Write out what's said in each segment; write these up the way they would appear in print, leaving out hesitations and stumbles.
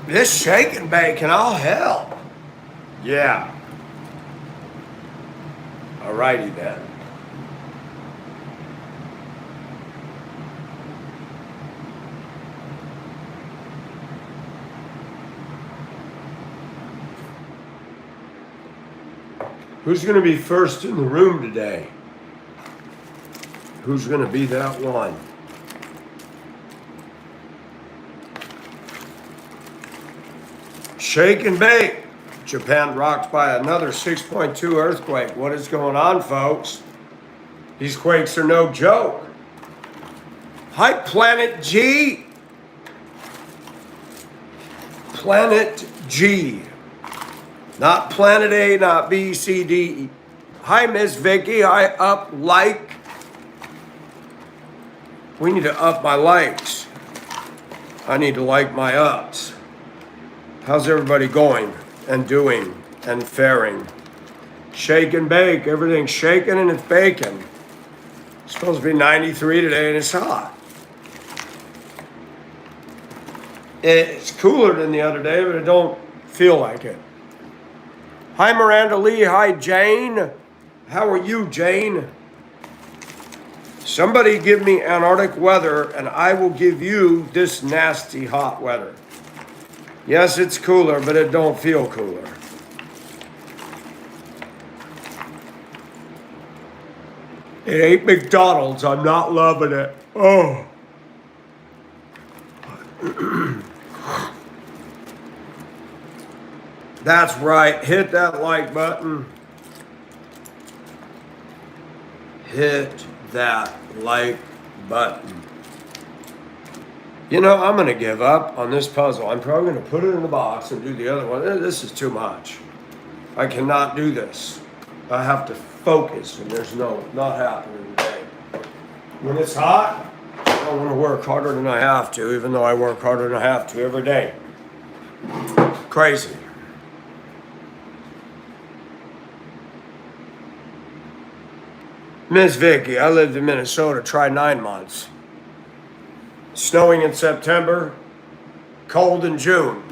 This shake and bake can all help. Yeah. Alrighty then. Who's going to be first in the room today? Who's going to be that one? Shake and bake. Japan rocked by another 6.2 earthquake. What is going on, folks? These quakes are no joke. Hi, Planet G. Planet G. Not Planet A, not B, C, D, E. Hi, Miss Vicky. I up like. We need to up my likes. I need to like my ups. How's everybody going and doing and faring? Shake and bake. Everything's shaking and it's baking. It's supposed to be 93 today and it's hot. It's cooler than the other day, but it don't feel like it. Hi, Miranda Lee. Hi, Jane. How are you, Jane? Somebody give me Antarctic weather and I will give you this nasty hot weather. Yes, it's cooler, but it don't feel cooler. It ain't McDonald's. I'm not loving it. Oh. That's right. Hit that like button. Hit that like button. You know, I'm going to give up on this puzzle. I'm probably going to put it in the box and do the other one. This is too much. I cannot do this. I have to focus, and there's not happening today. When it's hot, I don't want to work harder than I have to, even though I work harder than I have to every day. Crazy. Miss Vicky, I lived in Minnesota, try 9 months. Snowing in September, cold in June.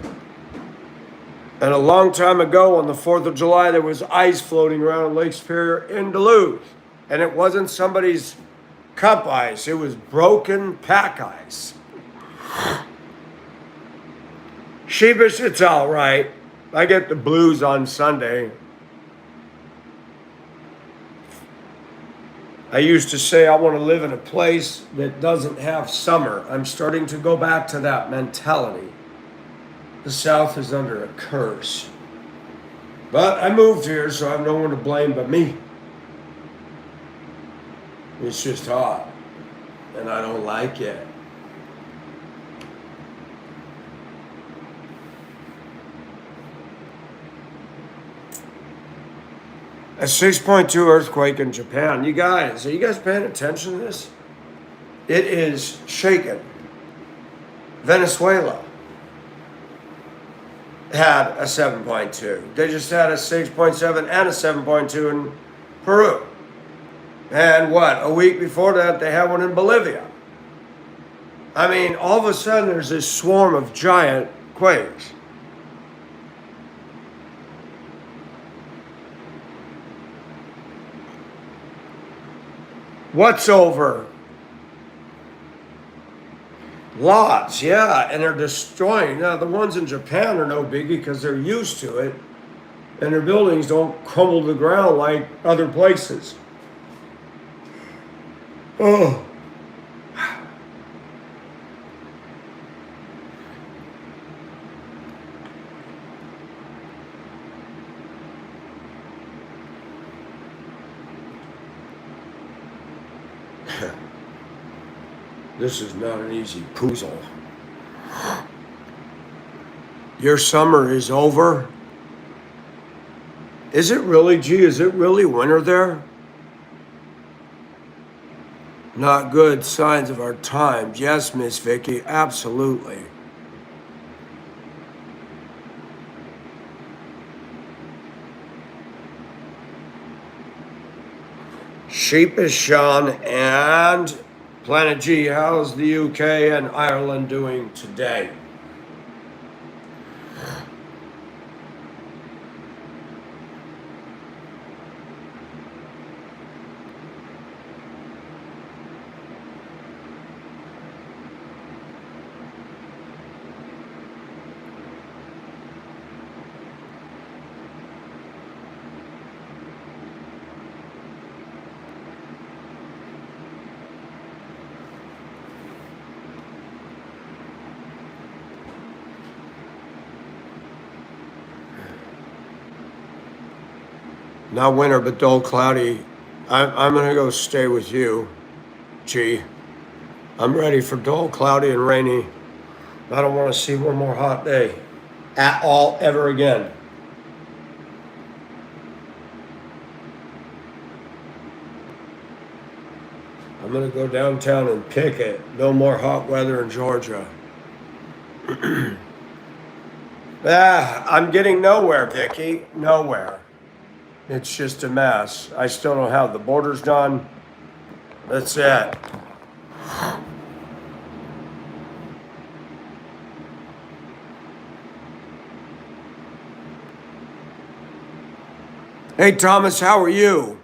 And a long time ago on the 4th of July, there was ice floating around Lake Superior in Duluth. And it wasn't somebody's cup ice, it was broken pack ice. Sheepish, it's all right. I get the blues on Sunday. I used to say I want to live in a place that doesn't have summer. I'm starting to go back to that mentality. The South is under a curse. But I moved here, so I have no one to blame but me. It's just hot, and I don't like it. A 6.2 earthquake in Japan. You guys, are you guys paying attention to this? It is shaken. Venezuela had a 7.2. They just had a 6.7 and a 7.2 in Peru. And what, a week before that, they had one in Bolivia. I mean, all of a sudden, there's this swarm of giant quakes. What's over? Lots, yeah, and they're destroying. Now, the ones in Japan are no biggie because they're used to it, and their buildings don't crumble to the ground like other places. Oh. This is not an easy puzzle. Your summer is over? Is it really, G? Is it really winter there? Not good signs of our times. Yes, Miss Vicky, absolutely. Sheepish Sean and Planet G, how's the UK and Ireland doing today? Not winter, but dull, cloudy. I'm going to go stay with you, G. I'm ready for dull, cloudy, and rainy. I don't want to see one more hot day at all ever again. I'm going to go downtown and pick it. No more hot weather in Georgia. I'm getting nowhere, Vicky. Nowhere. It's just a mess. I still don't have the borders done. That's it. Hey, Thomas, how are you?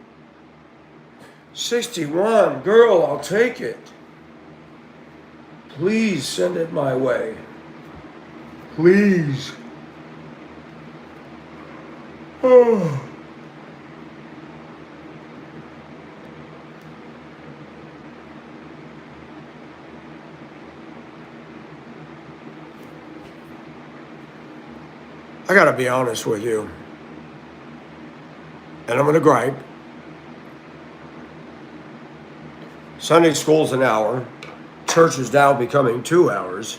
61. Girl, I'll take it. Please send it my way. Please. Oh. I gotta be honest with you. And I'm gonna gripe. Sunday school's an hour. Church is now becoming 2 hours.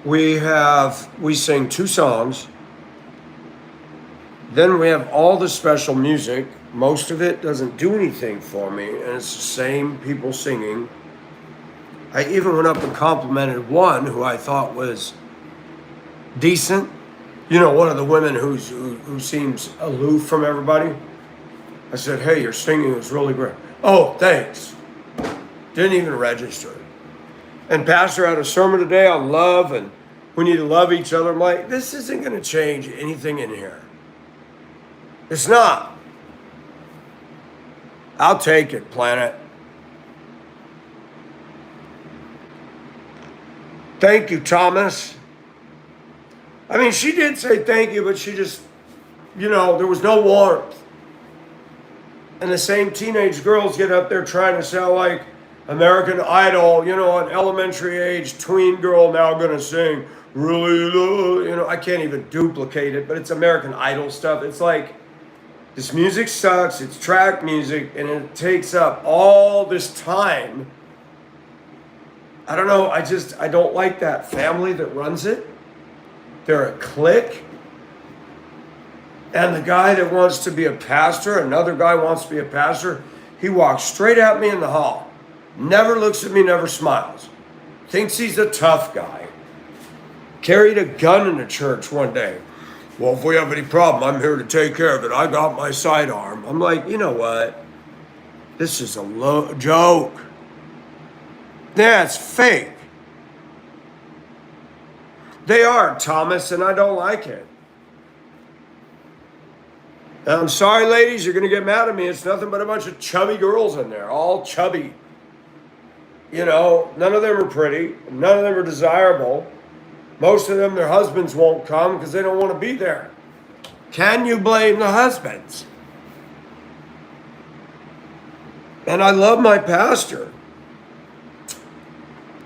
We sing 2 songs. Then we have all the special music. Most of it doesn't do anything for me, and it's the same people singing. I even went up and complimented one who I thought was decent. You know, one of the women who seems aloof from everybody. I said, hey, your singing was really great. Oh, thanks. Didn't even register. And Pastor had a sermon today on love, and we need to love each other. I'm like, this isn't going to change anything in here. It's not. I'll take it, planet. Thank you, Thomas. I mean, she did say thank you, but she just, there was no warmth. And the same teenage girls get up there trying to sound like American Idol, an elementary age tween girl now going to sing, really, I can't even duplicate it, but it's American Idol stuff. It's like, this music sucks, it's track music, and it takes up all this time. I don't know, I don't like that family that runs it. They're a clique. And the guy that wants to be a pastor, another guy wants to be a pastor, he walks straight at me in the hall. Never looks at me, never smiles. Thinks he's a tough guy. Carried a gun into church one day. Well, if we have any problem, I'm here to take care of it. I got my sidearm. I'm like, you know what? This is a joke. That's fake. They are, Thomas, and I don't like it. And I'm sorry, ladies, you're going to get mad at me. It's nothing but a bunch of chubby girls in there, all chubby. None of them are pretty. None of them are desirable. Most of them, their husbands won't come because they don't want to be there. Can you blame the husbands? And I love my pastor.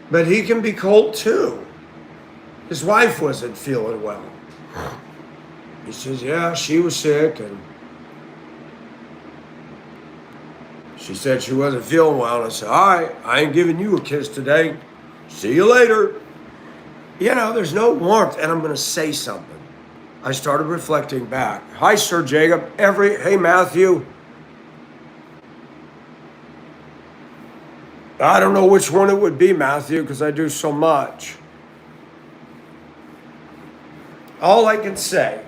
But he can be cold too. His wife wasn't feeling well. He says, yeah, she was sick, and she said she wasn't feeling well. And I said, all right, I ain't giving you a kiss today. See you later. There's no warmth, and I'm going to say something. I started reflecting back. Hi, Sir Jacob. Hey, Matthew. I don't know which one it would be, Matthew, because I do so much. All I can say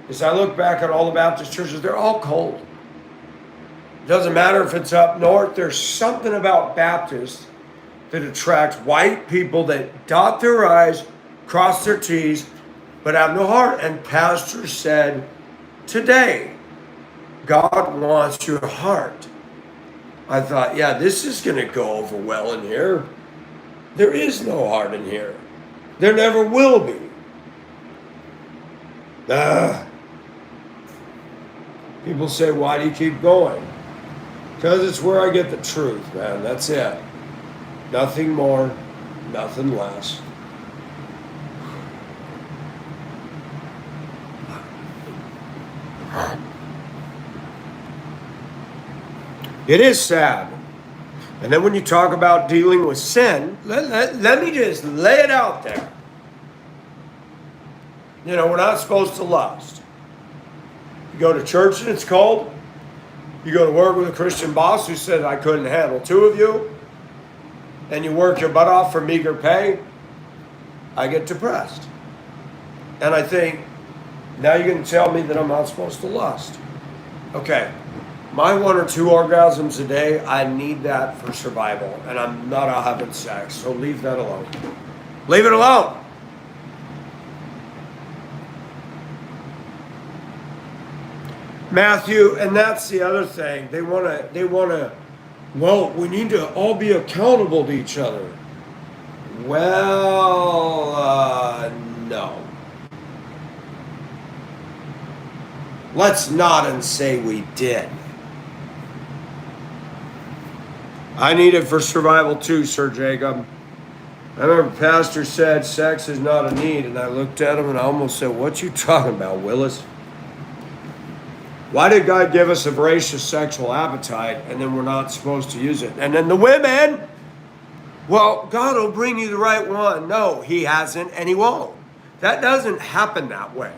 is I look back at all the Baptist churches, they're all cold. It doesn't matter if it's up north. There's something about Baptists that attracts white people that dot their I's, cross their T's, but have no heart. And Pastor said today, God wants your heart. I thought, yeah, this is going to go over well in here. There is no heart in here. There never will be. People say, why do you keep going? Because it's where I get the truth, man. That's it. Nothing more, nothing less. It is sad. And then when you talk about dealing with sin, let me just lay it out there. You know, we're not supposed to lust. You go to church and it's cold. You go to work with a Christian boss who said, I couldn't handle two of you. And you work your butt off for meager pay. I get depressed. And I think, now you're going to tell me that I'm not supposed to lust. Okay, my 1 or 2 orgasms a day, I need that for survival. And I'm not out having sex, so leave that alone. Leave it alone. Matthew, and that's the other thing. They want to, well, we need to all be accountable to each other. Well, no. Let's nod and say we did. I need it for survival too, Sir Jacob. I remember the pastor said sex is not a need, and I looked at him and I almost said, what you talking about, Willis? Why did God give us a voracious sexual appetite and then we're not supposed to use it? And then the women, well, God will bring you the right one. No, he hasn't and he won't. That doesn't happen that way.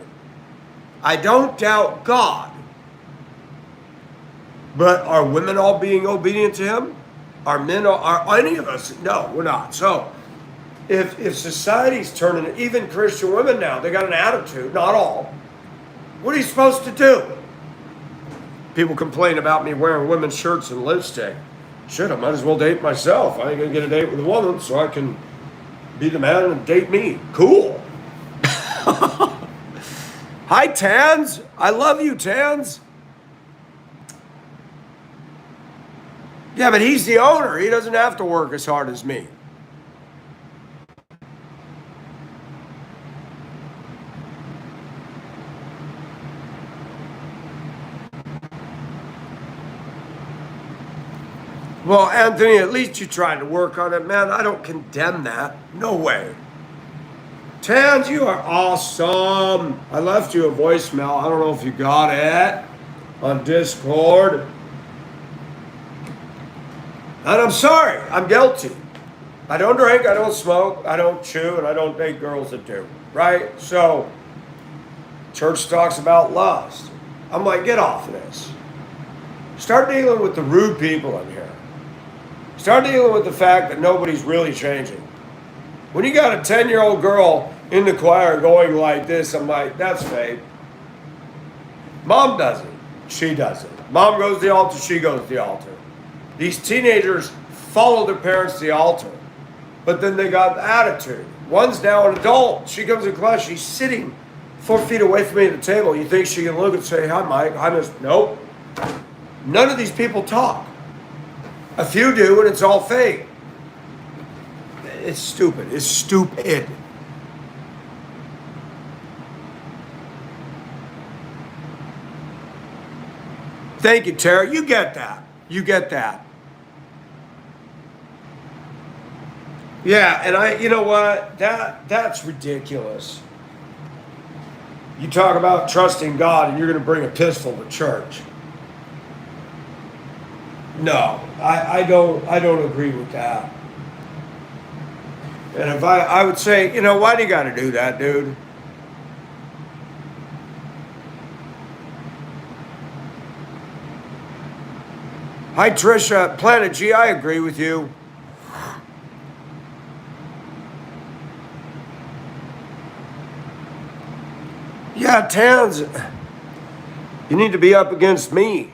I don't doubt God. But are women all being obedient to him? Are men, are any of us? No, we're not. So if society's turning, even Christian women now, they got an attitude, not all. What are you supposed to do? People complain about me wearing women's shirts and lipstick. Shit, I might as well date myself. I ain't gonna get a date with a woman, so I can be the man and date me. Cool. Hi, Tans. I love you, Tans. Yeah, but he's the owner. He doesn't have to work as hard as me. Well, Anthony, at least you're trying to work on it, man. I don't condemn that. No way. Tans, you are awesome. I left you a voicemail. I don't know if you got it on Discord. And I'm sorry. I'm guilty. I don't drink, I don't smoke, I don't chew, and I don't date girls that do. Right? So, church talks about lust. I'm like, get off of this. Start dealing with the rude people in here. Start dealing with the fact that nobody's really changing. When you got a 10-year-old girl in the choir going like this, I'm like, that's fake. Mom does it. She does it. Mom goes to the altar, she goes to the altar. These teenagers follow their parents to the altar. But then they got the attitude. One's now an adult. She comes in class, she's sitting 4 feet away from me at the table. You think she can look and say, hi, Mike, hi, Miss... Nope. None of these people talk. A few do, and it's all fake. It's stupid. It's stupid. Thank you, Tara. You get that. You get that. Yeah, and you know what? That's ridiculous. You talk about trusting God and you're going to bring a pistol to church. No, I don't agree with that. And if I would say, you know, why do you got to do that, dude? Hi, Trisha. Planet G, I agree with you. Yeah, Tans, you need to be up against me.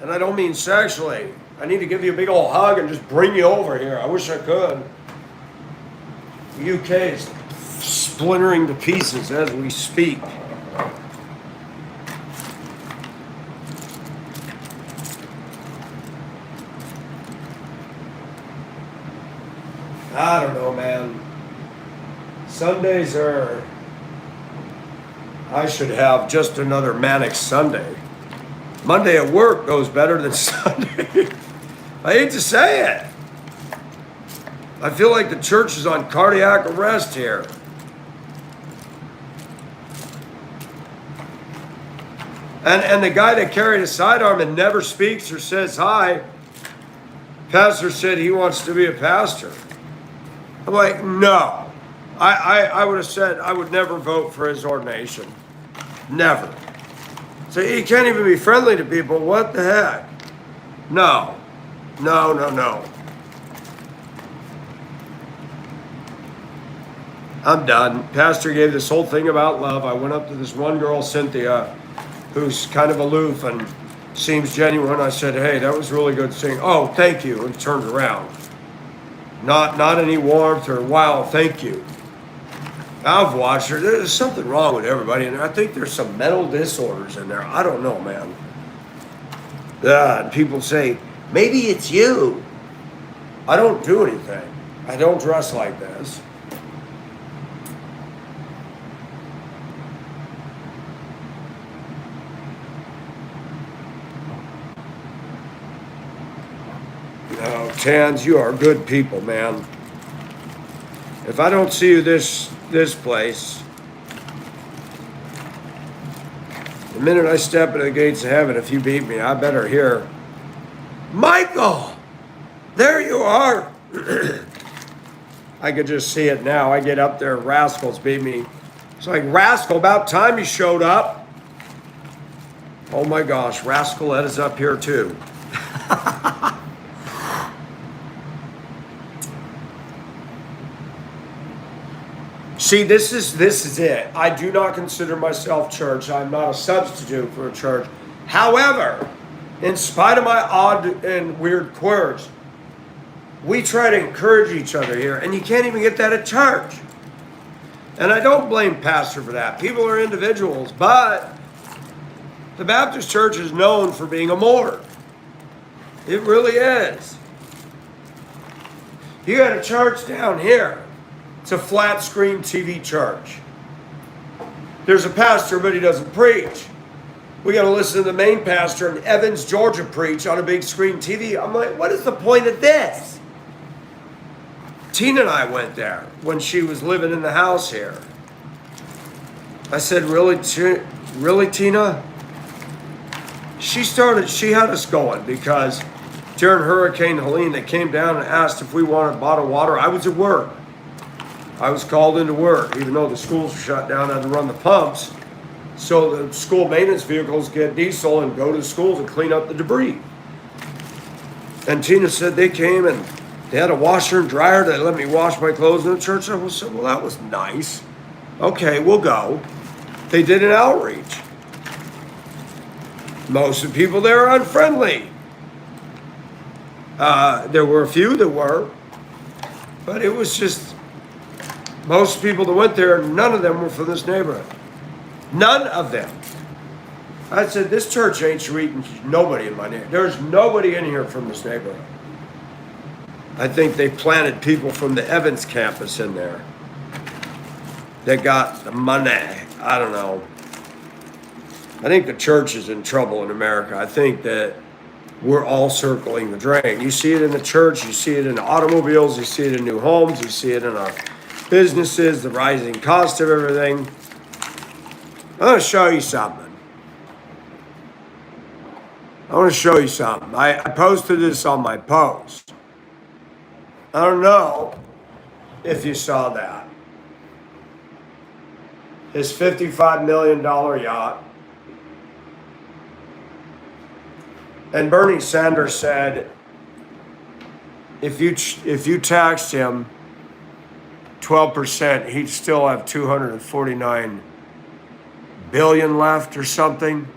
And I don't mean sexually. I need to give you a big old hug and just bring you over here. I wish I could. The UK is splintering to pieces as we speak. I don't know, man. Sundays are... I should have just another manic Sunday. Monday at work goes better than Sunday. I hate to say it. I feel like the church is on cardiac arrest here. And the guy that carried a sidearm and never speaks or says hi, Pastor said he wants to be a pastor. I'm like, no. I would have said I would never vote for his ordination. Never. So he can't even be friendly to people. What the heck? No. No, no, no. I'm done. Pastor gave this whole thing about love. I went up to this one girl, Cynthia, who's kind of aloof and seems genuine. I said, hey, that was really good singing. Oh, thank you. And turned around. Not any warmth or wow, thank you. I've watched her. There's something wrong with everybody. And I think there's some mental disorders in there. I don't know, man. And people say, maybe it's you. I don't do anything. I don't dress like this. No, Tans, you are good people, man. If I don't see you this place, the minute I step into the gates of heaven, if you beat me, I better hear, Michael, there you are. I could just see it now. I get up there, Rascals beat me. It's like, Rascal, about time you showed up. Oh my gosh, Rascal Ed is up here too. See, this is it. I do not consider myself church. I'm not a substitute for a church. However, in spite of my odd and weird quirks, we try to encourage each other here, and you can't even get that at church. And I don't blame Pastor for that. People are individuals, but the Baptist church is known for being a morgue. It really is. You got a church down here. It's a flat screen TV church. There's a pastor, but he doesn't preach. We got to listen to the main pastor in Evans, Georgia preach on a big screen TV. I'm like, what is the point of this? Tina and I went there when she was living in the house here. I said, really, Tina? She had us going because during Hurricane Helene, they came down and asked if we wanted bottled water. I was at work. I was called into work, even though the schools were shut down. I had to run the pumps so the school maintenance vehicles get diesel and go to the schools and clean up the debris. And Tina said they came and they had a washer and dryer. They let me wash my clothes in the church. I said, well, that was nice. Okay, we'll go. They did an outreach. Most of the people there are unfriendly. There were a few that were, but it was just, most people that went there, none of them were from this neighborhood. None of them. I said, this church ain't treating nobody in my neighborhood. There's nobody in here from this neighborhood. I think they planted people from the Evans campus in there that got the money. I don't know. I think the church is in trouble in America. I think that we're all circling the drain. You see it in the church, you see it in automobiles, you see it in new homes, you see it in our businesses, the rising cost of everything. I'm going to show you something. I want to show you something. I posted this on my post. I don't know if you saw that. His $55 million yacht. And Bernie Sanders said, if you taxed him 12%, he'd still have 249 billion left or something.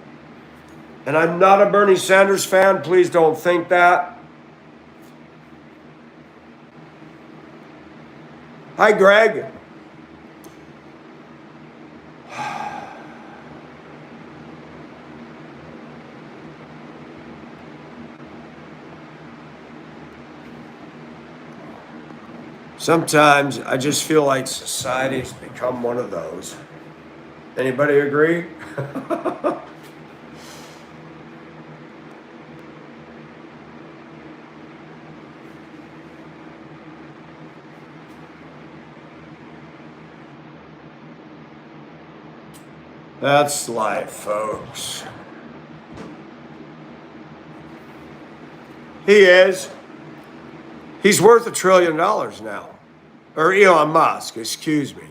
And I'm not a Bernie Sanders fan. Please don't think that. Hi, Greg. Sometimes I just feel like society's become one of those. Anybody agree? That's life, folks. He is. He's worth $1 trillion now. Or Elon Musk, excuse me.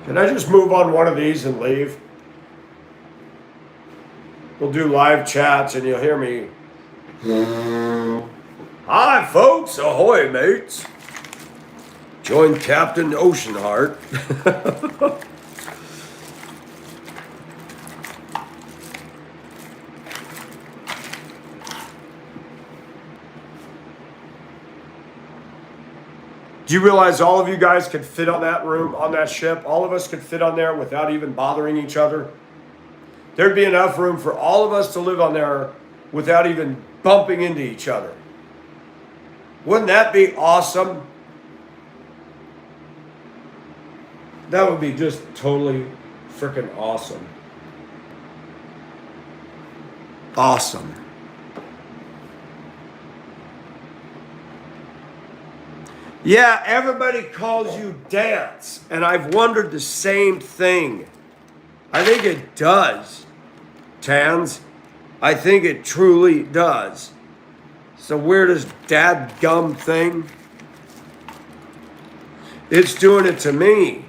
Can I just move on one of these and leave? We'll do live chats and you'll hear me. Hi, folks. Ahoy, mates. Join Captain Oceanheart. Do you realize all of you guys could fit on that room, on that ship? All of us could fit on there without even bothering each other? There'd be enough room for all of us to live on there without even bumping into each other. Wouldn't that be awesome? That would be just totally freaking awesome. Awesome. Yeah, everybody calls you Dance, and I've wondered the same thing. I think it does, Tans. I think it truly does. It's the weirdest dadgum thing. It's doing it to me.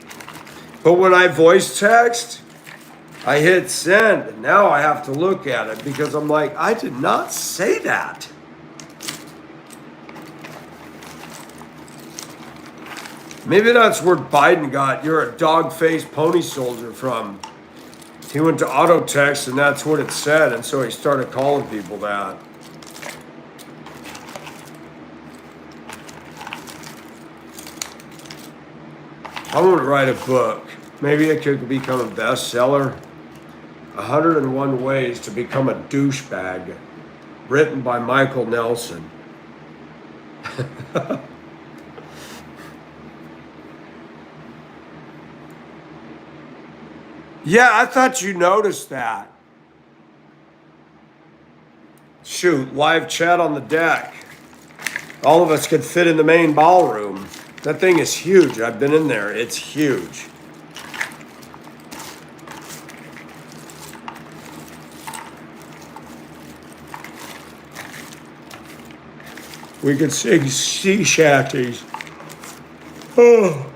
But when I voice text, I hit send, and now I have to look at it because I'm like, I did not say that. Maybe that's where Biden got "you're a dog-faced pony soldier" from. He went to auto text and that's what it said, and so he started calling people that. I want to write a book. Maybe it could become a bestseller. 101 Ways to Become a Douchebag, written by Michael Nelson. Yeah, I thought you noticed that. Shoot, live chat on the deck. All of us could fit in the main ballroom. That thing is huge. I've been in there. It's huge. We could sing sea shanties. Oh.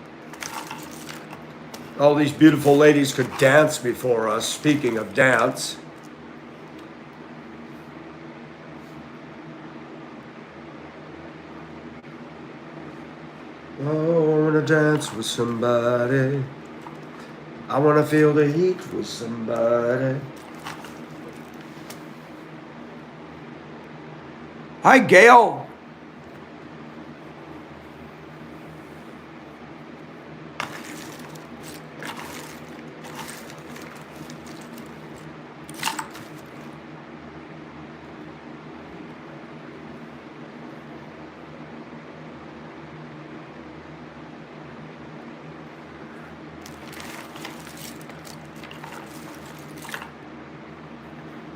All these beautiful ladies could dance before us. Speaking of dance. Oh, I wanna dance with somebody. I wanna feel the heat with somebody. Hi, Gail.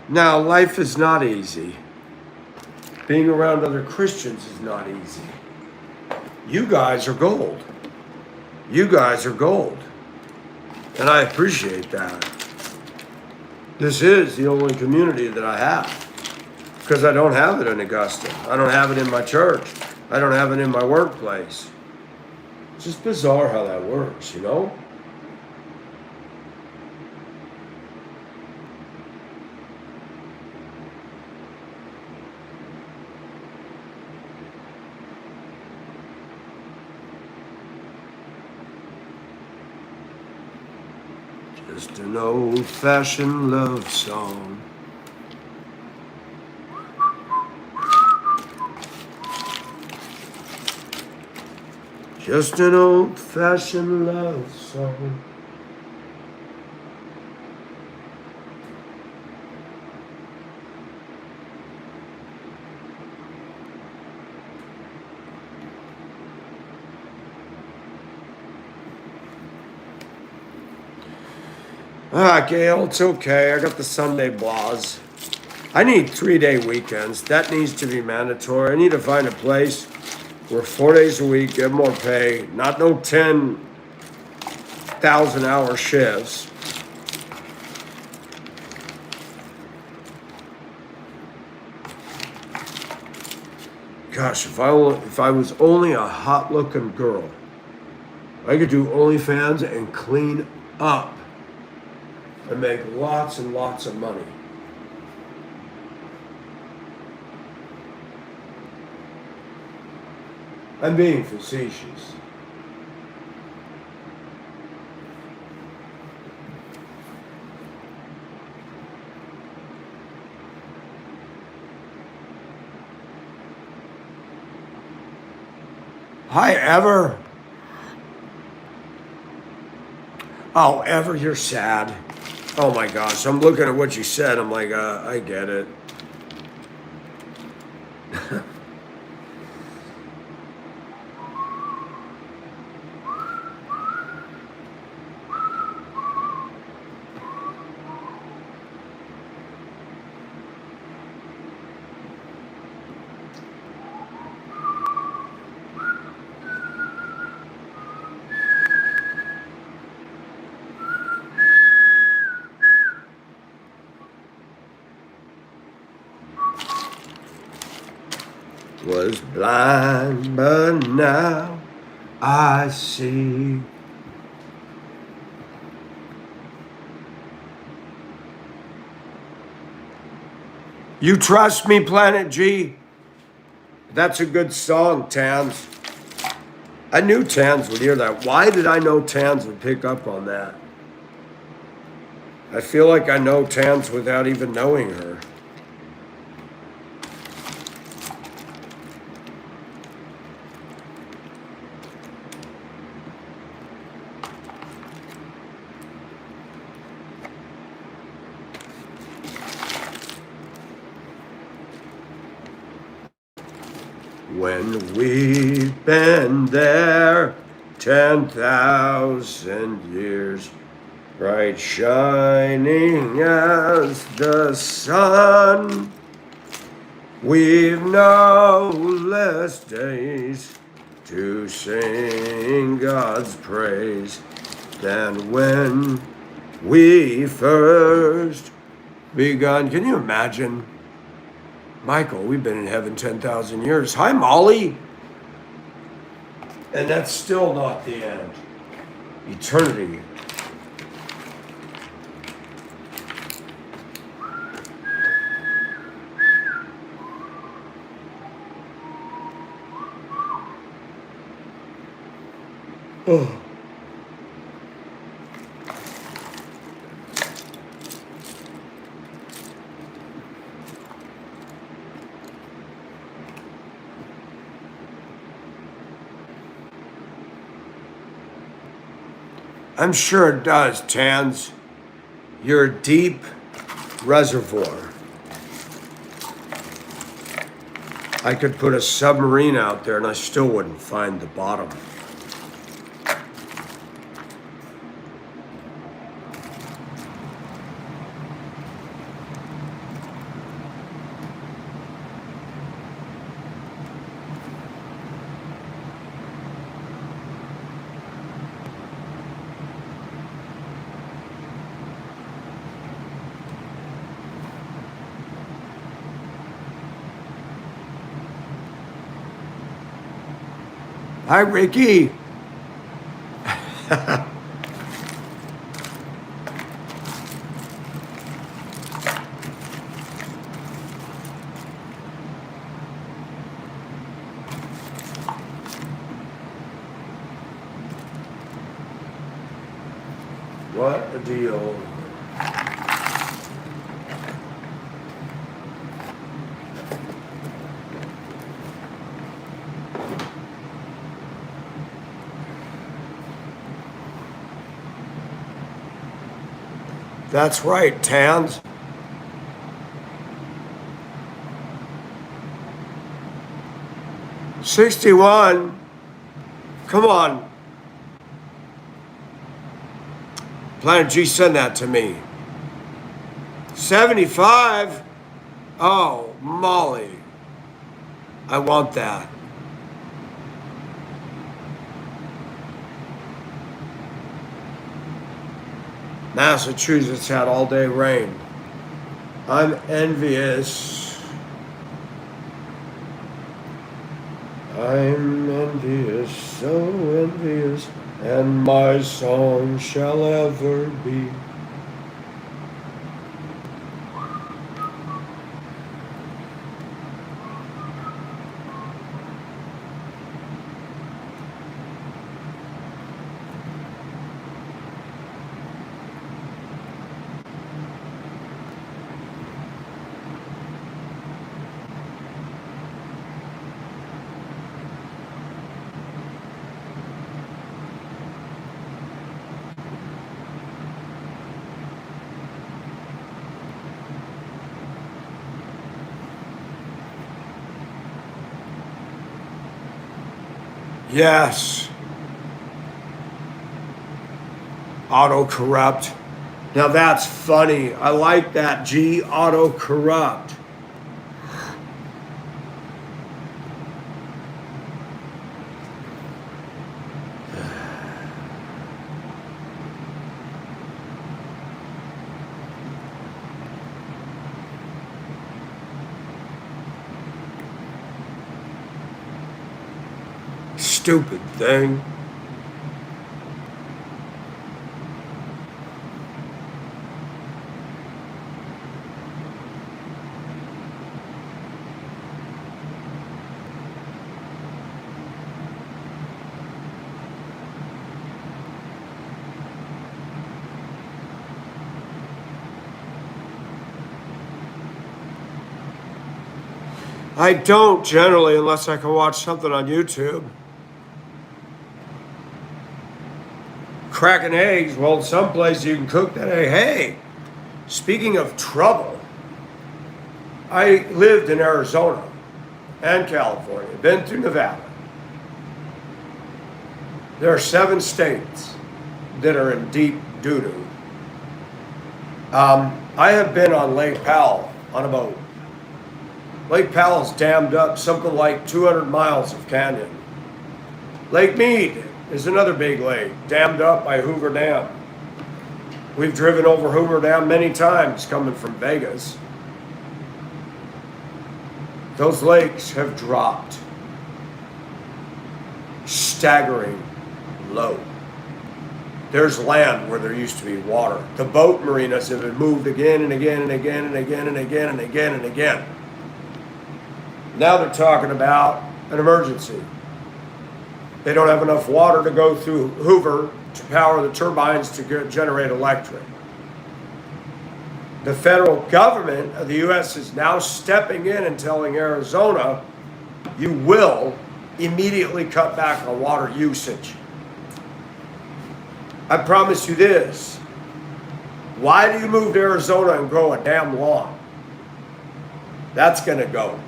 Now, life is not easy. Being around other Christians is not easy. You guys are gold. You guys are gold. And I appreciate that. This is the only community that I have. Because I don't have it in Augusta. I don't have it in my church. I don't have it in my workplace. It's just bizarre how that works, you know? Just an old-fashioned love song. Just an old-fashioned love song. Ah, Gail, it's okay. I got the Sunday blahs. I need 3-day weekends. That needs to be mandatory. I need to find a place Work 4 days a week, get more pay. Not no 10,000-hour shifts. Gosh, if I was only a hot-looking girl, I could do OnlyFans and clean up and make lots and lots of money. I'm being facetious. Hi, Ever. Oh, Ever, you're sad. Oh my gosh, I'm looking at what you said. I'm like, I get it. Was blind, but now I see. You Trust Me, Planet G? That's a good song, Tans. I knew Tans would hear that. Why did I know Tans would pick up on that? I feel like I know Tans without even knowing her. When we've been there 10,000 years, bright shining as the sun, we've no less days to sing God's praise than when we first begun. Can you imagine? Michael, we've been in heaven 10,000 years. Hi, Molly. And that's still not the end. Eternity. Oh. I'm sure it does, Tans. You're a deep reservoir. I could put a submarine out there and I still wouldn't find the bottom. Hi, Ricky. What a deal. That's right, Tans. $61. Come on. Planet G, send that to me. 75. Oh, Molly. I want that. Massachusetts had all day rain. I'm envious. I'm envious, so envious, and my song shall ever be. Yes, autocorrupt. Now that's funny. I like that, G, autocorrupt. Stupid thing. I don't generally unless I can watch something on YouTube. Cracking eggs, well, in some places you can cook that egg. Hey, speaking of trouble, I lived in Arizona and California, been through Nevada. There are 7 states that are in deep doo-doo. I have been on Lake Powell on a boat. Lake Powell's dammed up something like 200 miles of canyon. Lake Mead is another big lake, dammed up by Hoover Dam. We've driven over Hoover Dam many times coming from Vegas. Those lakes have dropped staggering low. There's land where there used to be water. The boat marinas have been moved again and again and again and again and again and again and again. Now they're talking about an emergency. They don't have enough water to go through Hoover to power the turbines to generate electric. The federal government of the U.S. is now stepping in and telling Arizona, you will immediately cut back on water usage. I promise you this. Why do you move to Arizona and grow a damn lawn? That's going to go.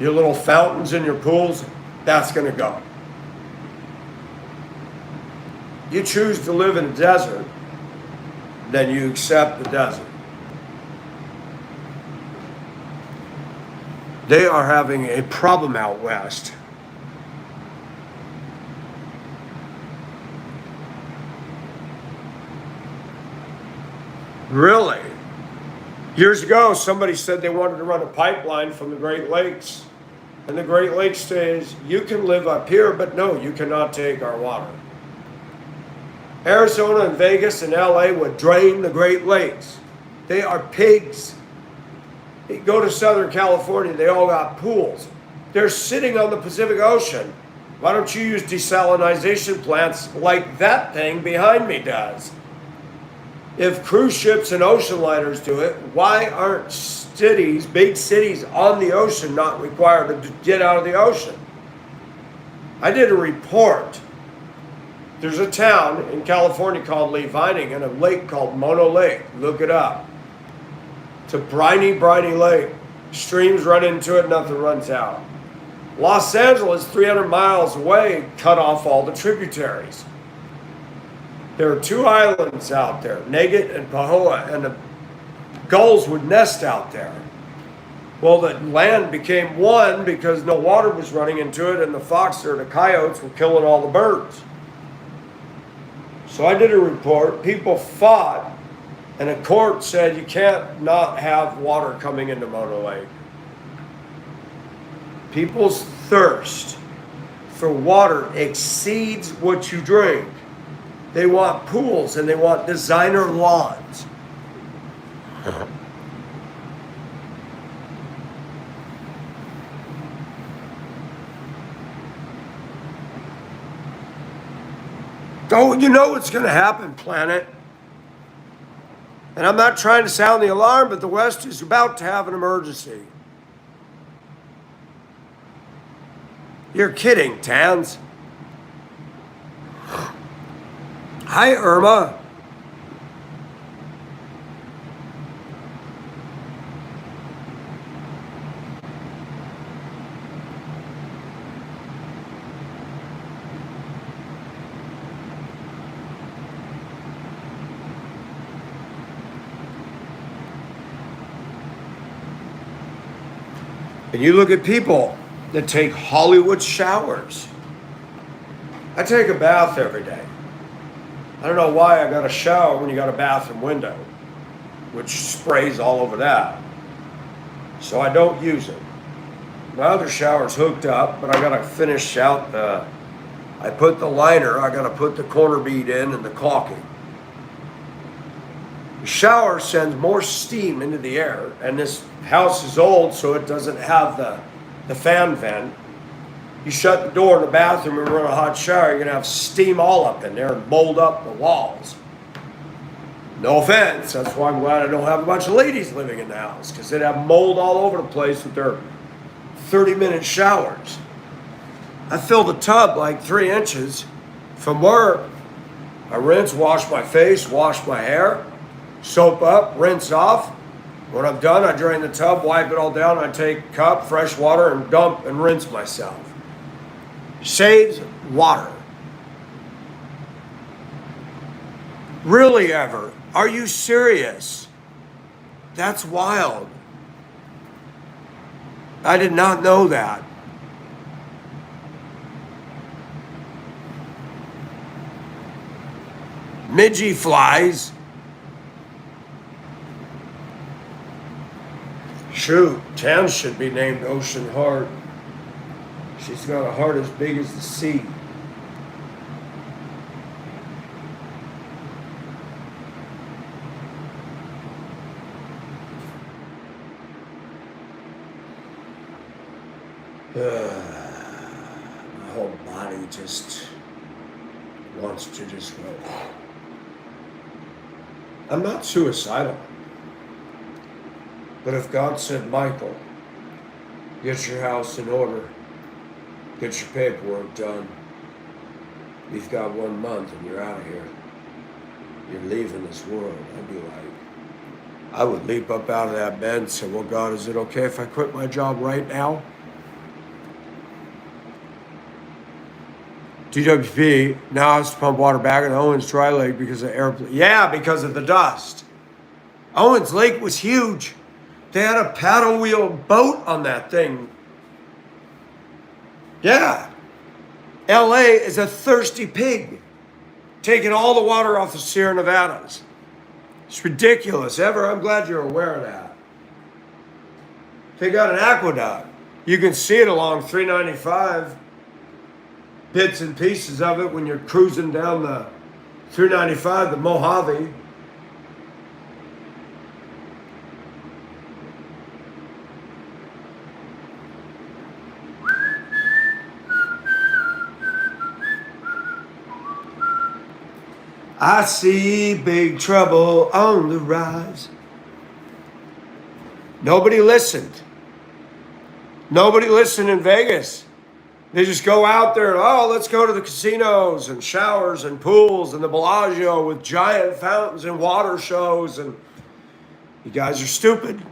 Your little fountains in your pools, that's going to go. You choose to live in a desert, then you accept the desert. They are having a problem out west. Really? Years ago, somebody said they wanted to run a pipeline from the Great Lakes. And the Great Lakes says, you can live up here, but no, you cannot take our water. Arizona and Vegas and LA would drain the Great Lakes. They are pigs. You go to Southern California, they all got pools. They're sitting on the Pacific Ocean. Why don't you use desalination plants like that thing behind me does? If cruise ships and ocean liners do it, why aren't cities, big cities on the ocean, not required to get out of the ocean? I did a report. There's a town in California called Lee Vining and a lake called Mono Lake. Look it up. It's a briny lake. Streams run into it, nothing runs out. Los Angeles, 300 miles away, cut off all the tributaries. There are 2 islands out there, Nugget and Pahoa, and the gulls would nest out there. Well, the land became one because no water was running into it, and the fox or the coyotes were killing all the birds. So I did a report. People fought, and the court said you can't not have water coming into Mono Lake. People's thirst for water exceeds what you drink. They want pools and they want designer lawns. Oh, you know what's going to happen, planet. And I'm not trying to sound the alarm, but the West is about to have an emergency. You're kidding, Tans. Hi, Irma. And you look at people that take Hollywood showers. I take a bath every day. I don't know why I got a shower when you got a bathroom window, which sprays all over that. So I don't use it. My other shower's hooked up, but I gotta finish out I put the liner, I gotta put the corner bead in and the caulking. The shower sends more steam into the air, and this house is old, so it doesn't have the fan vent. You shut the door in the bathroom and run a hot shower, you're gonna have steam all up in there and mold up the walls. No offense, that's why I'm glad I don't have a bunch of ladies living in the house, because they'd have mold all over the place with their 30-minute showers. I fill the tub like 3 inches from work. I rinse, wash my face, wash my hair, soap up, rinse off. When I'm done, I drain the tub, wipe it all down, I take a cup, fresh water, and dump and rinse myself. Saves water. Really, ever? Are you serious? That's wild. I did not know that. Midgie flies. Shoot, Tam should be named Ocean Heart. She's got a heart as big as the sea. My whole body just wants to just go. I'm not suicidal. But if God said, Michael, get your house in order, get your paperwork done, you've got 1 month and you're out of here, you're leaving this world, I'd be like, I would leap up out of that bed and say, well, God, is it okay if I quit my job right now? DWP now has to pump water back in Owens Dry Lake because of airplane. Yeah, because of the dust. Owens Lake was huge. They had a paddle wheel boat on that thing. Yeah. LA is a thirsty pig, taking all the water off the Sierra Nevadas. It's ridiculous. I'm glad you're aware of that. They got an aqueduct. You can see it along 395. Bits and pieces of it when you're cruising down the 395, the Mojave. I see big trouble on the rise. Nobody listened. Nobody listened in Vegas. They just go out there, oh, let's go to the casinos and showers and pools and the Bellagio with giant fountains and water shows. And you guys are stupid.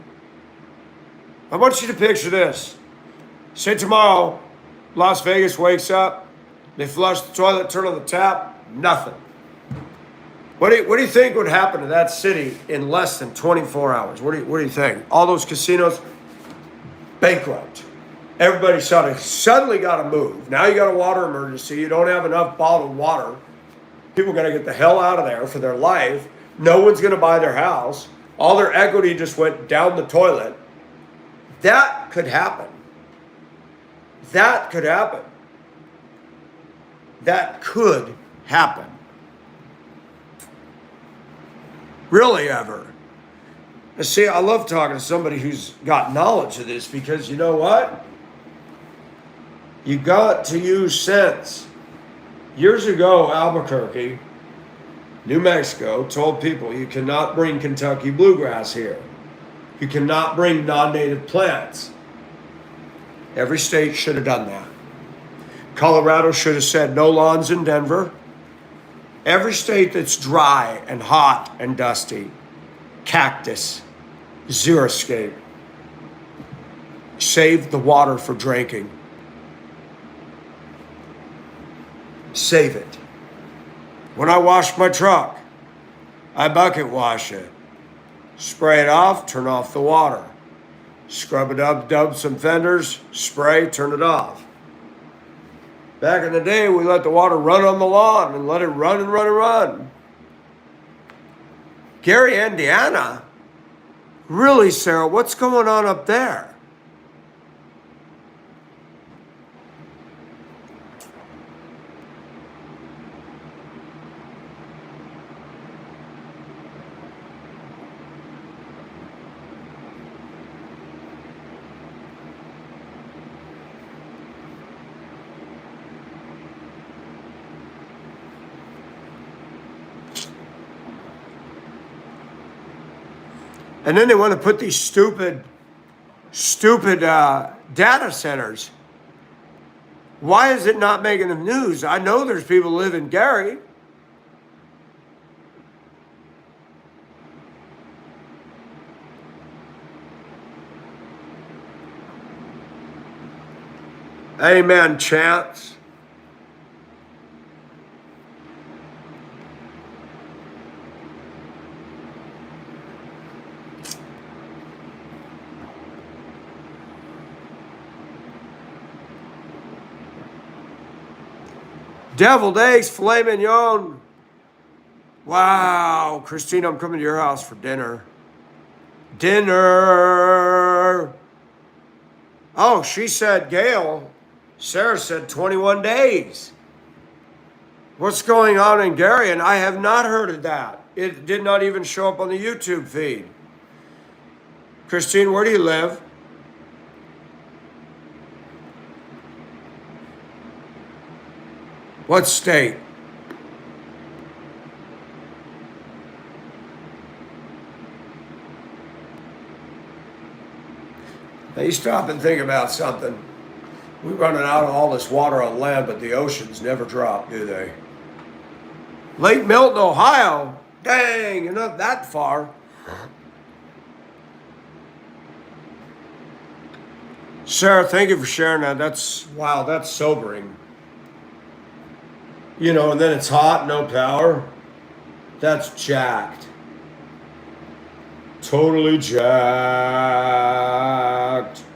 I want you to picture this. Say tomorrow, Las Vegas wakes up, they flush the toilet, turn on the tap, nothing. What do you think would happen to that city in less than 24 hours? What do you think? All those casinos, bankrupt. Everybody suddenly got to move. Now you got a water emergency. You don't have enough bottled water. People are going to get the hell out of there for their life. No one's going to buy their house. All their equity just went down the toilet. That could happen. That could happen. That could happen. Really ever. Now, see, I love talking to somebody who's got knowledge of this because you know what? You got to use sense. Years ago, Albuquerque, New Mexico, told people you cannot bring Kentucky bluegrass here. You cannot bring non-native plants. Every state should have done that. Colorado should have said no lawns in Denver. Every state that's dry and hot and dusty, cactus, xeriscape. Save the water for drinking. Save it. When I wash my truck, I bucket wash it. Spray it off, turn off the water. Scrub it up, dub some fenders, spray, turn it off. Back in the day, we let the water run on the lawn and let it run and run and run. Gary, Indiana? Really, Sarah, what's going on up there? And then they want to put these stupid data centers. Why is it not making the news? I know there's people who live in Gary. Amen, Chance. Deviled eggs, filet mignon. Wow, Christine, I'm coming to your house for dinner. Dinner. Oh, she said, Gail. Sarah said 21 days. What's going on in Gary? And I have not heard of that. It did not even show up on the YouTube feed. Christine, where do you live? What state? Now you stop and think about something. We're running out of all this water on land, but the oceans never drop, do they? Lake Milton, Ohio? Dang, you're not that far. Sarah, thank you for sharing that. Wow, that's sobering. You know, and then it's hot, no power. That's jacked. Totally jacked.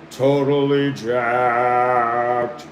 Totally jacked.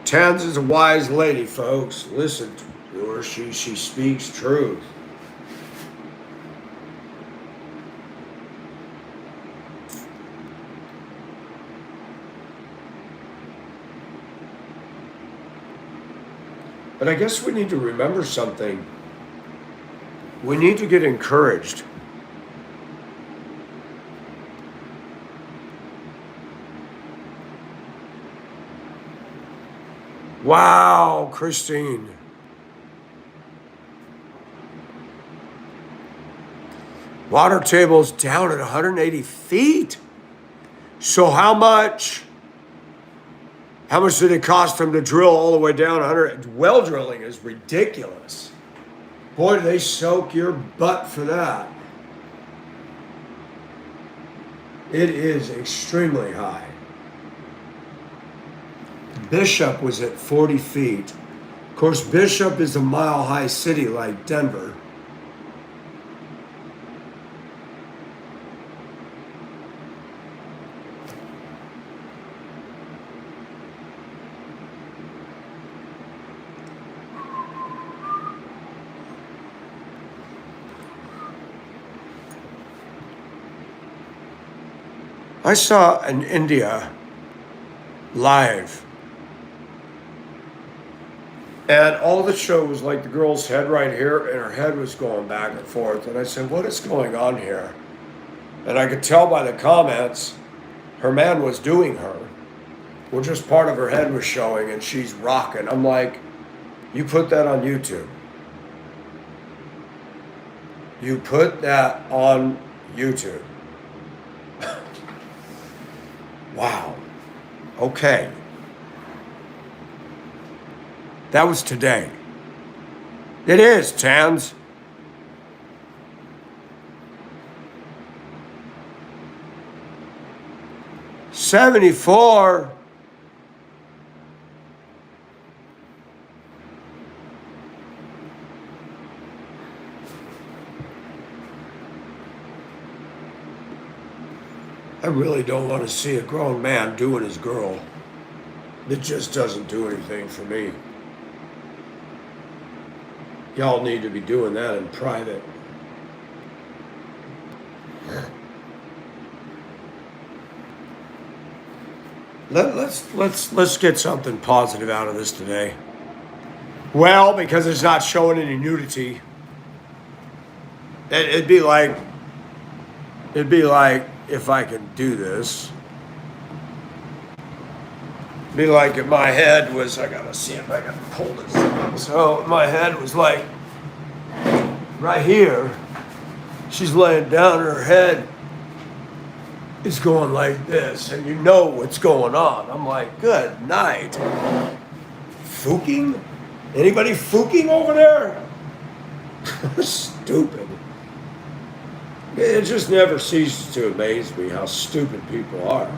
Tans is a wise lady, folks. Listen to her. She speaks truth. But I guess we need to remember something. We need to get encouraged. Wow, Christine. Water table's down at 180 feet. So how much did it cost them to drill all the way down 100? Well drilling is ridiculous. Boy, do they soak your butt for that. It is extremely high. Bishop was at 40 feet. Of course, Bishop is a mile-high city like Denver. I saw in India live, and all the show was like the girl's head right here, and her head was going back and forth. And I said, "What is going on here?" And I could tell by the comments, her man was doing her. Well, just part of her head was showing, and she's rocking. I'm like, you put that on YouTube. You put that on YouTube. Wow. Okay. That was today. It is, Tans. $74. I really don't want to see a grown man doing his girl. It just doesn't do anything for me. Y'all need to be doing that in private. Let's get something positive out of this today. Well, because it's not showing any nudity. It'd be like if I could do this. Be like if my head was, I gotta see if I can pull this up. So my head was like right here. She's laying down, her head is going like this, and you know what's going on. I'm like, good night. Fuking? Anybody fuking over there? Stupid. It just never ceases to amaze me how stupid people are.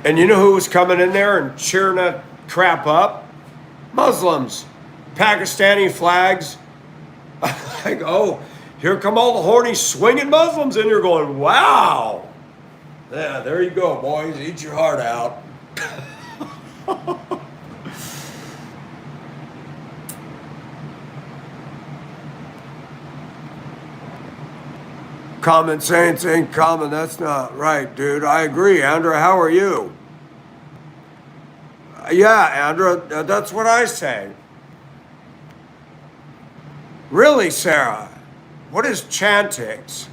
And you know who was coming in there and cheering that crap up? Muslims. Pakistani flags. Like, oh, here come all the horny swinging Muslims in here going, wow. Yeah, there you go, boys. Eat your heart out. Common sense ain't common. That's not right, dude. I agree. Andra, how are you? Yeah, Andra, that's what I say. Really, Sarah? What is Chantix?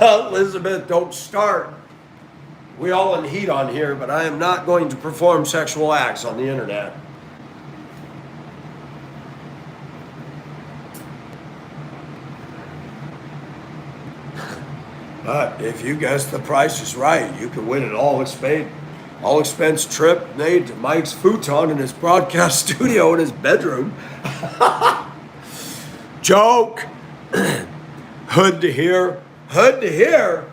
Elizabeth, don't start. We all in heat on here, but I am not going to perform sexual acts on the internet. But if you guess the price is right, you can win an all-expense trip made to Mike's futon in his broadcast studio in his bedroom. Joke. Hood to hear. Hood to hear.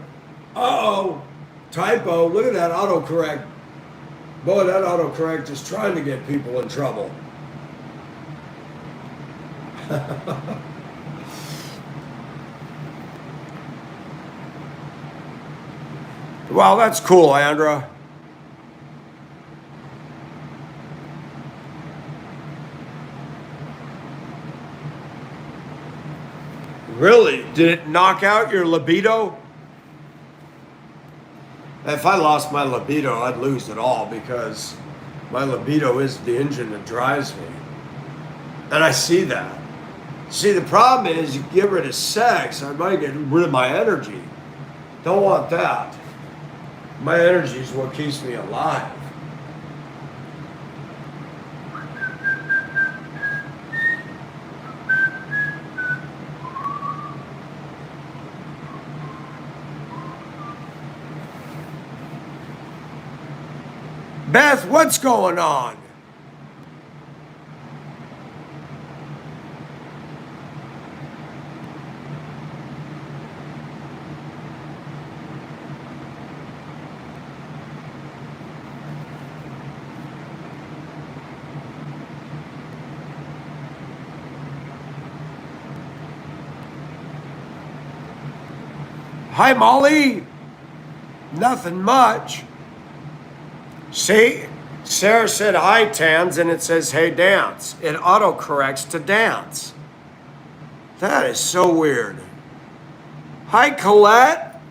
Uh-oh. Typo. Look at that autocorrect. Boy, that autocorrect is trying to get people in trouble. Well, that's cool, Andra. Really? Did it knock out your libido? If I lost my libido, I'd lose it all because my libido is the engine that drives me. And I see that. See, the problem is you get rid of sex, I might get rid of my energy. Don't want that. My energy is what keeps me alive. Beth, what's going on? Hi, Molly. Nothing much. See, Sarah said hi, Tans, and it says hey, dance. It autocorrects to dance. That is so weird. Hi, Colette.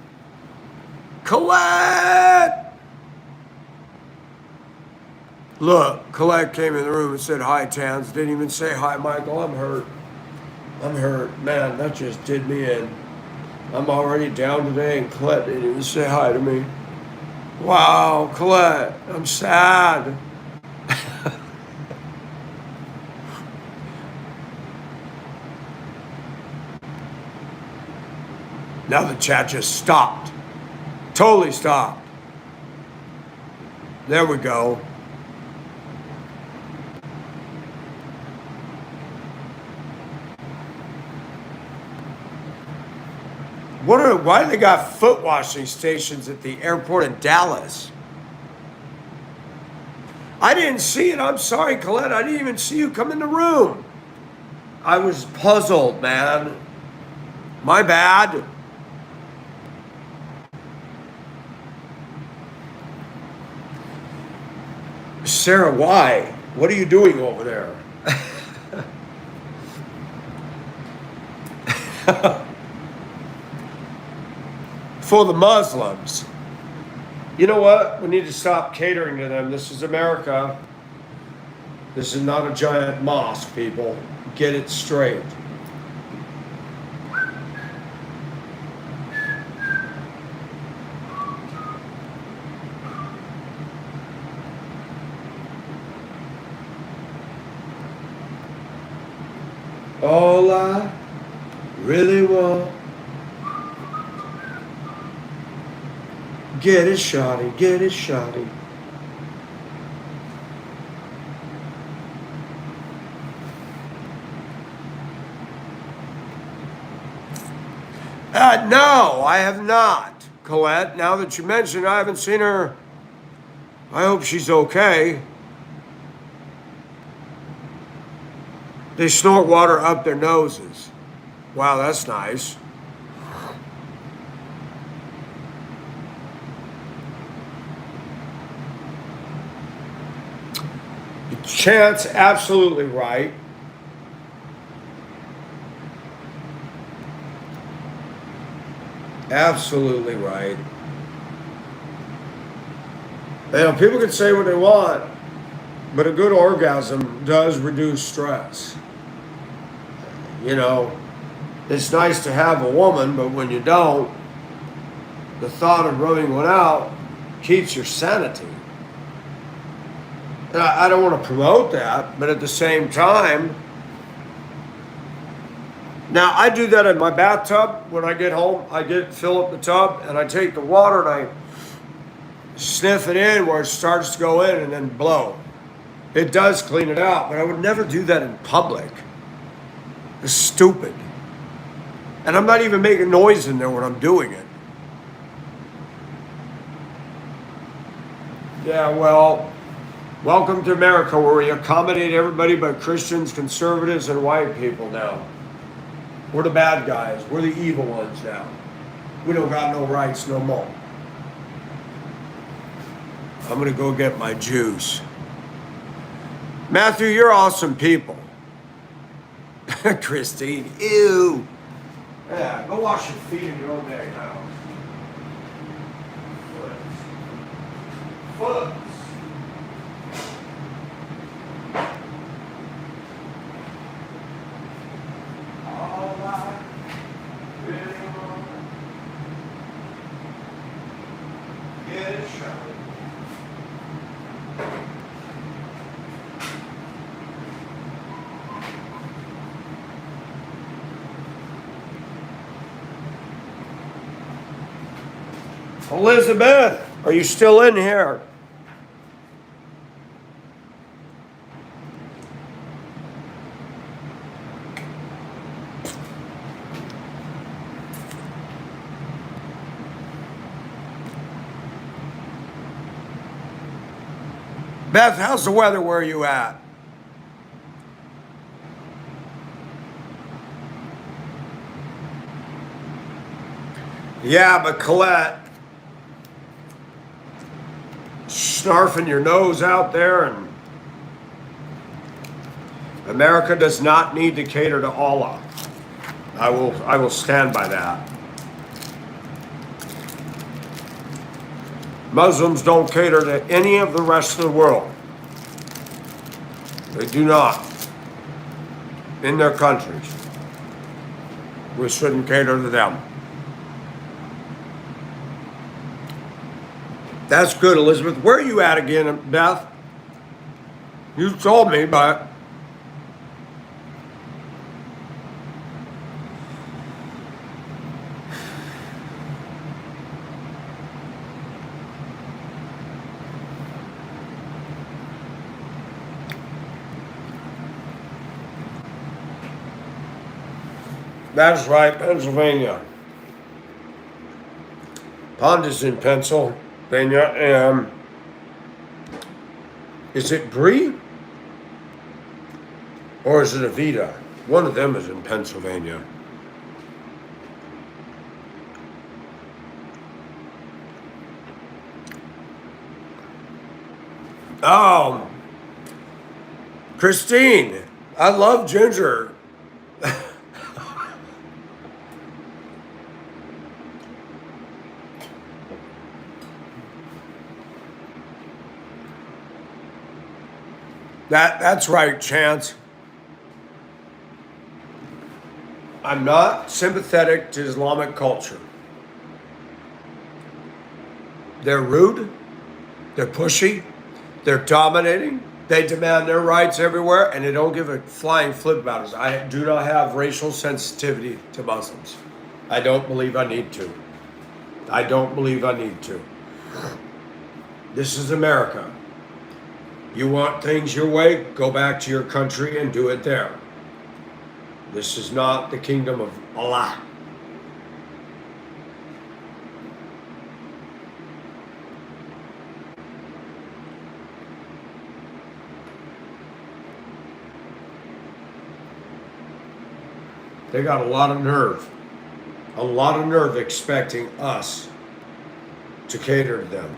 Colette! Look, Colette came in the room and said hi, Tans. Didn't even say hi, Michael. I'm hurt. I'm hurt. Man, that just did me in. I'm already down today, and Colette didn't even say hi to me. Wow, Colette, I'm sad. Now the chat just stopped. Totally stopped. There we go. Why do they got foot washing stations at the airport in Dallas? I didn't see it. I'm sorry, Colette. I didn't even see you come in the room. I was puzzled, man. My bad. Sarah, why? What are you doing over there? For the Muslims. You know what? We need to stop catering to them. This is America. This is not a giant mosque, people. Get it straight. All I really want. Get it, shawty, get it, shawty. No, I have not, Colette. Now that you mention it, I haven't seen her. I hope she's okay. They snort water up their noses. Wow, that's nice. Chance, absolutely right. Absolutely right. You know, people can say what they want, but a good orgasm does reduce stress. You know, it's nice to have a woman, but when you don't, the thought of rubbing one out keeps your sanity. And I don't want to promote that, but at the same time, now I do that in my bathtub. When I get home, fill up the tub, and I take the water and I sniff it in where it starts to go in and then blow. It does clean it out, but I would never do that in public. It's stupid. And I'm not even making noise in there when I'm doing it. Yeah, well, welcome to America, where we accommodate everybody but Christians, conservatives, and white people now. We're the bad guys. We're the evil ones now. We don't got no rights no more. I'm going to go get my juice. Matthew, you're awesome people. Christine, ew. Yeah, go wash your feet in your own day now. Foots. All I really want. Get it shut. Elizabeth, are you still in here? Beth, how's the weather where you at? Yeah, but Colette, snarfing your nose out there, and America does not need to cater to Allah. I will stand by that. Muslims don't cater to any of the rest of the world. They do not. In their countries. We shouldn't cater to them. That's good, Elizabeth. Where are you at again, Beth? You told me, but that's right, Pennsylvania. Pond is in Pennsylvania, and is it Brie or is it Avita? One of them is in Pennsylvania. Oh, Christine, I love ginger. That's right, Chance. I'm not sympathetic to Islamic culture. They're rude, they're pushy, they're dominating, they demand their rights everywhere, and they don't give a flying flip about it. I do not have racial sensitivity to Muslims. I don't believe I need to. I don't believe I need to. This is America. You want things your way, go back to your country and do it there. This is not the kingdom of Allah. They got a lot of nerve. A lot of nerve expecting us to cater to them.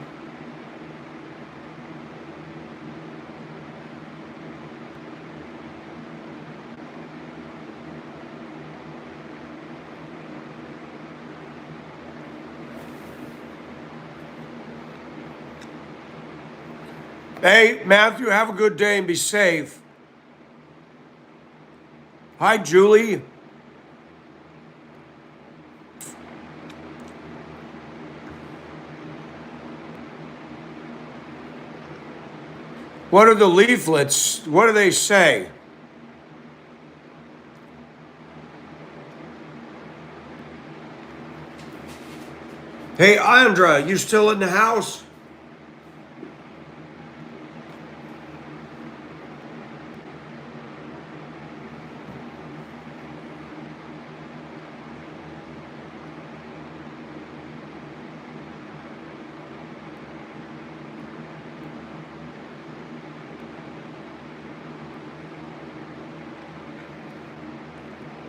Hey, Matthew, have a good day and be safe. Hi, Julie. What are the leaflets? What do they say? Hey, Andra, you still in the house?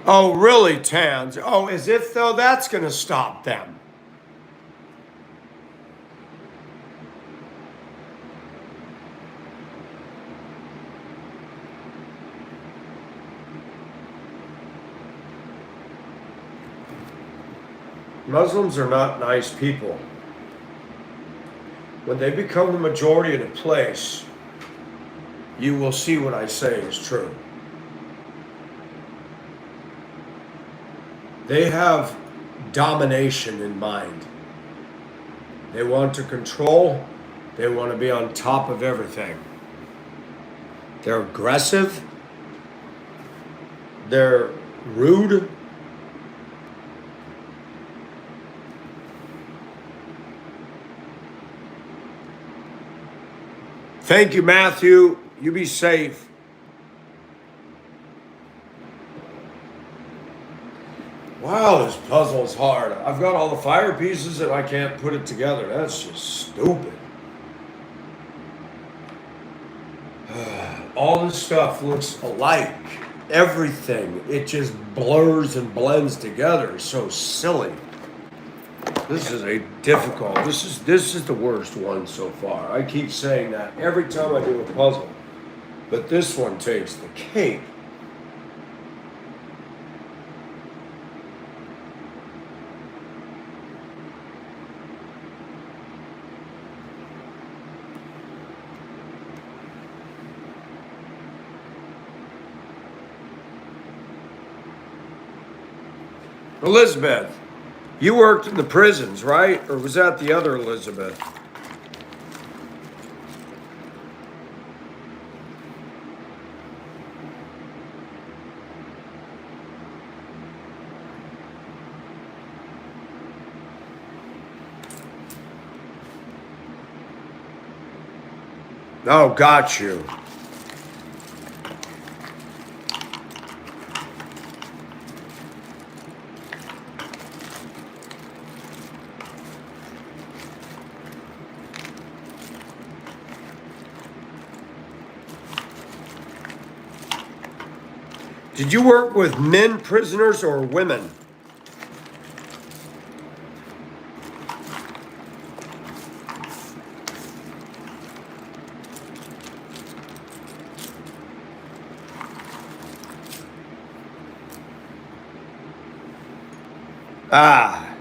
Oh, really, Tans? Oh, as if though that's going to stop them. Muslims are not nice people. When they become the majority in a place, you will see what I say is true. They have domination in mind. They want to control, they want to be on top of everything. They're aggressive, they're rude. Thank you, Matthew. You be safe. Wow, this puzzle is hard. I've got all the fire pieces and I can't put it together. That's just stupid. All this stuff looks alike. Everything. It just blurs and blends together. So silly. This is a difficult. This is the worst one so far. I keep saying that every time I do a puzzle. But this one takes the cake. Elizabeth, you worked in the prisons, right? Or was that the other Elizabeth? Oh, got you. Did you work with men prisoners or women? Ah,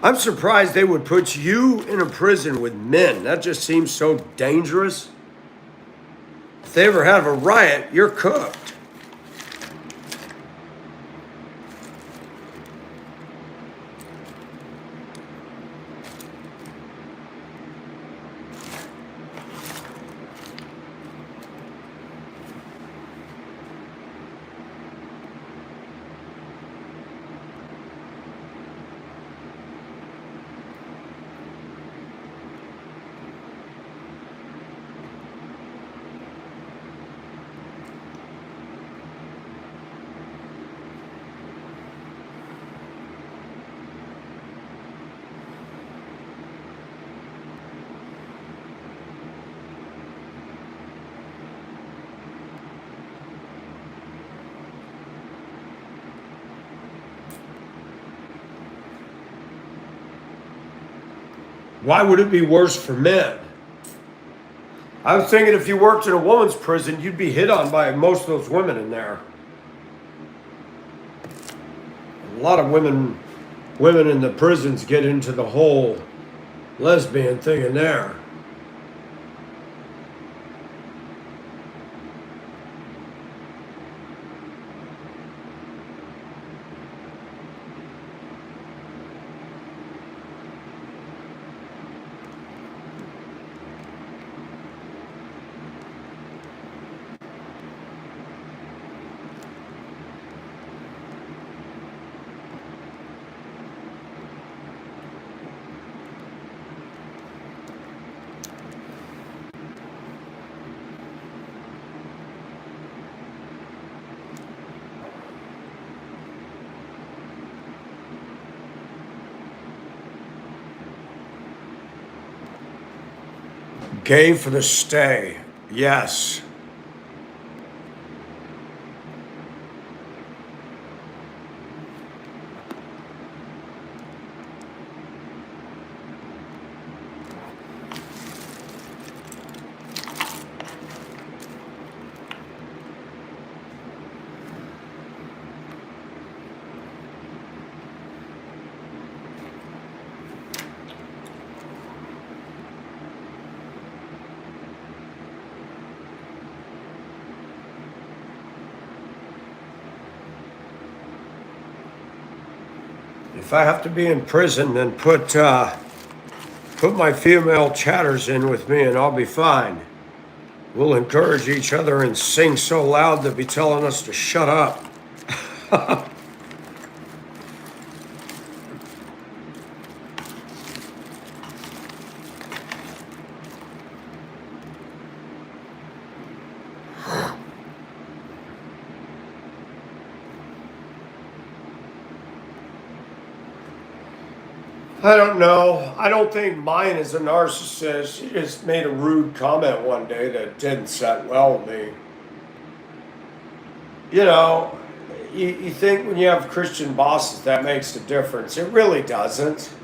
I'm surprised they would put you in a prison with men. That just seems so dangerous. If they ever have a riot, you're cooked. Why would it be worse for men? I was thinking if you worked in a woman's prison, you'd be hit on by most of those women in there. A lot of women in the prisons get into the whole lesbian thing in there. Gay for the stay. Yes. If I have to be in prison, then put my female chatters in with me, and I'll be fine. We'll encourage each other and sing so loud they'll be telling us to shut up. I don't know. I don't think mine is a narcissist. She just made a rude comment one day that didn't set well with me. You know, you think when you have Christian bosses that makes a difference. It really doesn't.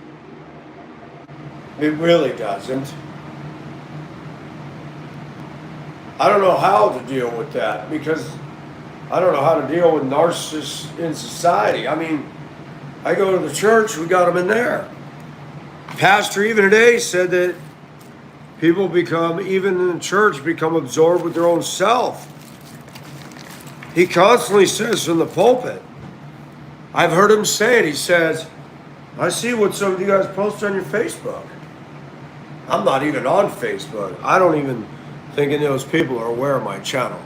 It really doesn't. I don't know how to deal with that because I don't know how to deal with narcissists in society. I mean, I go to the church, we got them in there. Pastor even today said that people become, even in the church, become absorbed with their own self. He constantly says from the pulpit, I've heard him say it, he says, I see what some of you guys post on your Facebook. I'm not even on Facebook. I don't even think any of those people are aware of my channel.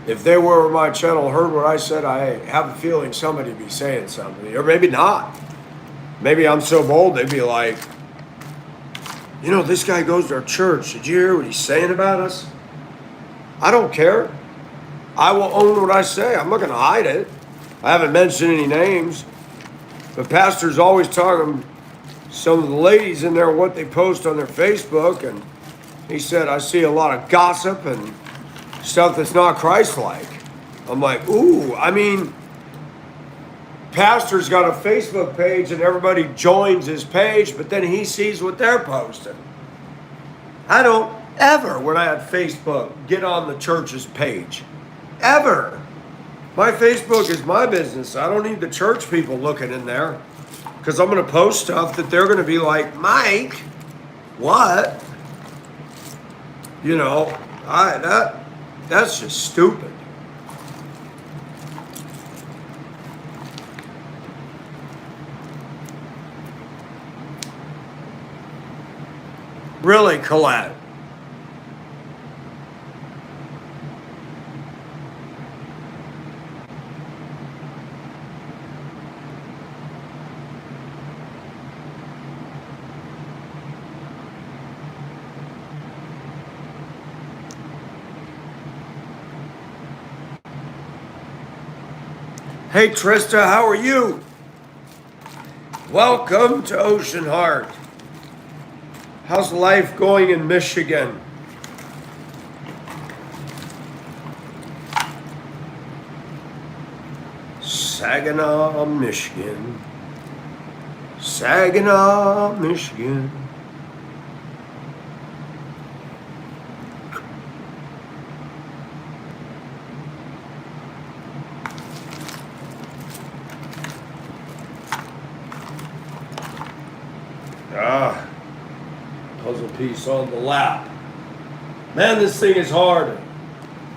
If they were on my channel, heard what I said, I have a feeling somebody would be saying something. Or maybe not. Maybe I'm so bold, they'd be like, you know, this guy goes to our church. Did you hear what he's saying about us? I don't care. I will own what I say. I'm not going to hide it. I haven't mentioned any names. But pastor's always talking some of the ladies in there, what they post on their Facebook. And he said, I see a lot of gossip and stuff that's not Christ-like. I'm like, ooh, I mean, pastor's got a Facebook page and everybody joins his page, but then he sees what they're posting. I don't ever, when I had Facebook, get on the church's page. Ever. My Facebook is my business. I don't need the church people looking in there because I'm going to post stuff that they're going to be like, Mike, what? You know, that's just stupid. Really, Colette. Hey Trista, how are you? Welcome to Ocean Heart. How's life going in Michigan? Saginaw, Michigan. Saginaw, Michigan. Puzzle piece on the lap. Man, this thing is hard.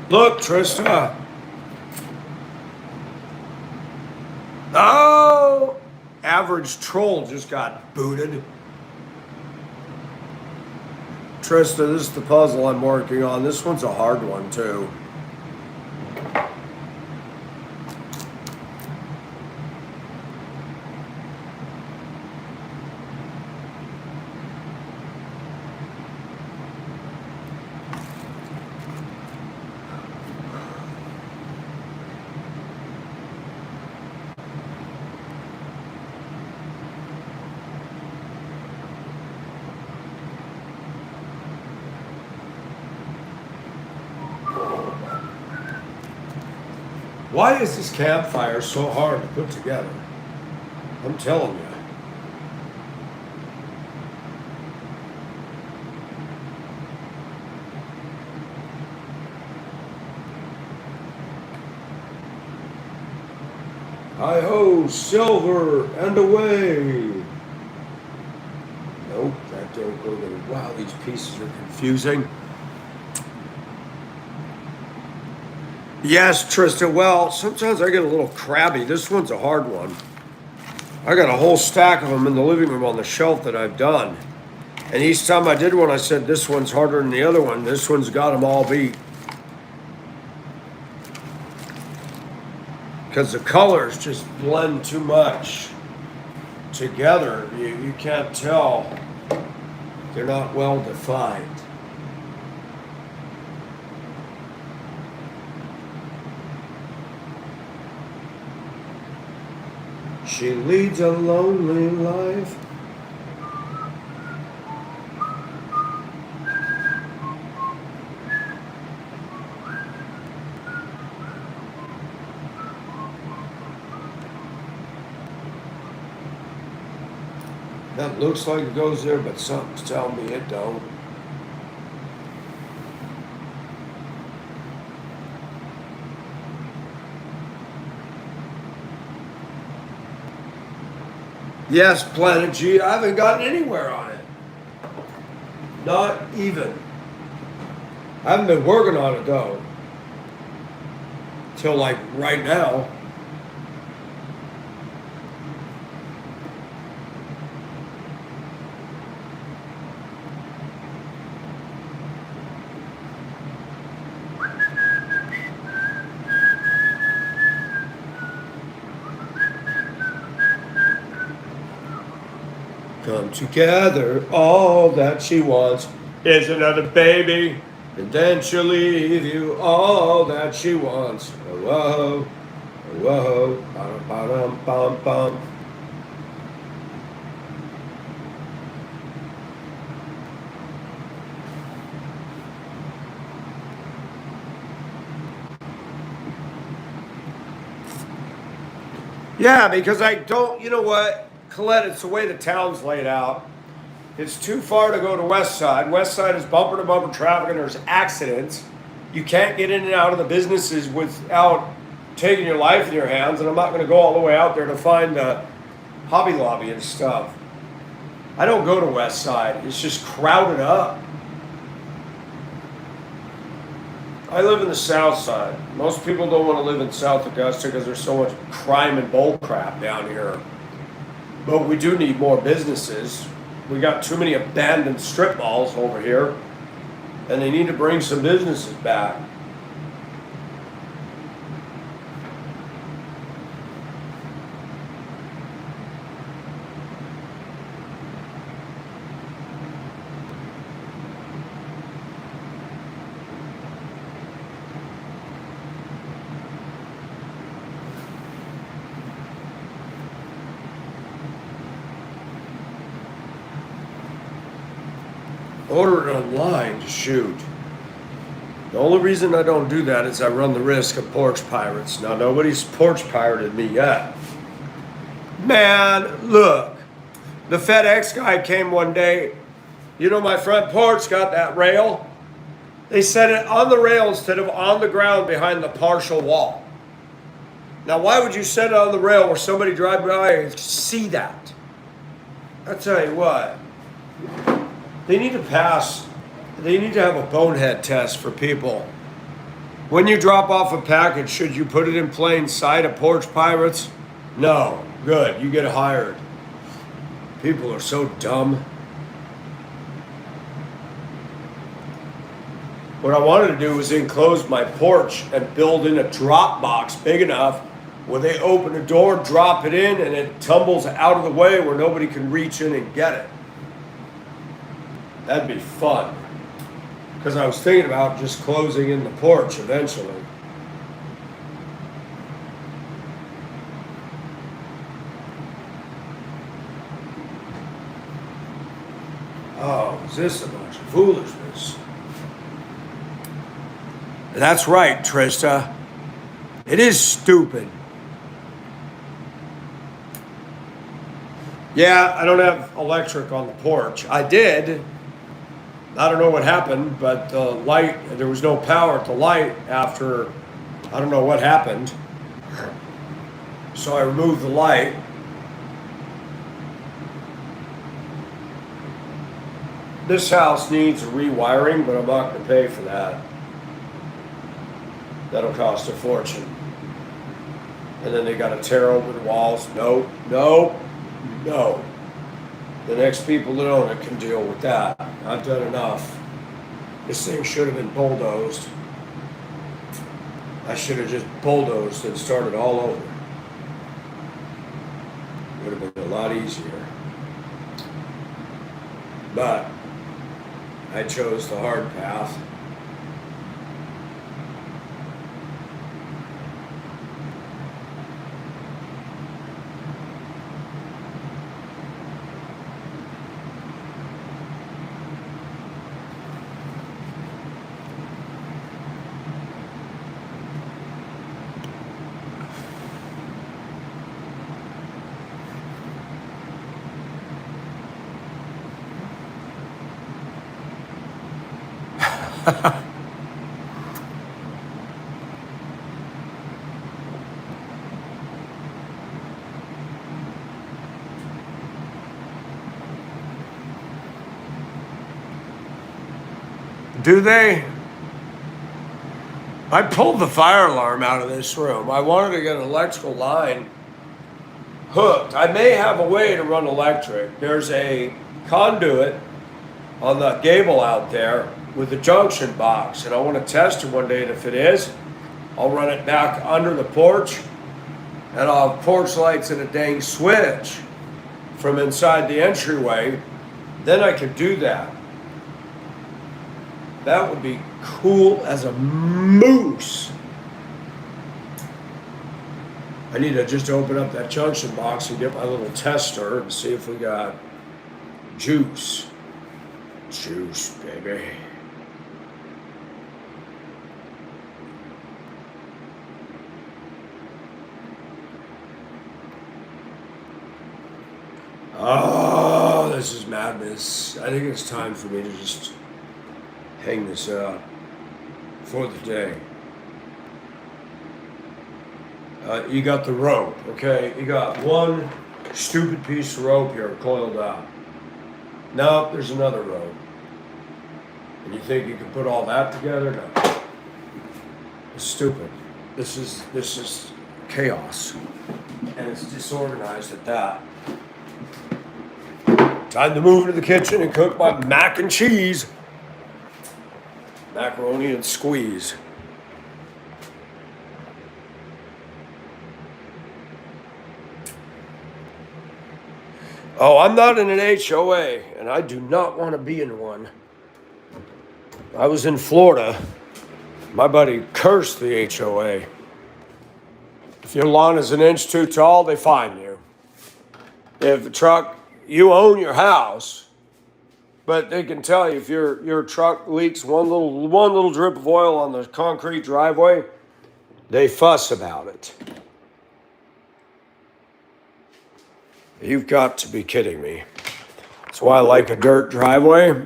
Look, Trista. Oh, average troll just got booted. Trista, this is the puzzle I'm working on. This one's a hard one, too. Why is this campfire so hard to put together? I'm telling you. Hi-ho, silver and away. Nope, that don't go there. Wow, these pieces are confusing. Yes, Trista. Well, sometimes I get a little crabby. This one's a hard one. I got a whole stack of them in the living room on the shelf that I've done. And each time I did one, I said, this one's harder than the other one. This one's got them all beat. Because the colors just blend too much together. You can't tell. They're not well defined. She leads a lonely life. That looks like it goes there, but something's telling me it don't. Yes, Planet G, I haven't gotten anywhere on it. Not even. I haven't been working on it though. Till like right now. Come together, all that she wants is another baby, and then she'll leave you all that she wants. Oh, whoa, whoa, ba-dum, bum, bum. Yeah, because I don't, you know what, Colette, it's the way the town's laid out. It's too far to go to West Side. West Side is bumper to bumper traffic and there's accidents. You can't get in and out of the businesses without taking your life in your hands, and I'm not going to go all the way out there to find Hobby Lobby and stuff. I don't go to West Side. It's just crowded up. I live in the South Side. Most people don't want to live in South Augusta because there's so much crime and bull crap down here. But we do need more businesses. We got too many abandoned strip malls over here, and they need to bring some businesses back. Order it online to shoot. The only reason I don't do that is I run the risk of porch pirates. Now, nobody's porch pirated me yet. Man, look. The FedEx guy came one day. You know, my front porch got that rail. They set it on the rail instead of on the ground behind the partial wall. Now, why would you set it on the rail where somebody drive by and see that? I tell you what. They need to have a bonehead test for people. When you drop off a package, should you put it in plain sight of porch pirates? No. Good. You get hired. People are so dumb. What I wanted to do was enclose my porch and build in a drop box big enough where they open the door, drop it in, and it tumbles out of the way where nobody can reach in and get it. That'd be fun. Because I was thinking about just closing in the porch eventually. Oh, is this a bunch of foolishness? That's right, Trista. It is stupid. Yeah, I don't have electric on the porch. I did. I don't know what happened, but the light, there was no power to light after, I don't know what happened. So I removed the light. This house needs rewiring, but I'm not going to pay for that. That'll cost a fortune. And then they got to tear open walls. No, no, no. The next people that own it can deal with that. I've done enough. This thing should have been bulldozed. I should have just bulldozed and started all over. Would have been a lot easier. But I chose the hard path. Do they? I pulled the fire alarm out of this room. I wanted to get an electrical line hooked. I may have a way to run electric. There's a conduit on the gable out there with a junction box, and I want to test it one day, and if it is, I'll run it back under the porch, and I'll have porch lights and a dang switch from inside the entryway. Then I could do that. That would be cool as a moose. I need to just open up that junction box and get my little tester and see if we got juice. Juice, baby. Oh, this is madness. I think it's time for me to just hang this up for the day. You got the rope, okay? You got one stupid piece of rope here coiled up. No, there's another rope. And you think you can put all that together? No. It's stupid. This is chaos. And it's disorganized at that. Time to move into the kitchen and cook my mac and cheese. Macaroni and squeeze. Oh, I'm not in an HOA, and I do not want to be in one. I was in Florida. My buddy cursed the HOA. If your lawn is an inch too tall, they fine you. If the truck, you own your house, but they can tell you if your truck leaks one little drip of oil on the concrete driveway, they fuss about it. You've got to be kidding me. That's why I like a dirt driveway.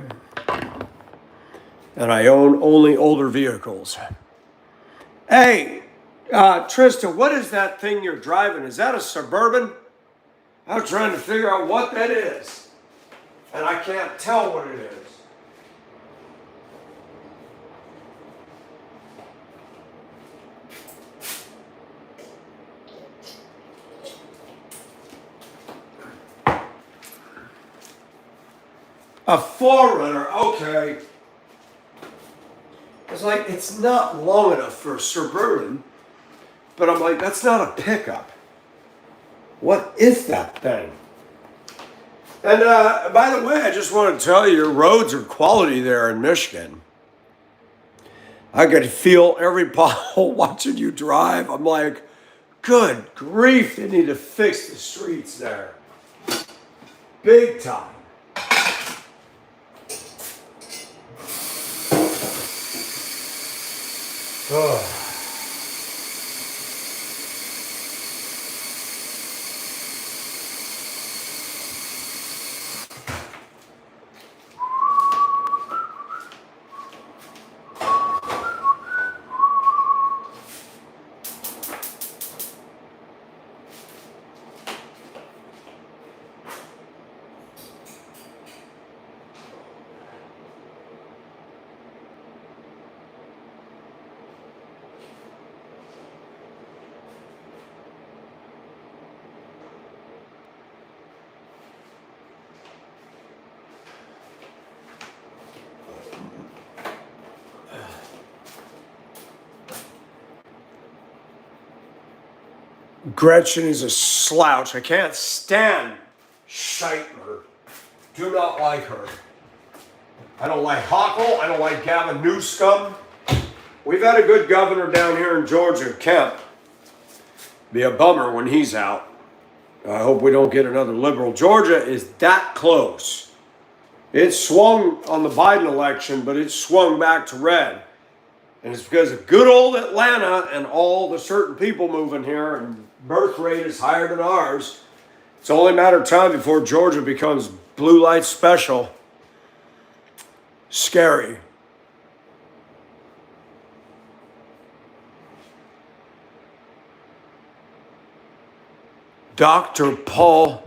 And I own only older vehicles. Hey, Trista, what is that thing you're driving? Is that a Suburban? I was trying to figure out what that is. And I can't tell what it is. A 4Runner, okay. It's like, it's not long enough for a Suburban, but I'm like, that's not a pickup. What is that thing? And by the way, I just want to tell you, your roads are quality there in Michigan. I could feel every pothole watching you drive. I'm like, good grief, they need to fix the streets there. Big time. Oh. Gretchen is a slouch. I can't stand Scheitmer. Do not like her. I don't like Hochul. I don't like Gavin Newsom. We've had a good governor down here in Georgia, Kemp. Be a bummer when he's out. I hope we don't get another liberal. Georgia is that close. It swung on the Biden election, but it swung back to red. And it's because of good old Atlanta and all the certain people moving here, and birth rate is higher than ours. It's only a matter of time before Georgia becomes blue light special. Scary. Dr. Paul.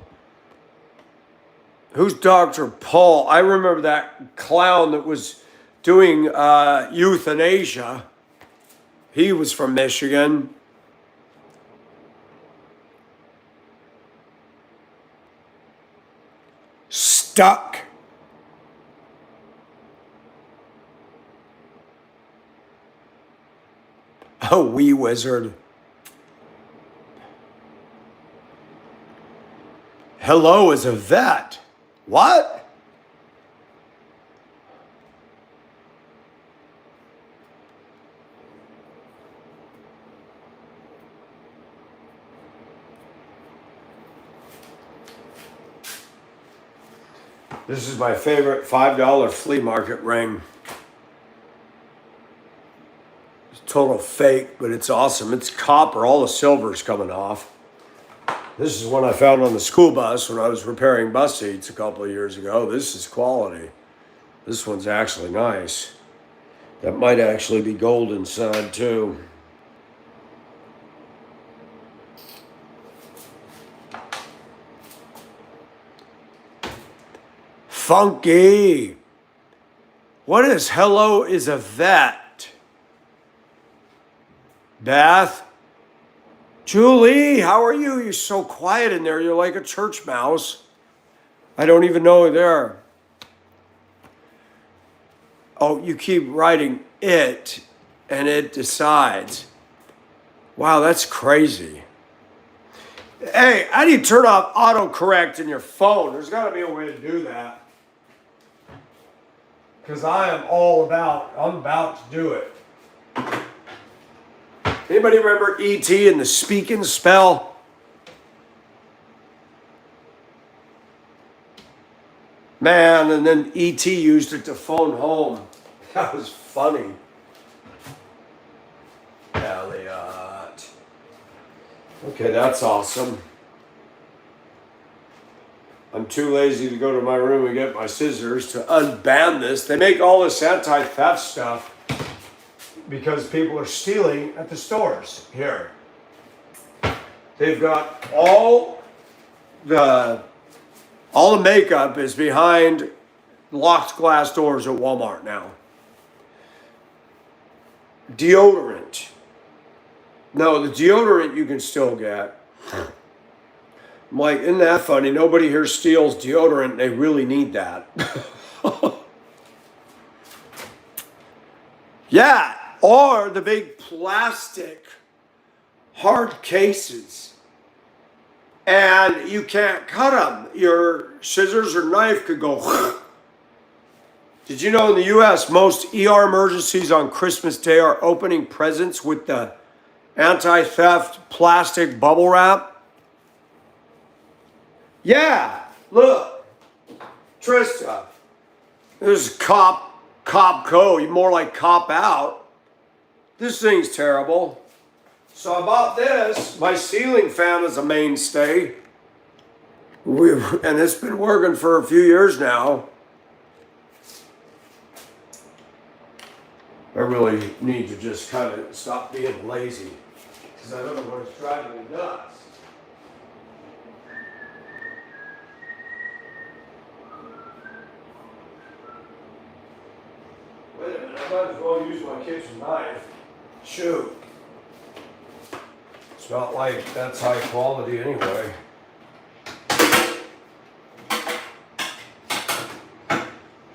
Who's Dr. Paul? I remember that clown that was doing euthanasia. He was from Michigan. Stuck. Oh, wee wizard. Hello is a vet. What? This is my favorite $5 flea market ring. It's total fake, but it's awesome. It's copper. All the silver's coming off. This is one I found on the school bus when I was repairing bus seats a couple of years ago. This is quality. This one's actually nice. That might actually be gold inside too. Funky. What is hello is a vet? Beth? Julie, how are you? You're so quiet in there. You're like a church mouse. I don't even know you're there. Oh, you keep writing it and it decides. Wow, that's crazy. Hey, how do you turn off autocorrect in your phone? There's got to be a way to do that. Because I'm about to do it. Anybody remember E.T. and the speaking spell? Man, and then E.T. used it to phone home. That was funny. Elliot. Okay, that's awesome. I'm too lazy to go to my room and get my scissors to unban this. They make all this anti-theft stuff because people are stealing at the stores here. They've got all the makeup is behind locked glass doors at Walmart now. Deodorant. No, the deodorant you can still get. I'm like, isn't that funny? Nobody here steals deodorant. They really need that. Yeah, or the big plastic hard cases. And you can't cut them. Your scissors or knife could go. Did you know in the U.S. most ER emergencies on Christmas Day are opening presents with the anti-theft plastic bubble wrap? Yeah, look, Trista, this is Copco, more like Cop Out. This thing's terrible. So I bought this. My ceiling fan is a mainstay. And it's been working for a few years now. I really need to just kind of stop being lazy because I don't know what it's driving me nuts. Wait a minute, I might as well use my kitchen knife. Shoot. It's not like that's high quality anyway.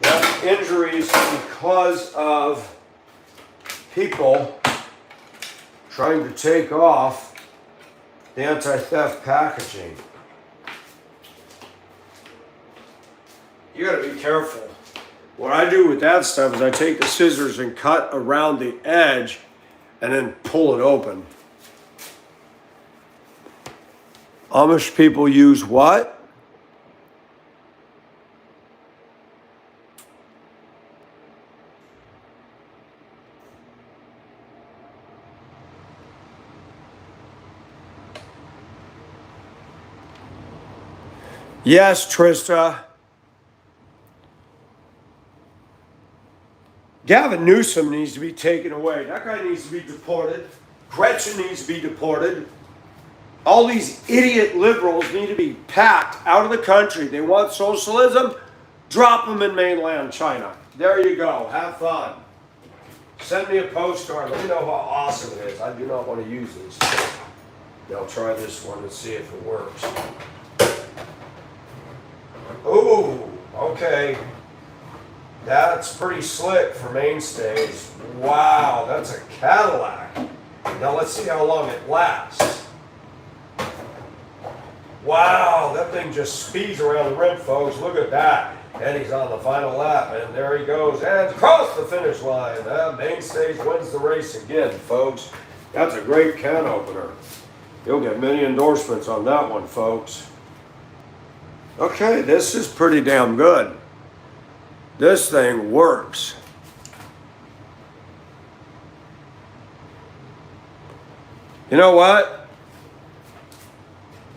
That's injuries because of people trying to take off the anti-theft packaging. You gotta be careful. What I do with that stuff is I take the scissors and cut around the edge and then pull it open. Amish people use what? Yes, Trista. Gavin Newsom needs to be taken away. That guy needs to be deported. Gretchen needs to be deported. All these idiot liberals need to be packed out of the country. They want socialism? Drop them in mainland China. There you go. Have fun. Send me a postcard. Let me know how awesome it is. I do not want to use these. I'll try this one and see if it works. Ooh, okay. That's pretty slick for mainstays. Wow, that's a Cadillac. Now let's see how long it lasts. Wow, that thing just speeds around the rim, folks. Look at that. And he's on the final lap, and there he goes, and across the finish line. Mainstays wins the race again, folks. That's a great can opener. You'll get many endorsements on that one, folks. Okay, this is pretty damn good. This thing works. You know what?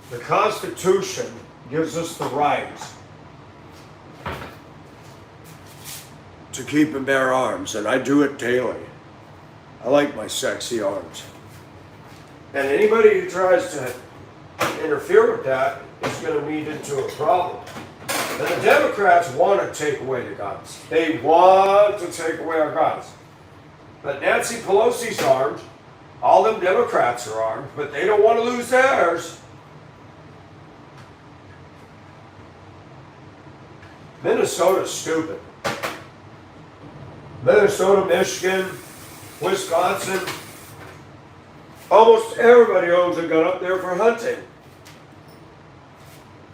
The Constitution gives us the right to keep and bear arms, and I do it daily. I like my sexy arms. And anybody who tries to interfere with that is going to lead into a problem. And the Democrats want to take away the guns. They want to take away our guns. But Nancy Pelosi's armed. All them Democrats are armed, but they don't want to lose theirs. Minnesota's stupid. Minnesota, Michigan, Wisconsin. Almost everybody owns a gun up there for hunting.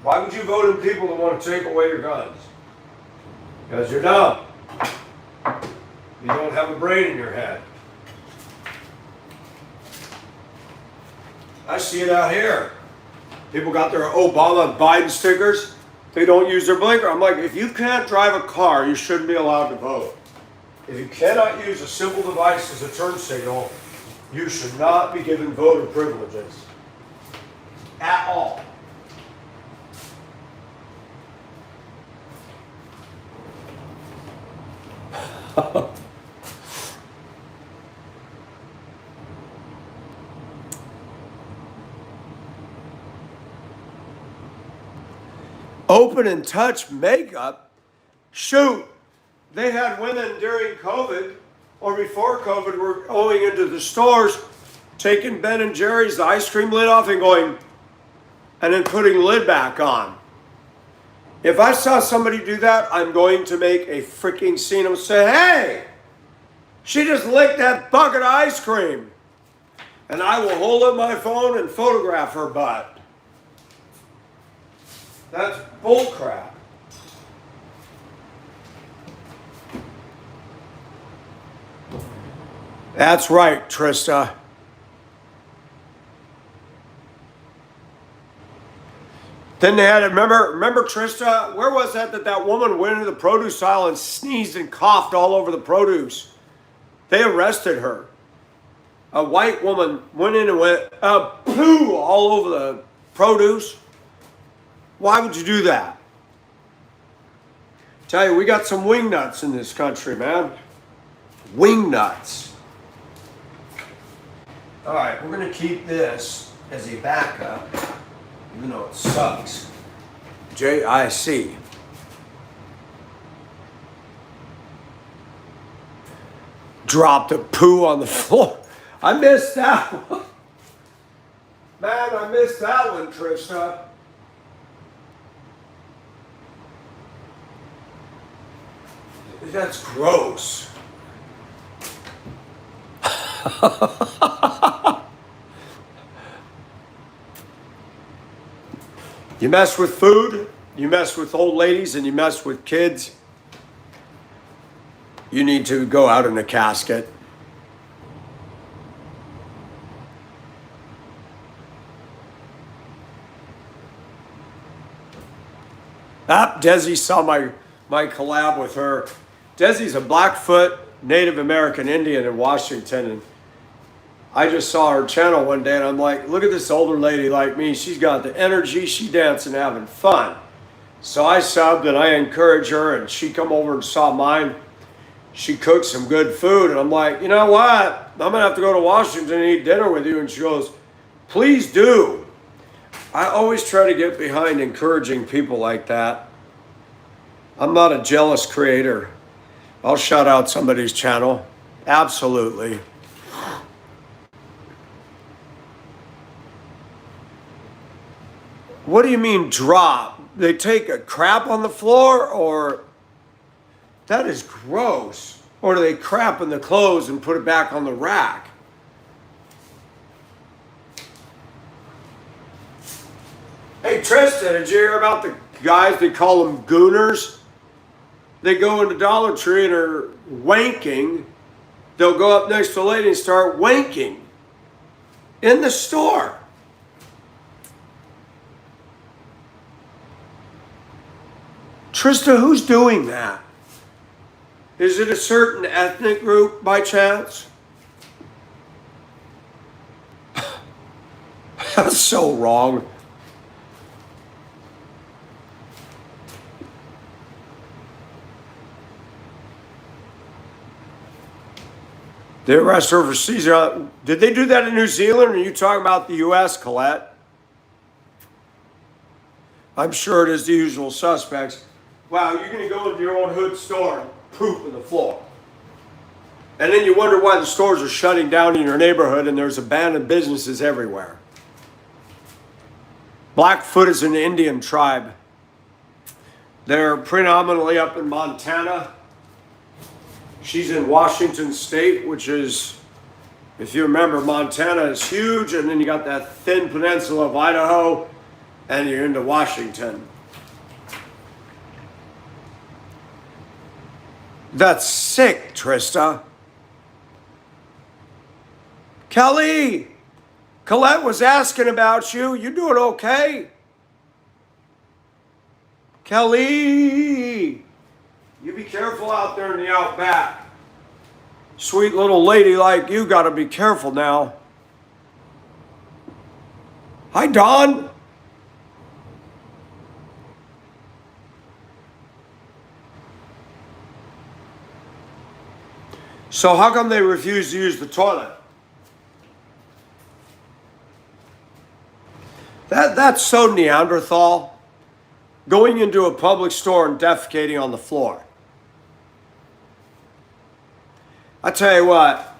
Why would you vote in people that want to take away your guns? Because you're dumb. You don't have a brain in your head. I see it out here. People got their Obama Biden stickers. They don't use their blinker. I'm like, if you can't drive a car, you shouldn't be allowed to vote. If you cannot use a simple device as a turn signal, you should not be given voter privileges. At all. Open and touch makeup? Shoot, they had women during COVID or before COVID were going into the stores, taking Ben and Jerry's ice cream lid off and going, and then putting the lid back on. If I saw somebody do that, I'm going to make a freaking scene and say, hey, she just licked that bucket of ice cream. And I will hold up my phone and photograph her butt. That's bullcrap. That's right, Trista. Then they had, remember Trista? Where was that woman went into the produce aisle and sneezed and coughed all over the produce? They arrested her. A white woman went in and went, poo all over the produce. Why would you do that? Tell you, we got some wing nuts in this country, man. Wing nuts. All right, we're going to keep this as a backup, even though it sucks. JIC. Dropped a poo on the floor. I missed that one. Man, I missed that one, Trista. That's gross. You mess with food, you mess with old ladies, and you mess with kids, you need to go out in a casket. Desi saw my collab with her. Desi's a Blackfoot Native American Indian in Washington, and I just saw her channel one day and I'm like, look at this older lady like me. She's got the energy, she dancing, having fun. So I subbed and I encouraged her, and she come over and saw mine. She cooked some good food, and I'm like, you know what? I'm gonna have to go to Washington and eat dinner with you. And she goes, please do. I always try to get behind encouraging people like that. I'm not a jealous creator. I'll shout out somebody's channel. Absolutely. What do you mean drop? They take a crap on the floor, or that is gross. Or do they crap in the clothes and put it back on the rack? Hey Tristan, did you hear about the guys, they call them gooners? They go into Dollar Tree and are wanking. They'll go up next to a lady and start wanking in the store. Trista, who's doing that? Is it a certain ethnic group by chance? That's so wrong. They arrest her for seizure. Did they do that in New Zealand? Or are you talking about the U.S., Colette? I'm sure it is the usual suspects. Wow, you're going to go into your own hood store and poop on the floor. And then you wonder why the stores are shutting down in your neighborhood and there's abandoned businesses everywhere. Blackfoot is an Indian tribe. They're predominantly up in Montana. She's in Washington State, which is, if you remember, Montana is huge, and then you got that thin peninsula of Idaho, and you're into Washington. That's sick, Trista. Kelly, Colette was asking about you. You doing okay? Kelly, you be careful out there in the outback. Sweet little lady like you gotta be careful now. Hi, Don. So how come they refuse to use the toilet? That's so Neanderthal. Going into a public store and defecating on the floor. I tell you what,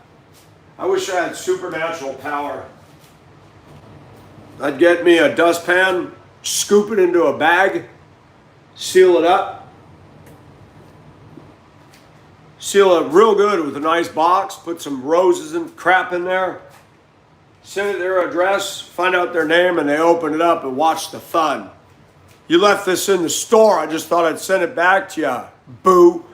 I wish I had supernatural power. I'd get me a dustpan, scoop it into a bag, seal it up, seal it real good with a nice box, put some roses and crap in there, send it their address, find out their name, and they open it up and watch the fun. You left this in the store, I just thought I'd send it back to you, boo.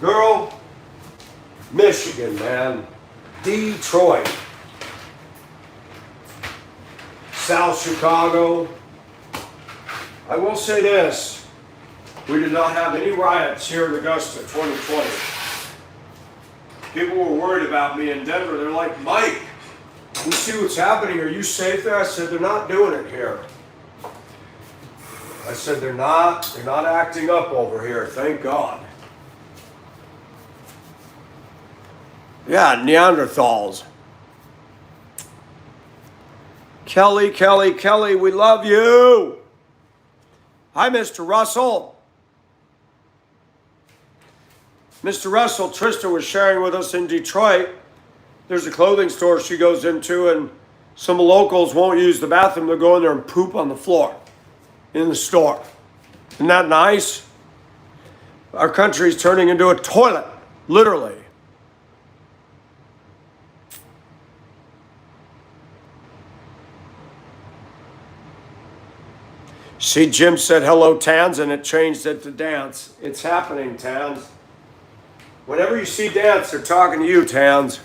Girl, Michigan, man. Detroit. South Chicago. I will say this. We did not have any riots here in Augusta 2020. People were worried about me in Denver. They're like, Mike, we see what's happening. Are you safe there? I said, they're not doing it here. I said, they're not acting up over here, thank God. Yeah, Neanderthals. Kelly, Kelly, Kelly, we love you. Hi, Mr. Russell. Mr. Russell, Trista was sharing with us in Detroit. There's a clothing store she goes into, and some locals won't use the bathroom. They'll go in there and poop on the floor in the store. Isn't that nice? Our country's turning into a toilet, literally. See, Jim said hello, Tans, and it changed it to dance. It's happening, Tans. Whenever you see dance, they're talking to you, Tans.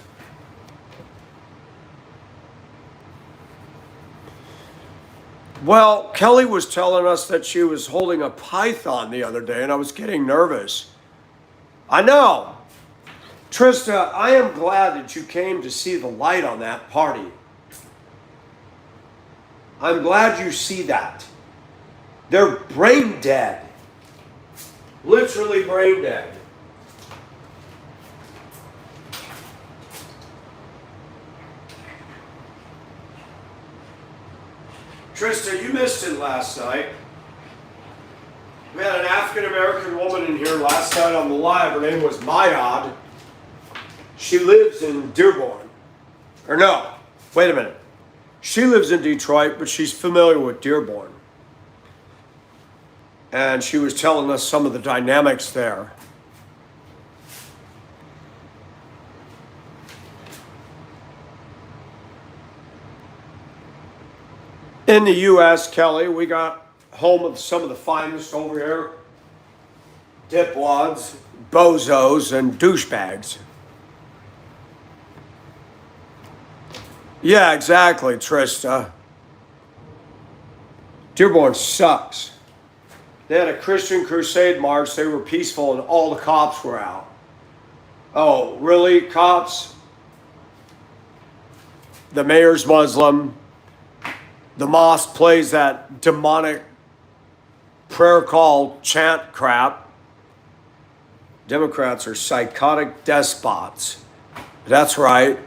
Well, Kelly was telling us that she was holding a python the other day, and I was getting nervous. I know. Trista, I am glad that you came to see the light on that party. I'm glad you see that. They're brain dead. Literally brain dead. Trista, you missed it last night. We had an African American woman in here last night on the live. Her name was Mayad. She lives in Dearborn. Or no, wait a minute. She lives in Detroit, but she's familiar with Dearborn. And she was telling us some of the dynamics there. In the U.S., Kelly, we got home of some of the finest over here. Dipwads, bozos, and douchebags. Yeah, exactly, Trista. Dearborn sucks. They had a Christian crusade march. They were peaceful and all the cops were out. Oh, really, cops? The mayor's Muslim. The mosque plays that demonic prayer call chant crap. Democrats are psychotic despots. That's right.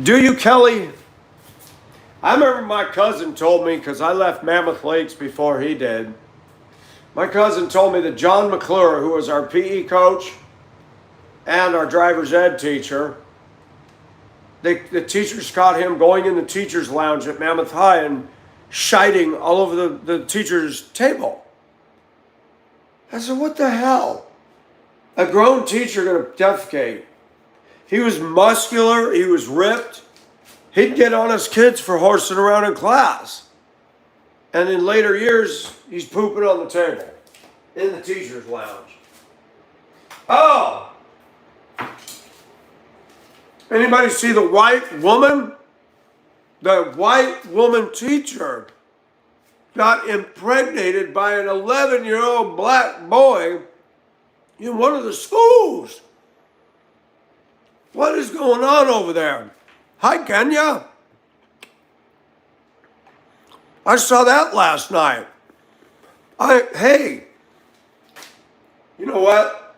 Do you, Kelly? I remember my cousin told me, because I left Mammoth Lakes before he did. My cousin told me that John McClure, who was our PE coach and our driver's ed teacher, the teachers caught him going in the teacher's lounge at Mammoth High and shiting all over the teacher's table. I said, what the hell? A grown teacher gonna defecate. He was muscular, he was ripped. He'd get on his kids for horsing around in class. And in later years, he's pooping on the table in the teacher's lounge. Oh! Anybody see the white woman? The white woman teacher got impregnated by an 11-year-old black boy in one of the schools. What is going on over there? Hi, Kenya. I saw that last night. Hey, you know what?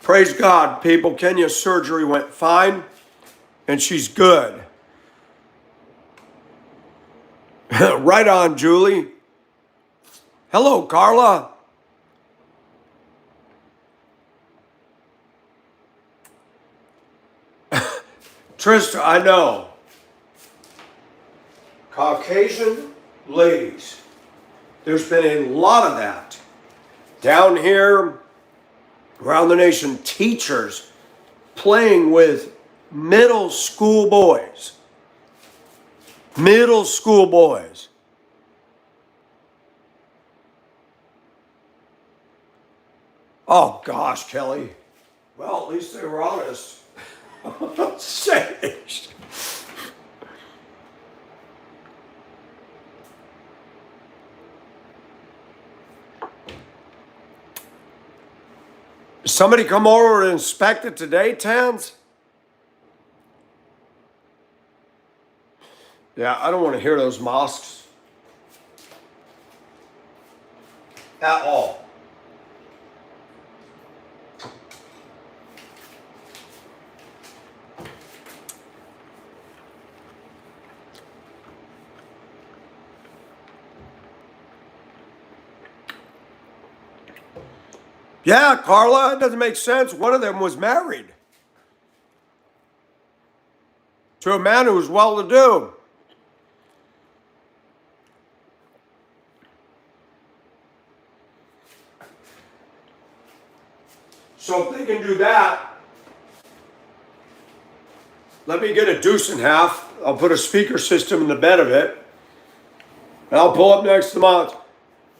Praise God, people. Kenya's surgery went fine, and she's good. Right on, Julie. Hello, Carla. Trista, I know. Caucasian ladies. There's been a lot of that. Down here, around the nation, teachers playing with middle school boys. Middle school boys. Oh gosh, Kelly. Well, at least they were honest. Sage. Somebody come over and inspect it today, Tans? Yeah, I don't want to hear those mosques at all. Yeah, Carla, it doesn't make sense. One of them was married to a man who was well-to-do. So if they can do that, let me get a deuce and half. I'll put a speaker system in the bed of it. And I'll pull up next to month.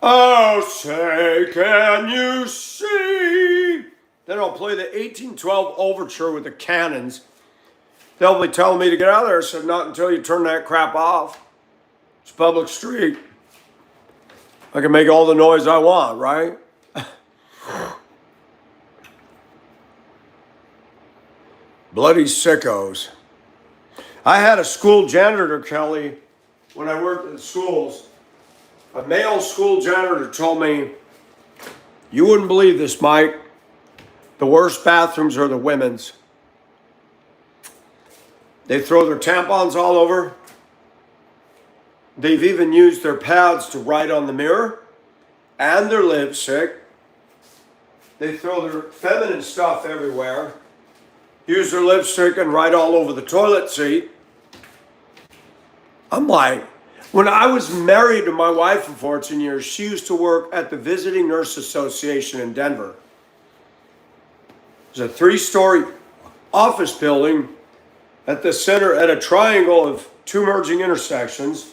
Oh, say, can you see? Then I'll play the 1812 overture with the cannons. They'll be telling me to get out of there. I said, not until you turn that crap off. It's public street. I can make all the noise I want, right? Bloody sickos. I had a school janitor, Kelly, when I worked in schools. A male school janitor told me, you wouldn't believe this, Mike. The worst bathrooms are the women's. They throw their tampons all over. They've even used their pads to write on the mirror and their lipstick. They throw their feminine stuff everywhere. Use their lipstick and write all over the toilet seat. I'm like, when I was married to my wife for 14 years, she used to work at the Visiting Nurse Association in Denver. It was a 3-story office building at the center, at a triangle of 2 merging intersections.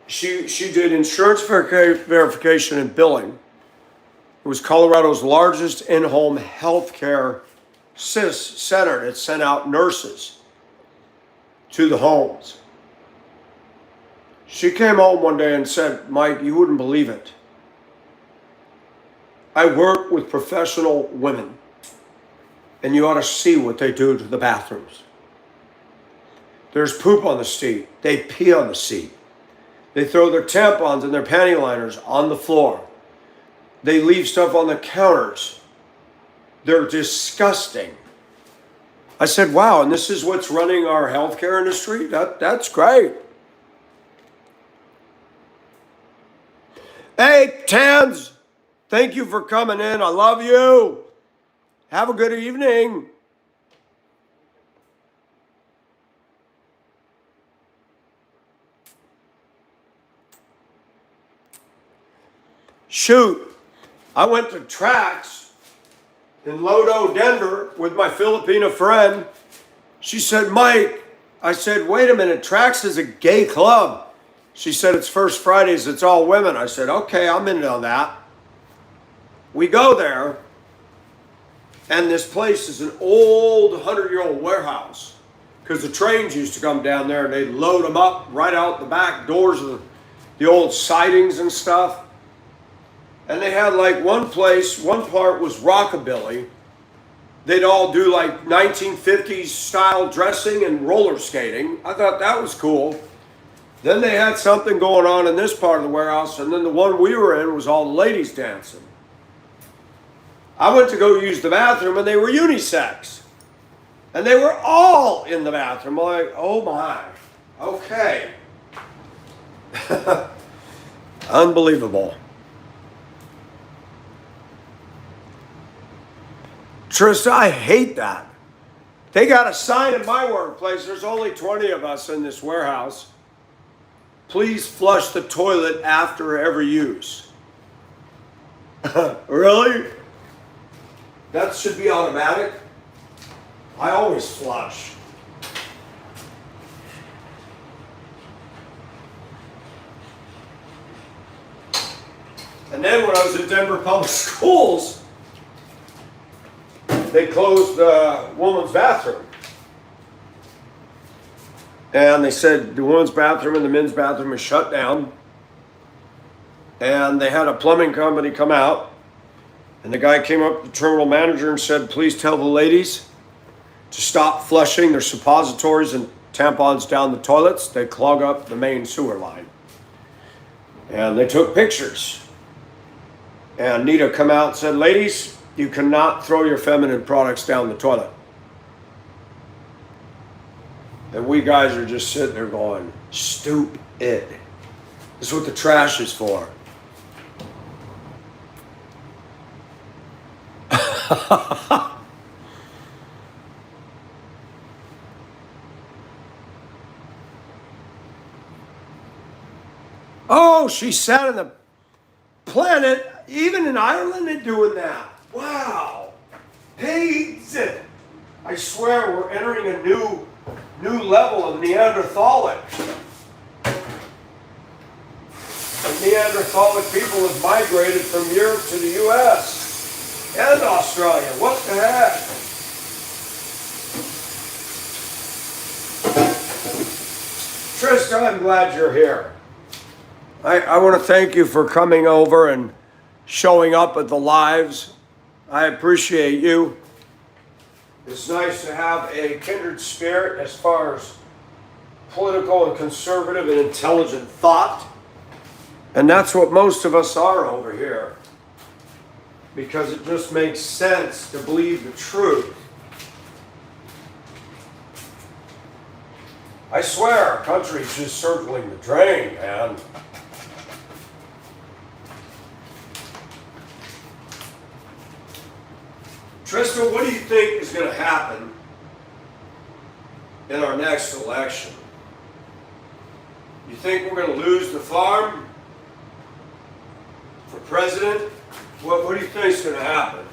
She did insurance verification and billing. It was Colorado's largest in-home healthcare center. It sent out nurses to the homes. She came home one day and said, Mike, you wouldn't believe it. I work with professional women, and you ought to see what they do to the bathrooms. There's poop on the seat. They pee on the seat. They throw their tampons and their panty liners on the floor. They leave stuff on the counters. They're disgusting. I said, wow, and this is what's running our healthcare industry? That's great. Hey, Tans, thank you for coming in. I love you. Have a good evening. Shoot, I went to Trax in Lodo, Denver with my Filipina friend. She said, Mike, I said, wait a minute, Trax is a gay club. She said, it's First Fridays, it's all women. I said, okay, I'm in on that. We go there, and this place is an old 100-year-old warehouse, because the trains used to come down there and they'd load them up right out the back doors of the old sidings and stuff. And they had like one part was rockabilly. They'd all do like 1950s style dressing and roller skating. I thought that was cool. Then they had something going on in this part of the warehouse, and then the one we were in was all the ladies dancing. I went to go use the bathroom, and they were unisex. And they were all in the bathroom. I'm like, oh my, okay. Unbelievable. Trista, I hate that. They got a sign in my workplace. There's only 20 of us in this warehouse. Please flush the toilet after every use. Really? That should be automatic? I always flush. And then when I was at Denver Public Schools, they closed the woman's bathroom. And they said the women's bathroom and the men's bathroom is shut down. And they had a plumbing company come out. And the guy came up to the terminal manager and said, please tell the ladies to stop flushing their suppositories and tampons down the toilets. They clog up the main sewer line. And they took pictures. And Nita come out and said, ladies, you cannot throw your feminine products down the toilet. And we guys are just sitting there going, stupid. This is what the trash is for. Oh, she sat on the planet. Even in Ireland, they're doing that. Wow. Hey, I swear we're entering a new level of Neanderthalic. The Neanderthalic people have migrated from Europe to the U.S. and Australia. What the heck? Trista, I'm glad you're here. I want to thank you for coming over and showing up at the lives. I appreciate you. It's nice to have a kindred spirit as far as political and conservative and intelligent thought. And that's what most of us are over here. Because it just makes sense to believe the truth. I swear our country's just circling the drain, man. Tristan, what do you think is going to happen in our next election? You think we're going to lose the farm for president? What do you think is going to happen?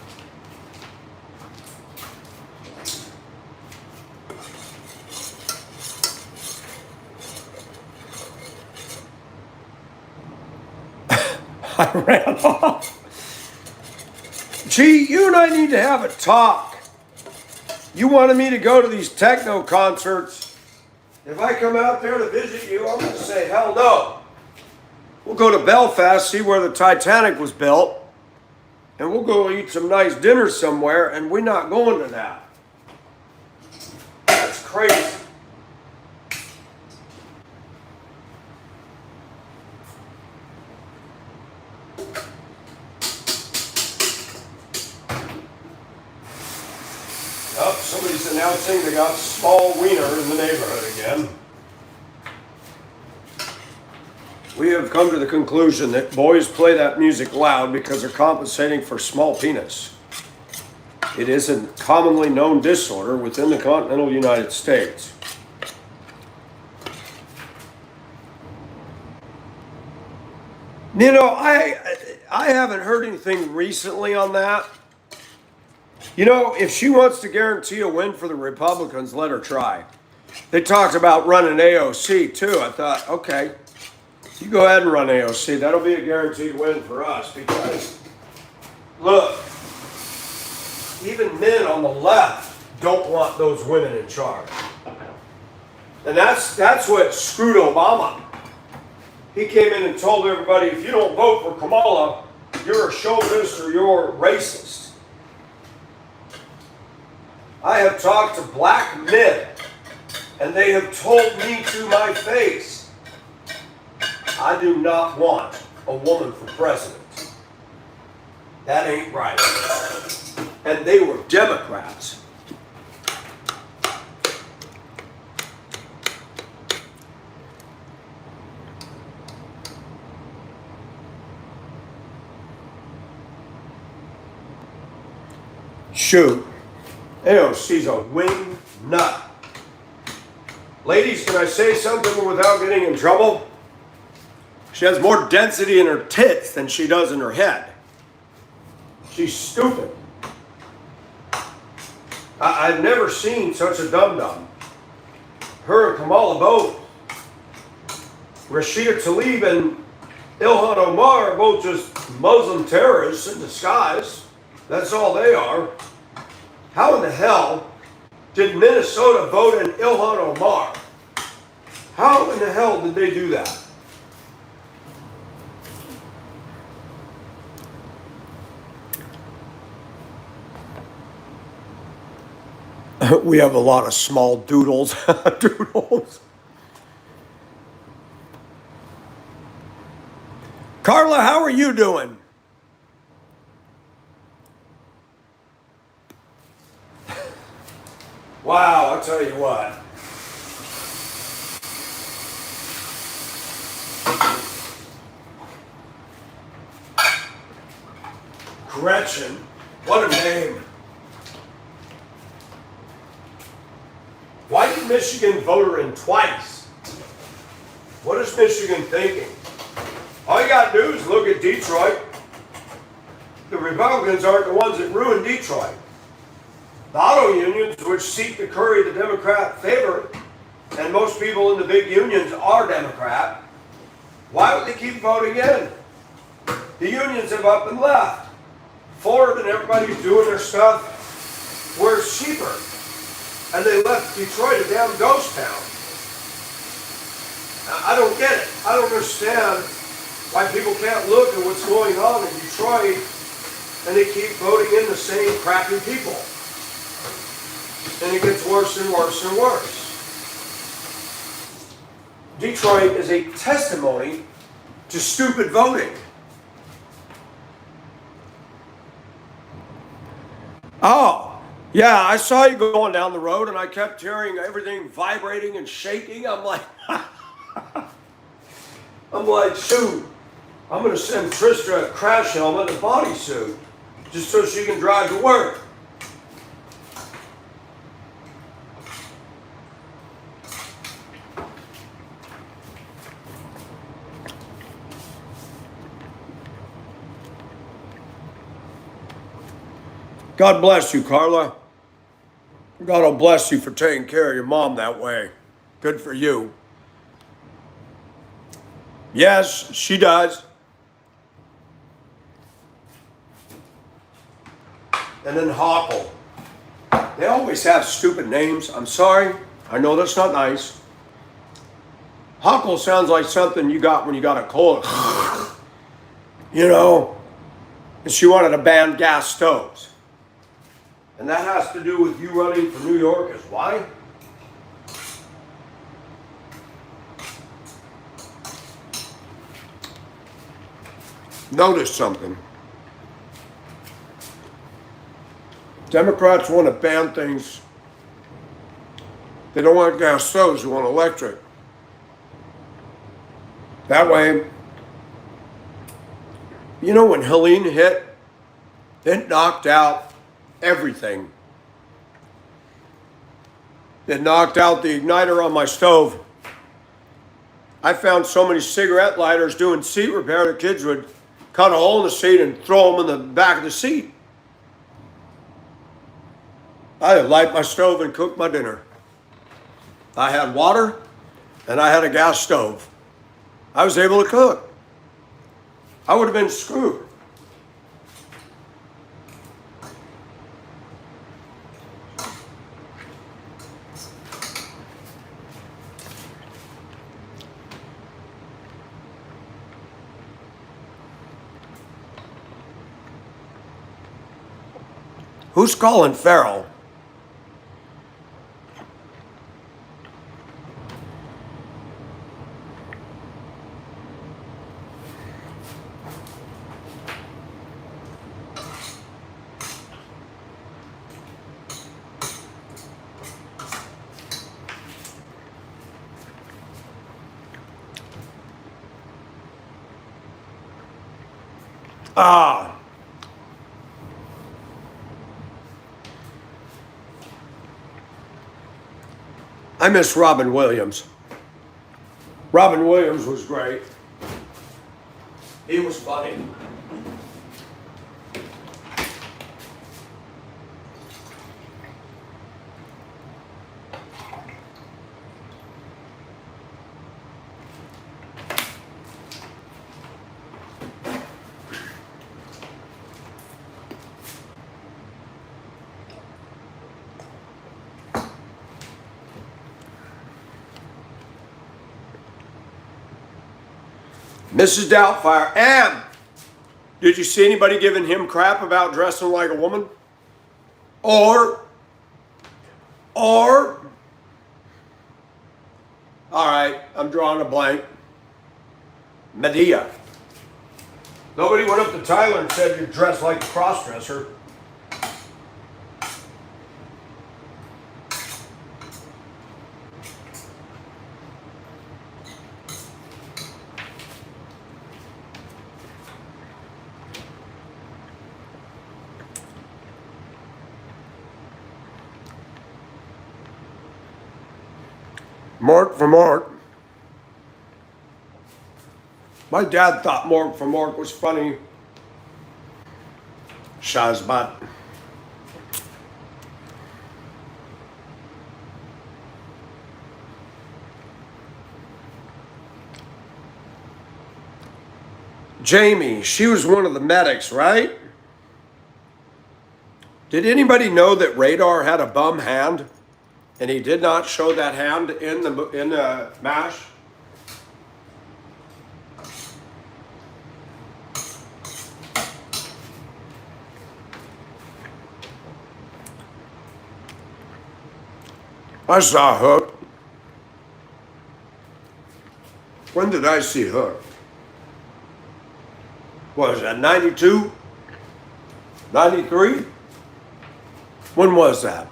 I ran off. Gee, you and I need to have a talk. You wanted me to go to these techno concerts. If I come out there to visit you, I'm going to say, hell no. We'll go to Belfast, see where the Titanic was built, and we'll go eat some nice dinner somewhere, and we're not going to that. That's crazy. Oh, somebody's announcing they got small wiener in the neighborhood again. We have come to the conclusion that boys play that music loud because they're compensating for small penis. It is a commonly known disorder within the continental United States. You know, I haven't heard anything recently on that. You know, if she wants to guarantee a win for the Republicans, let her try. They talked about running AOC too. I thought, okay, you go ahead and run AOC. That'll be a guaranteed win for us because, look, even men on the left don't want those women in charge. And that's what screwed Obama. He came in and told everybody, if you don't vote for Kamala, you're a chauvinist or you're racist. I have talked to black men, and they have told me to my face, I do not want a woman for president. That ain't right. And they were Democrats. Shoot. AOC's a wing nut. Ladies, can I say something without getting in trouble? She has more density in her tits than she does in her head. She's stupid. I've never seen such a dum-dum. Her and Kamala both. Rashida Tlaib and Ilhan Omar are both just Muslim terrorists in disguise. That's all they are. How in the hell did Minnesota vote in Ilhan Omar? How in the hell did they do that? We have a lot of small doodles. Doodles. Carla, how are you doing? Wow, I'll tell you what. Gretchen, what a name. Why did Michigan vote her in twice? What is Michigan thinking? All you got to do is look at Detroit. The Republicans aren't the ones that ruined Detroit. The auto unions, which seek to curry the Democrat favor, and most people in the big unions are Democrat, why would they keep voting in? The unions have up and left. Ford and everybody's doing their stuff where it's cheaper. And they left Detroit a damn ghost town. I don't get it. I don't understand why people can't look at what's going on in Detroit and they keep voting in the same crappy people. And it gets worse and worse and worse. Detroit is a testimony to stupid voting. Oh, yeah, I saw you going down the road and I kept hearing everything vibrating and shaking. I'm like, shoot, I'm going to send Trista a crash helmet and a bodysuit just so she can drive to work. God bless you, Carla. God will bless you for taking care of your mom that way. Good for you. Yes, she does. And then Hockle. They always have stupid names. I'm sorry. I know that's not nice. Hockle sounds like something you got when you got a cold. You know? And she wanted to ban gas stoves. And that has to do with you running for New York as why? Notice something. Democrats want to ban things. They don't want gas stoves, they want electric. That way, you know when Helene hit, it knocked out everything. It knocked out the igniter on my stove. I found so many cigarette lighters doing seat repair, the kids would cut a hole in the seat and throw them in the back of the seat. I would light my stove and cook my dinner. I had water and I had a gas stove. I was able to cook. I would have been screwed. Who's calling Farrell? I miss Robin Williams. Robin Williams was great. He was funny. Mrs. Doubtfire, and did you see anybody giving him crap about dressing like a woman? Or, all right, I'm drawing a blank. Medea. Nobody went up to Tyler and said you're dressed like a crossdresser. Mark for Mark. My dad thought Mark for Mark was funny. Shazbat. Jamie, she was one of the medics, right? Did anybody know that Radar had a bum hand? And he did not show that hand in the MASH. I saw Hook. When did I see Hook? What was that, 92? 93? When was that?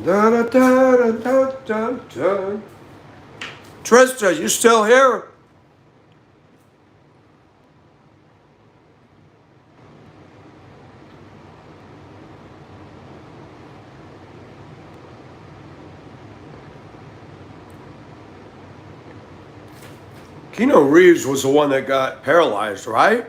Da, da, da, da, da, da. Trista, you still here? Keanu Reeves was the one that got paralyzed, right?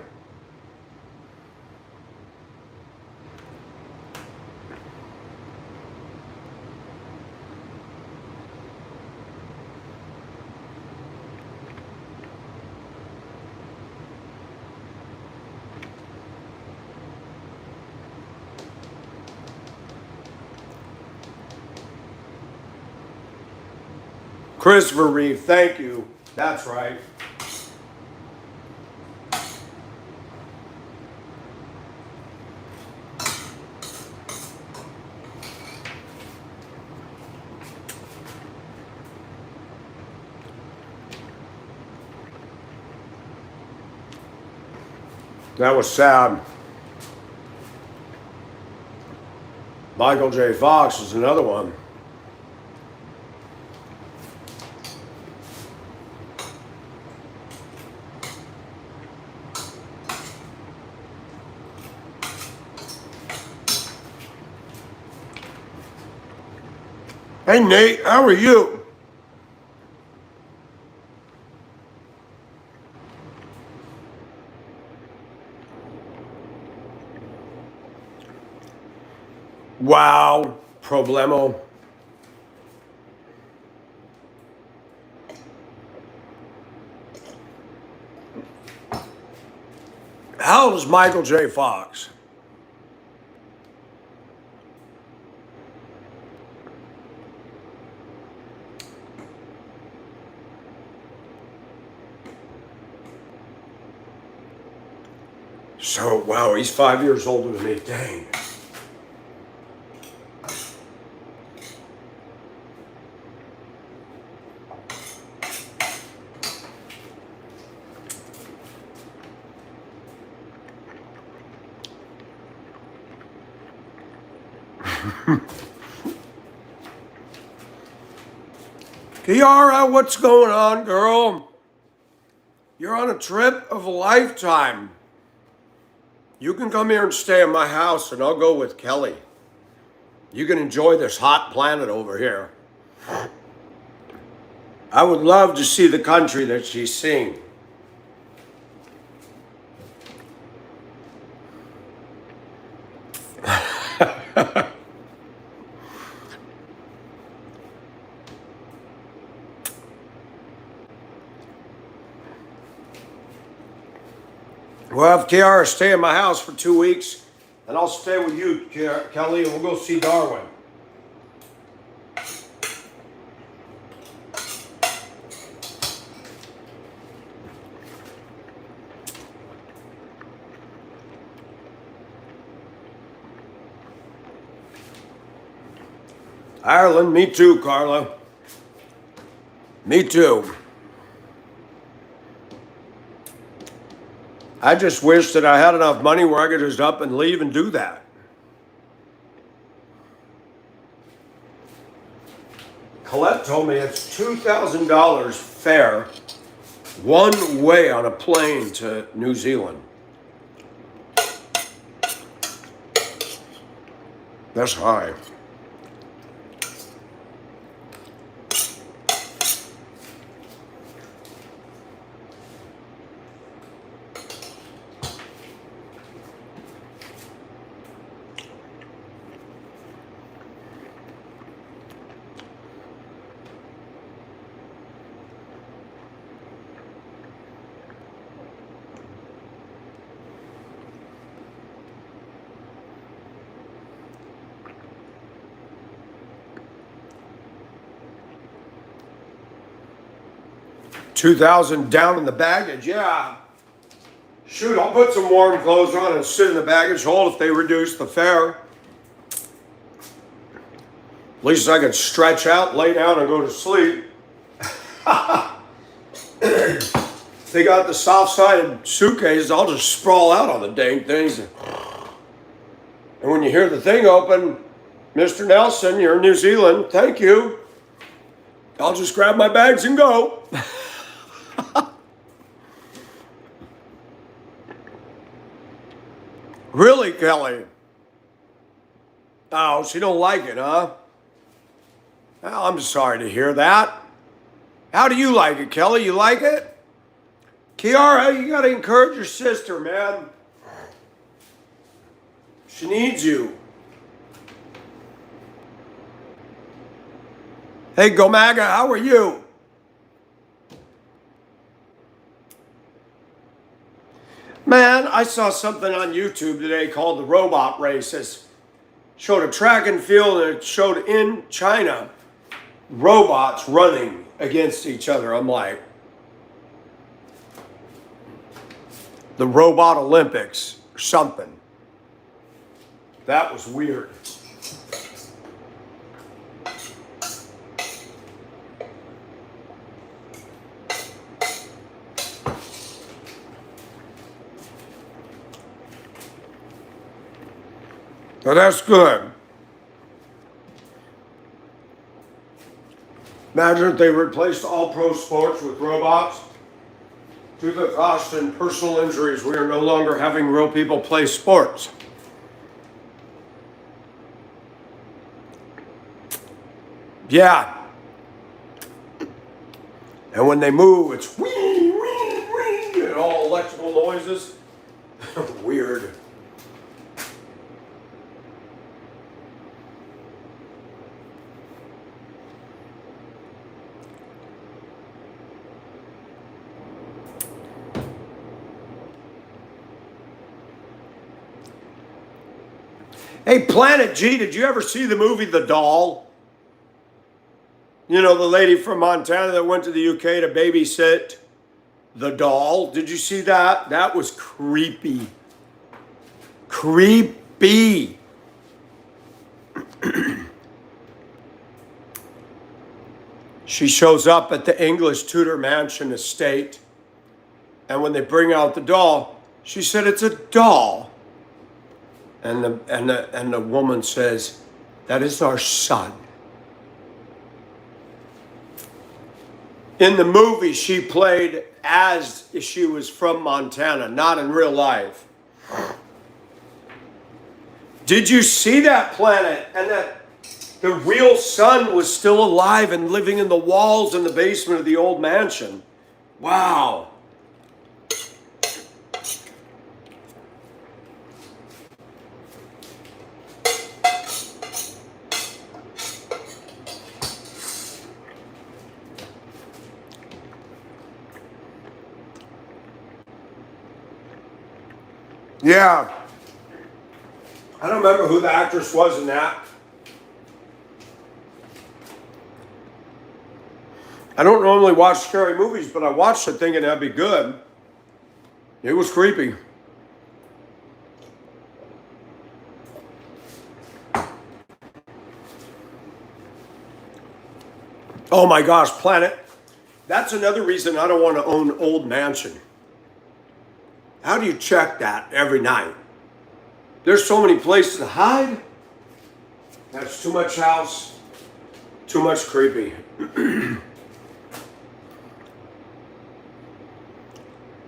Christopher Reeve, thank you. That's right. That was sad. Michael J. Fox is another one. Hey Nate, how are you? Wow, problemo. How old is Michael J. Fox? So, wow, he's 5 years older than me. Dang. Kiara, what's going on, girl? You're on a trip of a lifetime. You can come here and stay at my house, and I'll go with Kelly. You can enjoy this hot planet over here. I would love to see the country that she's seeing. Well, have Kiara stay at my house for 2 weeks, and I'll stay with you, Kelly, and we'll go see Darwin. Ireland, me too, Carla. Me too. I just wish that I had enough money where I could just up and leave and do that. Colette told me it's $2,000 fare one way on a plane to New Zealand. That's high. $2,000 down in the baggage. Yeah. Shoot, I'll put some warm clothes on and sit in the baggage hold if they reduce the fare. At least I can stretch out, lay down, and go to sleep. They got the soft-sided suitcases. I'll just sprawl out on the dang things. And when you hear the thing open, Mr. Nelson, you're in New Zealand. Thank you. I'll just grab my bags and go. Really, Kelly? Oh, she don't like it, huh? Well, I'm sorry to hear that. How do you like it, Kelly? You like it? Kiara, you gotta encourage your sister, man. She needs you. Hey, Gomaga, how are you? Man, I saw something on YouTube today called the robot races. Showed a track and field, and it showed in China robots running against each other. I'm like, the Robot Olympics or something. That was weird. But that's good. Imagine if they replaced all pro sports with robots. To the cost and personal injuries, we are no longer having real people play sports. Yeah. And when they move, it's wee, wee, wee, and all electrical noises. Weird. Hey, Planet G, did you ever see the movie The Doll? You know, the lady from Montana that went to the UK to babysit the doll. Did you see that? That was creepy. Creepy. She shows up at the English Tudor Mansion estate, and when they bring out the doll, she said, "It's a doll." And the woman says, "That is our son." In the movie, she played as if she was from Montana, not in real life. Did you see that, Planet? And that the real son was still alive and living in the walls in the basement of the old mansion. Wow. Yeah. I don't remember who the actress was in that. I don't normally watch scary movies, but I watched it thinking that'd be good. It was creepy. Oh my gosh, Planet. That's another reason I don't want to own old mansion. How do you check that every night? There's so many places to hide. That's too much house, too much creepy.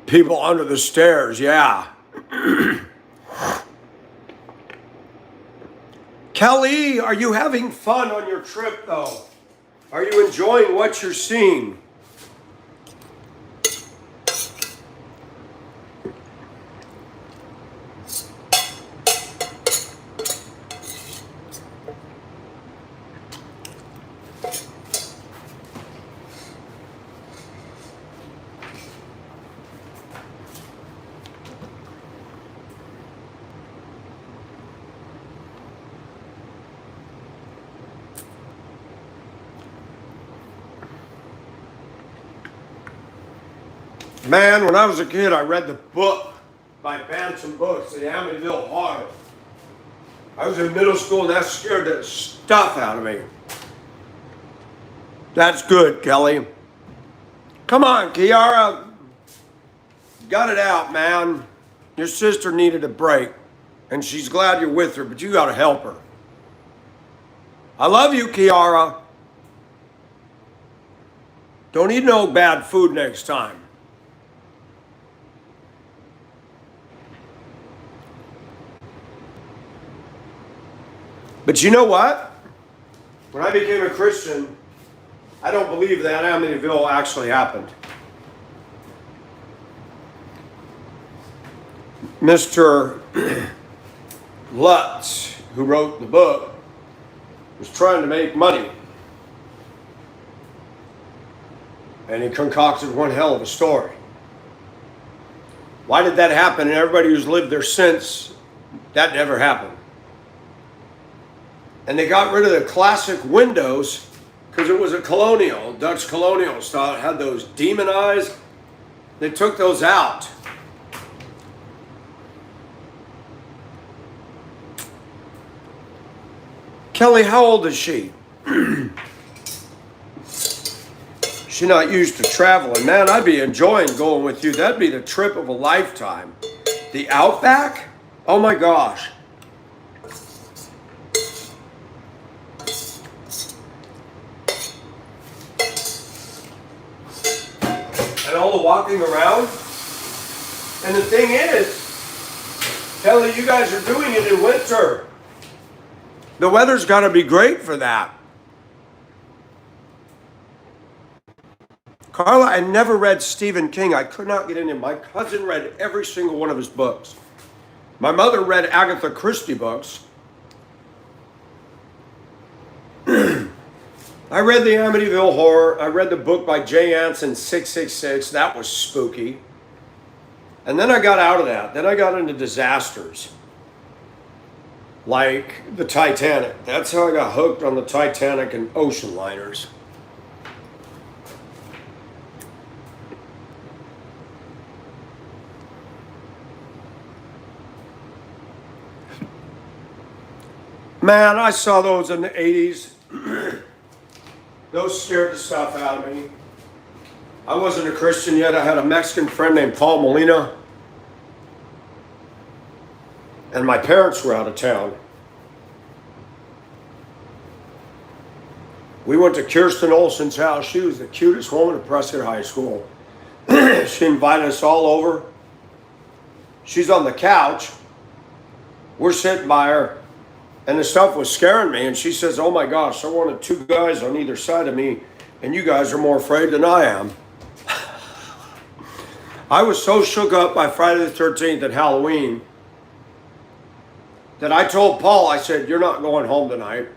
People under the stairs, yeah. Kelly, are you having fun on your trip though? Are you enjoying what you're seeing? Man, when I was a kid, I read the book by Bantam Books, The Amityville Horror. I was in middle school and that scared the stuff out of me. That's good, Kelly. Come on, Kiara. Got it out, man. Your sister needed a break, and she's glad you're with her, but you gotta help her. I love you, Kiara. Don't eat no bad food next time. But you know what? When I became a Christian, I don't believe that Amityville actually happened. Mr. Lutz, who wrote the book, was trying to make money. And he concocted one hell of a story. Why did that happen? And everybody who's lived there since, that never happened. And they got rid of the classic windows because it was a colonial, Dutch colonial style. It had those demon eyes. They took those out. Kelly, how old is she? She's not used to traveling. Man, I'd be enjoying going with you. That'd be the trip of a lifetime. The Outback? Oh my gosh. And all the walking around. And the thing is, Kelly, you guys are doing it in winter. The weather's got to be great for that. Carla, I never read Stephen King. I could not get into him. My cousin read every single one of his books. My mother read Agatha Christie books. I read the Amityville Horror. I read the book by Jay Anson, 666. That was spooky. And then I got out of that. Then I got into disasters. Like the Titanic. That's how I got hooked on the Titanic and ocean liners. Man, I saw those in the 80s. Those scared the stuff out of me. I wasn't a Christian yet. I had a Mexican friend named Paul Molina. And my parents were out of town. We went to Kirsten Olsen's house. She was the cutest woman at Prescott High School. She invited us all over. She's on the couch. We're sitting by her. And the stuff was scaring me. And she says, oh my gosh, I wanted two guys on either side of me. And you guys are more afraid than I am. I was so shook up by Friday the 13th and Halloween that I told Paul, I said, you're not going home tonight.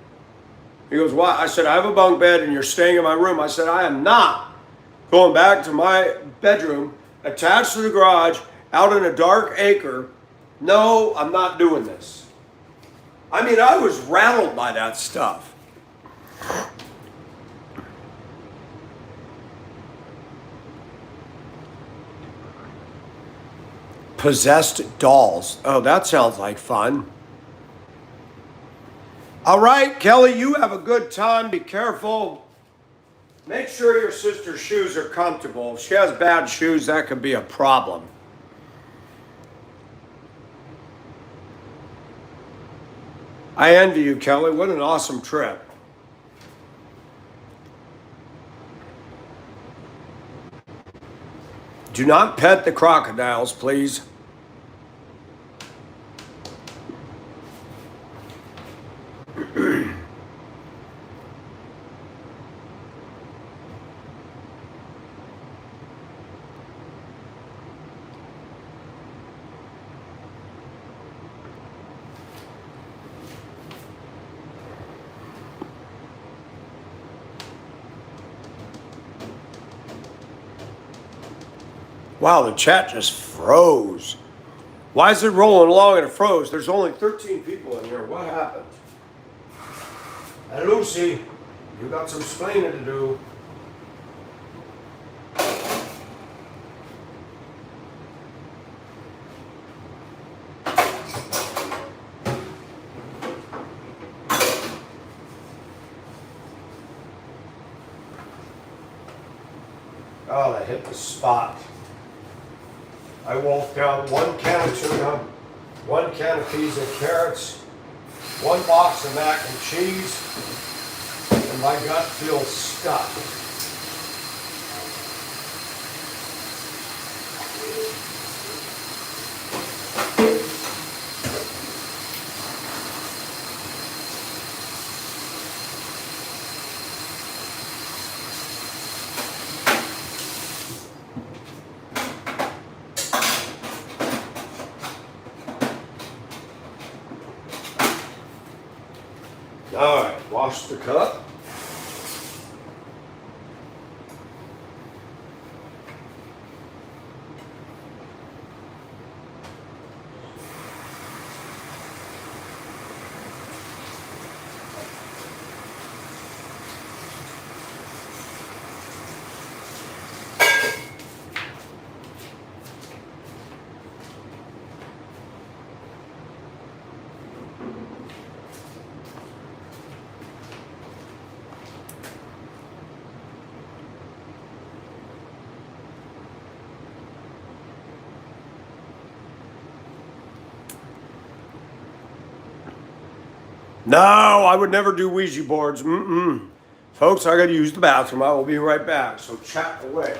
He goes, why? I said, I have a bunk bed and you're staying in my room. I said, I am not going back to my bedroom attached to the garage out in a dark acre. No, I'm not doing this. I mean, I was rattled by that stuff. Possessed dolls. Oh, that sounds like fun. All right, Kelly, you have a good time. Be careful. Make sure your sister's shoes are comfortable. If she has bad shoes, that could be a problem. I envy you, Kelly. What an awesome trip. Do not pet the crocodiles, please. Wow, the chat just froze. Why is it rolling along and it froze? There's only 13 people in here. What happened? And Lucy, you got some explaining to do. Oh, that hit the spot. I wolfed down 1 can of tuna, 1 can of peas and carrots, 1 box of mac and cheese, and my gut feels stuffed. All right, wash the cup. No, I would never do Ouija boards. Folks, I got to use the bathroom. I will be right back. So chat away.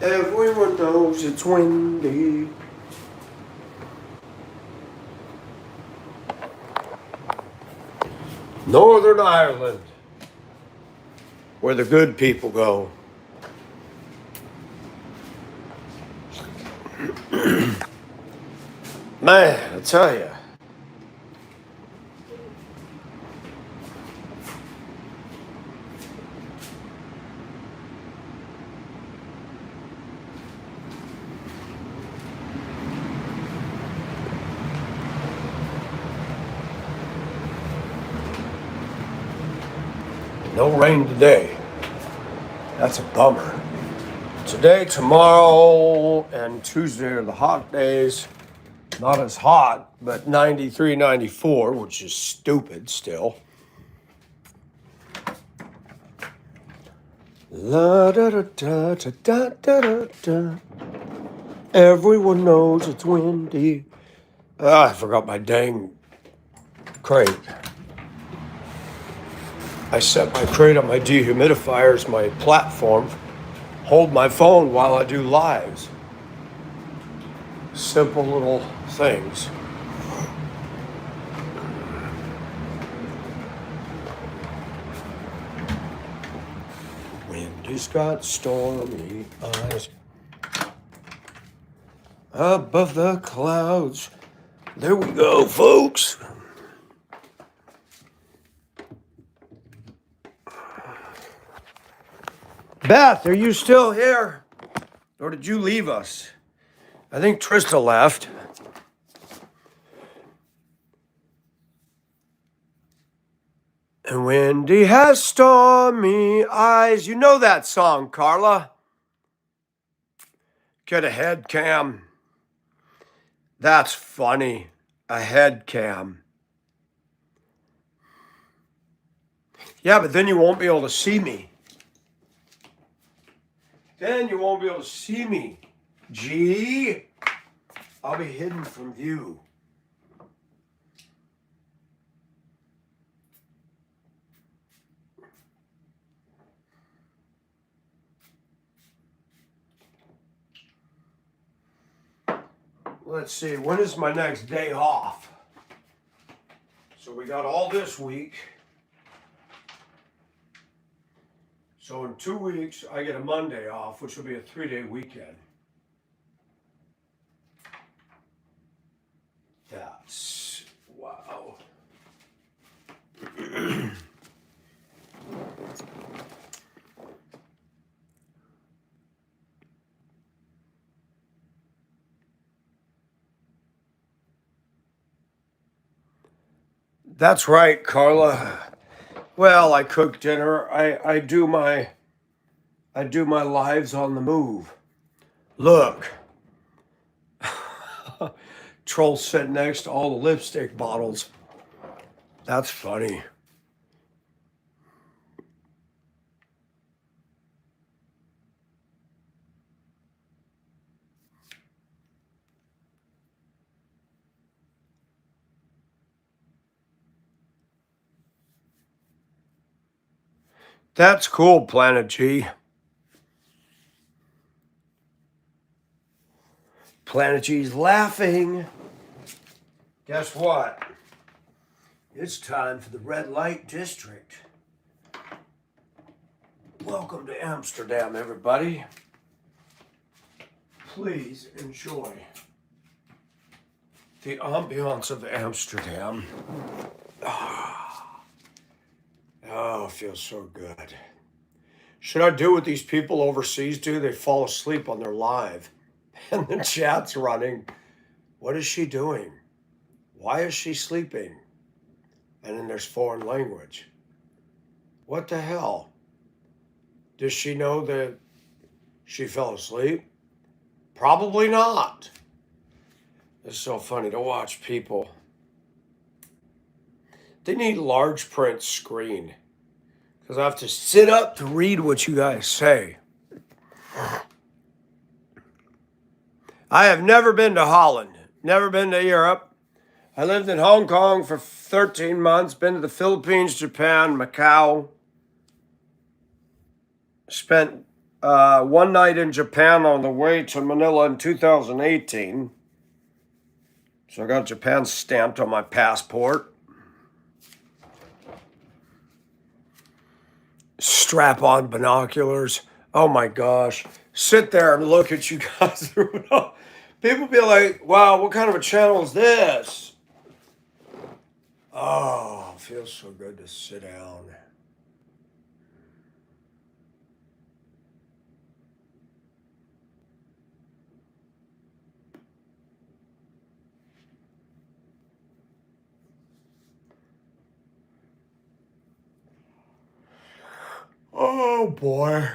Everyone knows it's windy. Northern Ireland, where the good people go. Man, I tell you. No rain today. That's a bummer. Today, tomorrow, and Tuesday are the hot days. Not as hot, but 93, 94, which is stupid still. La da da da da da da da. Everyone knows it's windy. I forgot my dang crate. I set my crate on my dehumidifier as my platform. Hold my phone while I do lives. Simple little things. Wind has got stormy eyes above the clouds. There we go, folks. Beth, are you still here? Or did you leave us? I think Trista left. And Wendy has stormy eyes. You know that song, Carla. Get a head cam. That's funny. A head cam. Yeah, but then you won't be able to see me. Then you won't be able to see me. Gee, I'll be hidden from view. Let's see, when is my next day off? So we got all this week. So in 2 weeks, I get a Monday off, which will be a 3-day weekend. That's, wow. That's right, Carla. Well, I cook dinner. I do my lives on the move. Look. Troll sitting next to all the lipstick bottles. That's funny. That's cool, Planet G. Planet G's laughing. Guess what? It's time for the red light district. Welcome to Amsterdam, everybody. Please enjoy the ambiance of Amsterdam. Oh, it feels so good. Should I do what these people overseas do? They fall asleep on their live. And the chat's running. What is she doing? Why is she sleeping? And then there's foreign language. What the hell? Does she know that she fell asleep? Probably not. It's so funny to watch people. They need large print screen because I have to sit up to read what you guys say. I have never been to Holland, never been to Europe. I lived in Hong Kong for 13 months, been to the Philippines, Japan, Macau. Spent one night in Japan on the way to Manila in 2018. So I got Japan stamped on my passport. Strap on binoculars. Oh my gosh. Sit there and look at you guys. People be like, wow, what kind of a channel is this? Oh, it feels so good to sit down. Oh boy.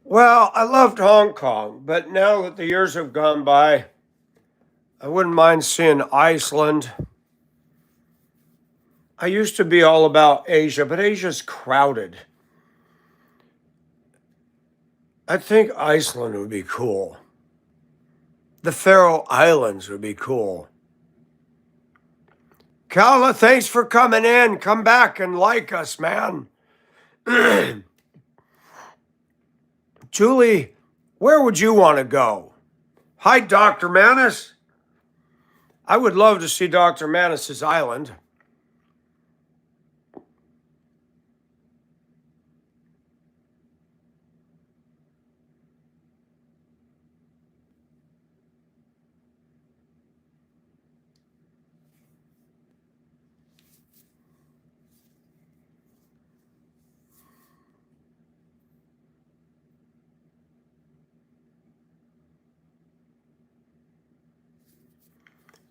Well, I loved Hong Kong, but now that the years have gone by, I wouldn't mind seeing Iceland. I used to be all about Asia, but Asia's crowded. I think Iceland would be cool. The Faroe Islands would be cool. Kala, thanks for coming in. Come back and like us, man. Julie, where would you want to go? Hi, Dr. Manis. I would love to see Dr. Manis's island.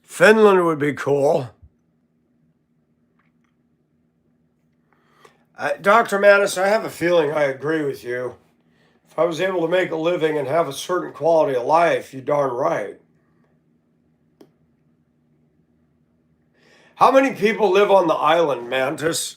Finland would be cool. Dr. Manis, I have a feeling I agree with you. If I was able to make a living and have a certain quality of life, you're darn right. How many people live on the island, Mantis?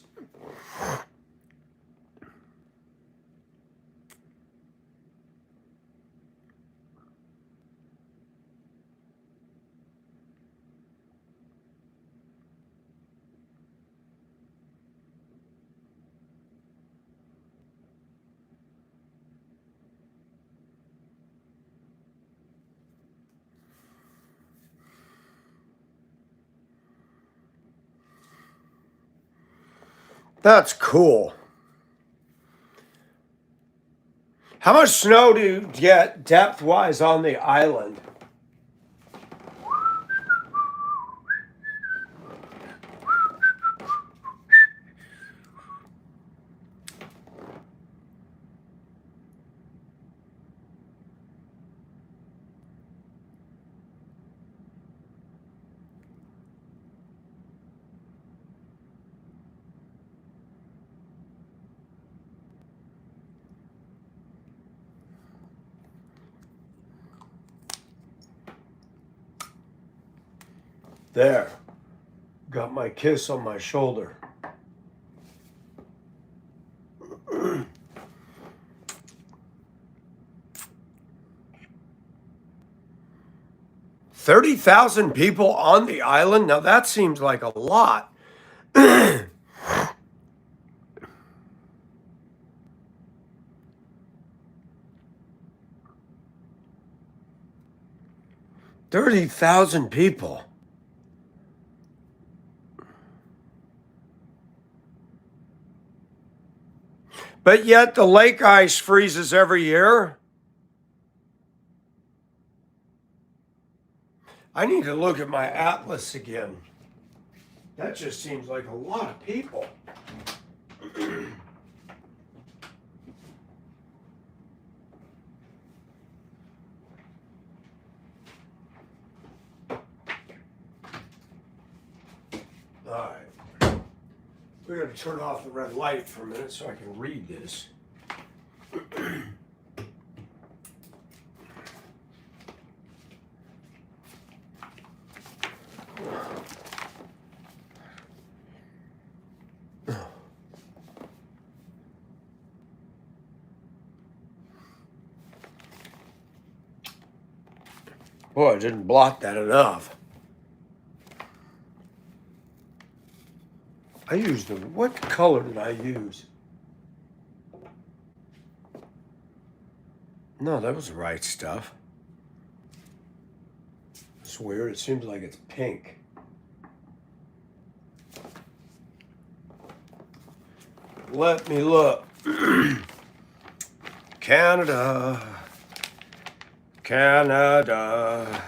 That's cool. How much snow do you get depth-wise on the island? There. Got my kiss on my shoulder. 30,000 people on the island? Now that seems like a lot. 30,000 people. But yet the lake ice freezes every year. I need to look at my atlas again. That just seems like a lot of people. All right. We're going to turn off the red light for a minute so I can read this. Boy, I didn't blot that enough. What color did I use? No, that was the right stuff. It's weird. It seems like it's pink. Let me look. Canada. Canada.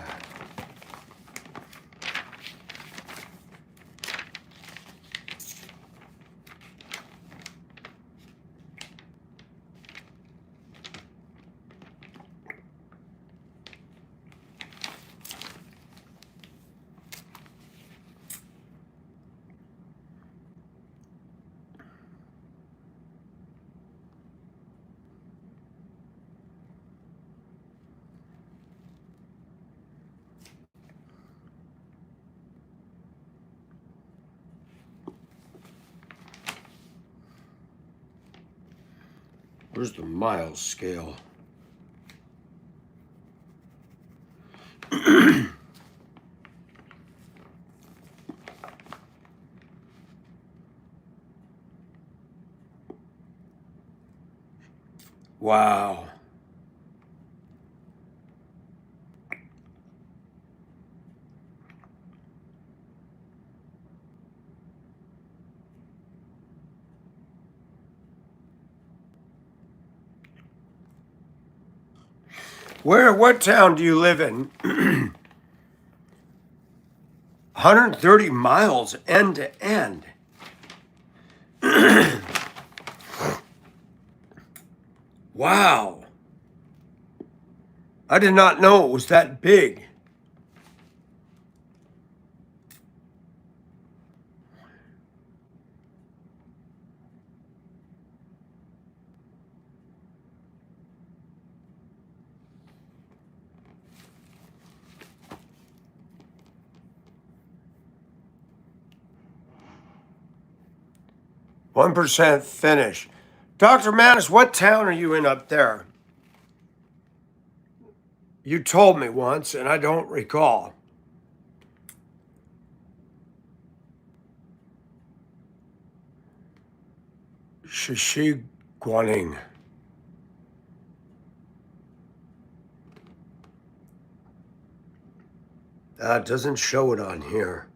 Where's the miles scale? Wow. What town do you live in? 130 miles end to end. Wow. I did not know it was that big. %1 finish. Dr. Manis, what town are you in up there? You told me once, and I don't recall. Shishiguaning. It doesn't show it on here.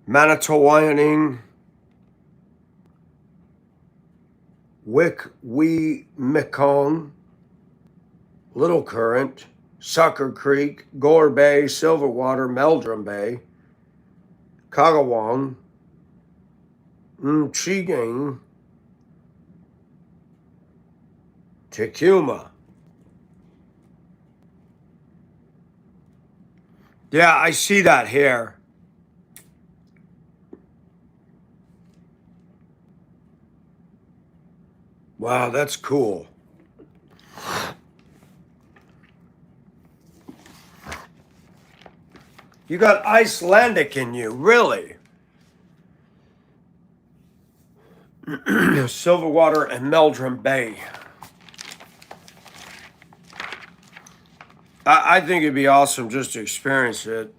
Manitowoc, Wikwemekong, Little Current, Sucker Creek, Gore Bay, Silverwater, Meldrum Bay, Kagawang, Mchigang, Tecuma. Yeah, I see that here. Wow, that's cool. You got Icelandic in you, really. Silverwater and Meldrum Bay. I think it'd be awesome just to experience it.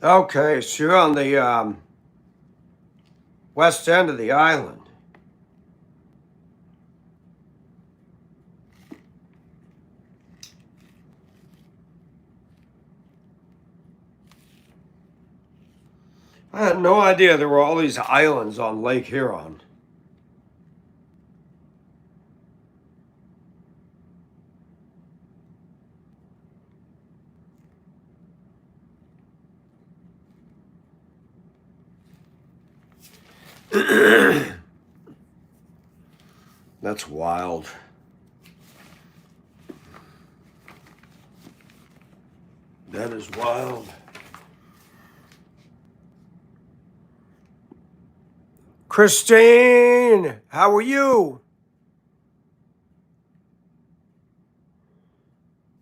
Okay, so you're on the west end of the island. I had no idea there were all these islands on Lake Huron. That's wild. That is wild. Christine, how are you?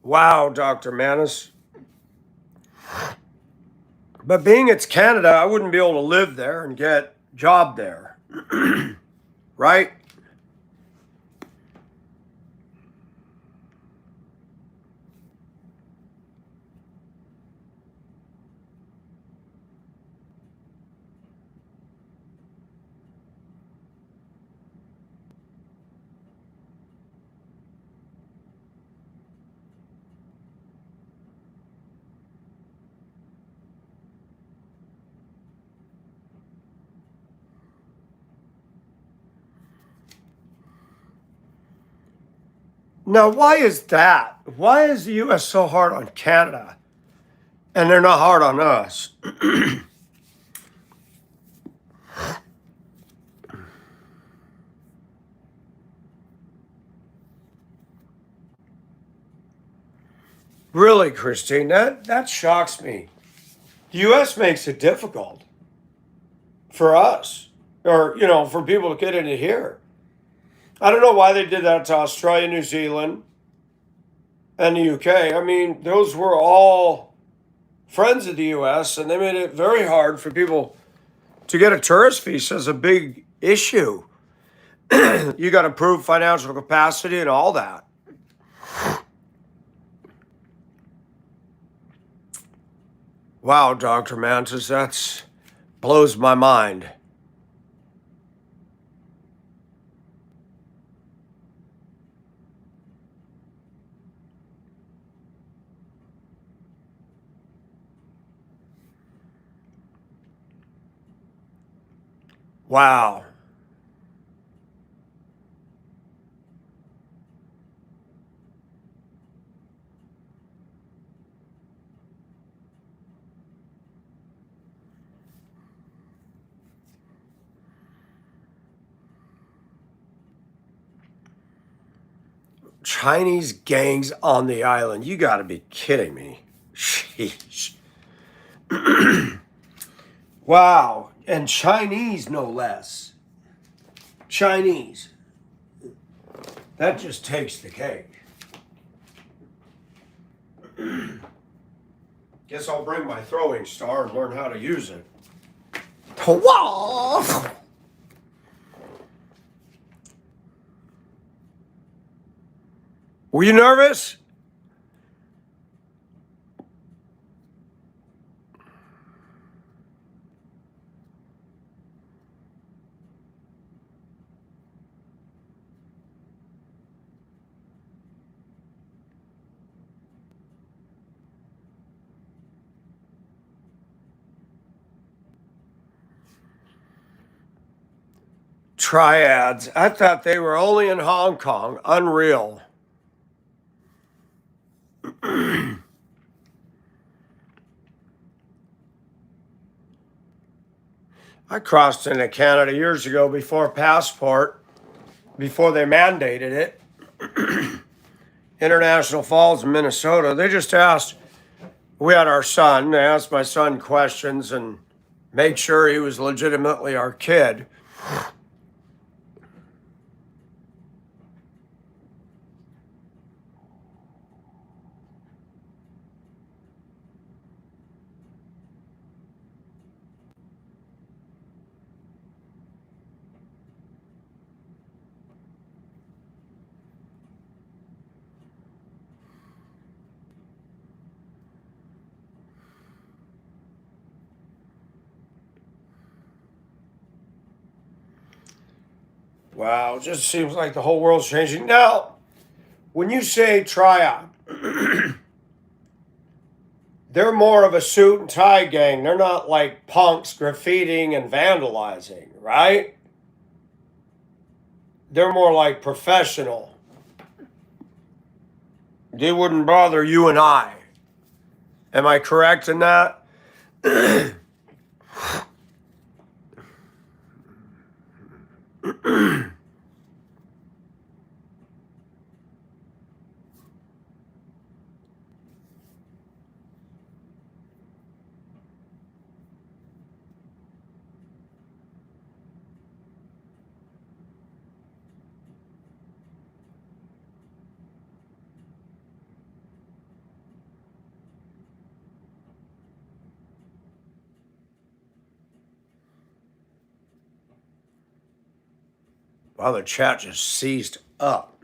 Wow, Dr. Manis. But being it's Canada, I wouldn't be able to live there and get job there, right? Now, why is that? Why is the U.S. so hard on Canada and they're not hard on us? Really, Christine, that shocks me. The U.S. makes it difficult for us, or for people to get into here. I don't know why they did that to Australia, New Zealand, and the UK. I mean, those were all friends of the U.S., and they made it very hard for people to get a tourist visa. Is a big issue. You got to prove financial capacity and all that. Wow, Dr. Mantis, that's blows my mind. Wow. Chinese gangs on the island. You got to be kidding me. Sheesh. Wow. And Chinese, no less. Chinese. That just takes the cake. Guess I'll bring my throwing star and learn how to use it. Wow. Were you nervous? Triads. I thought they were only in Hong Kong. Unreal. I crossed into Canada years ago before passport, before they mandated it. International Falls, Minnesota. They just asked, we had our son, they asked my son questions and made sure he was legitimately our kid. Wow, it just seems like the whole world's changing. Now, when you say tryout, they're more of a suit and tie gang. They're not like punks graffitiing and vandalizing, right? They're more like professional. They wouldn't bother you and I. Am I correct in that? Wow, the chat just seized up.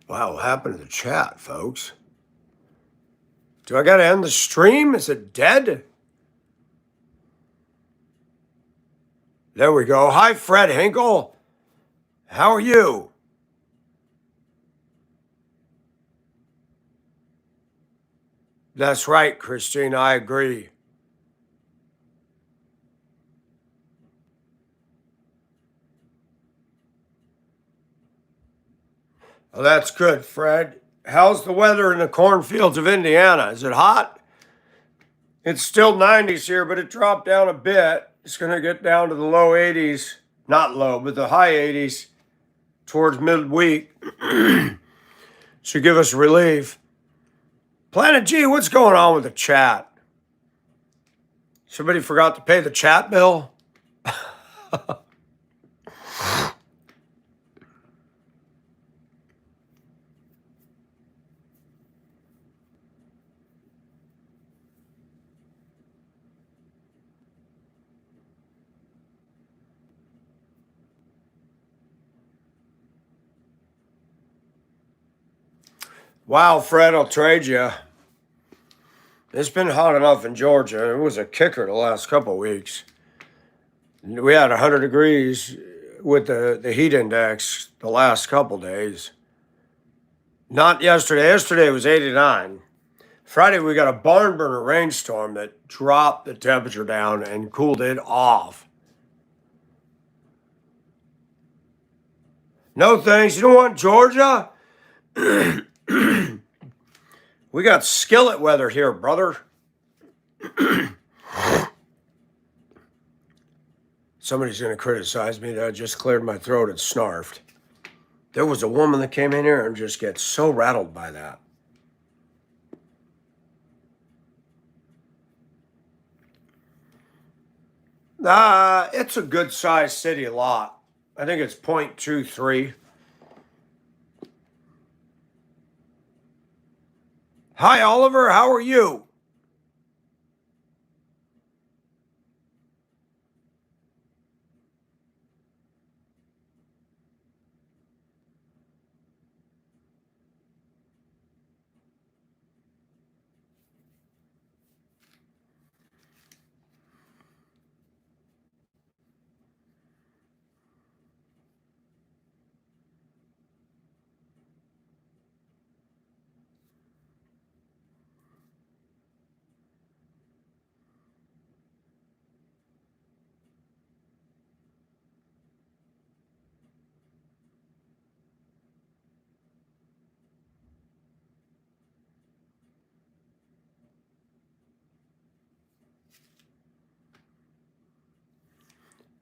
Wow, what happened to the chat, folks? Do I got to end the stream? Is it dead? There we go. Hi, Fred Hinkle. How are you? That's right, Christine. I agree. Well, that's good, Fred. How's the weather in the cornfields of Indiana? Is it hot? It's still 90s here, but it dropped down a bit. It's going to get down to the low 80s. Not low, but the high 80s towards midweek. Should give us relief. Planet G, what's going on with the chat? Somebody forgot to pay the chat bill? Wow, Fred, I'll trade you. It's been hot enough in Georgia. It was a kicker the last couple of weeks. We had 100 degrees with the heat index the last couple days. Not yesterday. Yesterday was 89. Friday, we got a barn burner rainstorm that dropped the temperature down and cooled it off. No thanks. You don't want Georgia? We got skillet weather here, brother. Somebody's going to criticize me that I just cleared my throat and snarfed. There was a woman that came in here and just gets so rattled by that. It's a good sized city lot. I think it's 0.23. Hi, Oliver. How are you?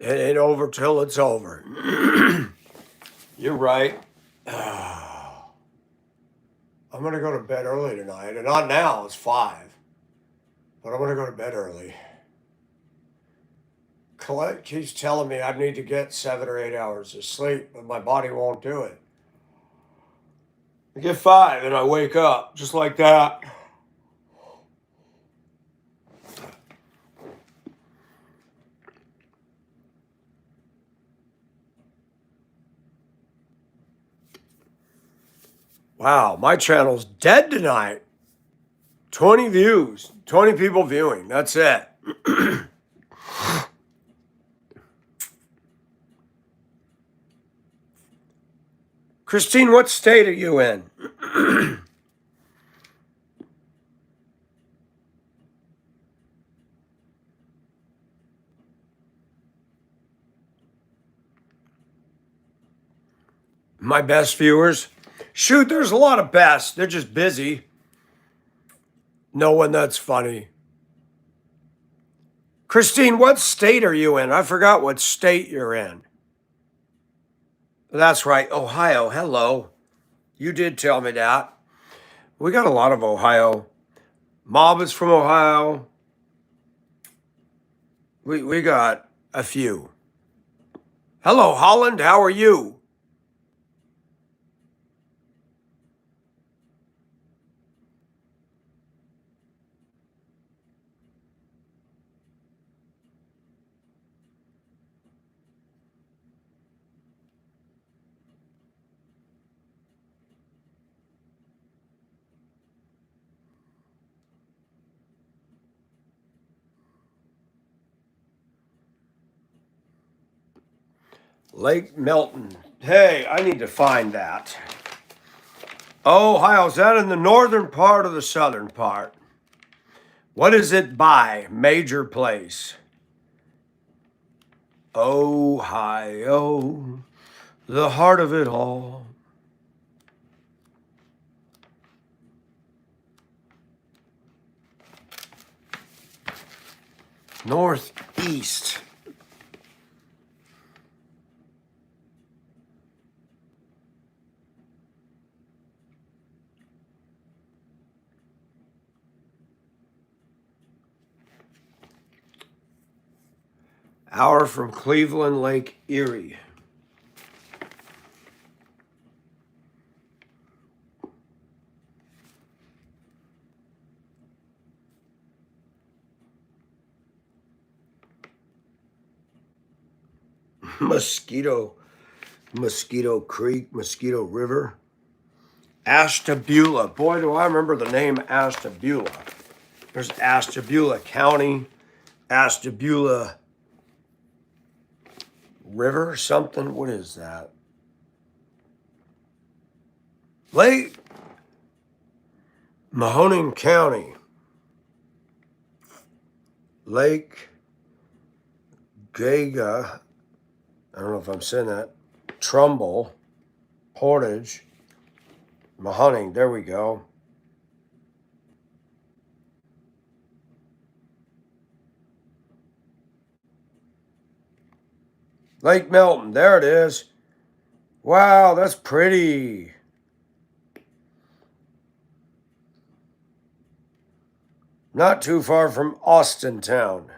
It ain't over till it's over. You're right. I'm going to go to bed early tonight. And not now, it's 5. But I'm going to go to bed early. Colette keeps telling me I need to get 7 or 8 hours of sleep, but my body won't do it. I get 5 and I wake up just like that. Wow, my channel's dead tonight. 20 views, 20 people viewing. That's it. Christine, what state are you in? My best viewers? Shoot, there's a lot of best. They're just busy. No one that's funny. Christine, what state are you in? I forgot what state you're in. That's right, Ohio. Hello. You did tell me that. We got a lot of Ohio. Mob is from Ohio. We got a few. Hello, Holland. How are you? Lake Milton. Hey, I need to find that. Ohio, is that in the northern part or the southern part? What is it by? Major place. Ohio, the heart of it all. Northeast. Hour from Cleveland, Lake Erie. Mosquito Creek, Mosquito River. Ashtabula. Boy, do I remember the name Ashtabula. There's Ashtabula County, Ashtabula River, something. What is that? Lake Mahoning County. Lake Gaga. I don't know if I'm saying that. Trumbull, Portage, Mahoning. There we go. Lake Milton. There it is. Wow, that's pretty. Not too far from Austintown.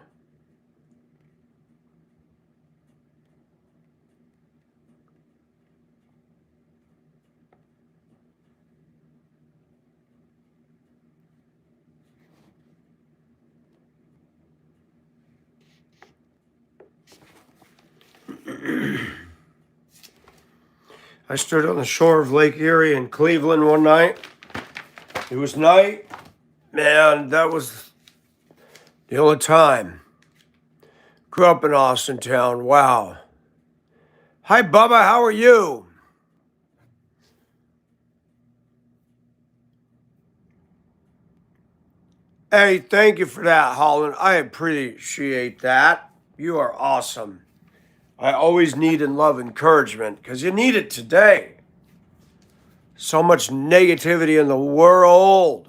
I stood on the shore of Lake Erie in Cleveland one night. It was night. Man, that was the only time. Grew up in Austintown. Wow. Hi, Bubba. How are you? Hey, thank you for that, Holland. I appreciate that. You are awesome. I always need and love encouragement because you need it today. So much negativity in the world.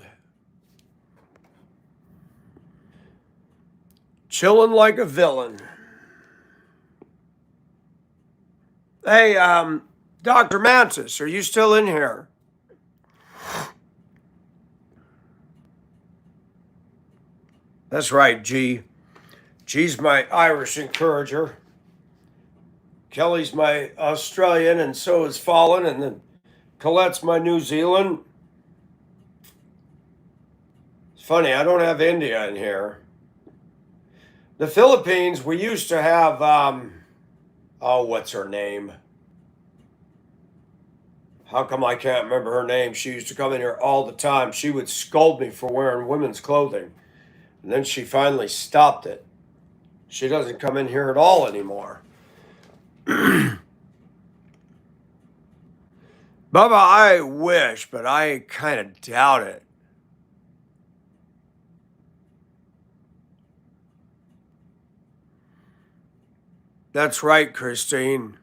Chilling like a villain. Hey, Dr. Mantis, are you still in here? That's right, G. G's my Irish encourager. Kelly's my Australian, and so is Fallon, and then Colette's my New Zealand. It's funny, I don't have India in here. The Philippines, we used to have, oh, what's her name? How come I can't remember her name? She used to come in here all the time. She would scold me for wearing women's clothing. And then she finally stopped it. She doesn't come in here at all anymore. Bubba, I wish, but I kind of doubt it. That's right, Christine.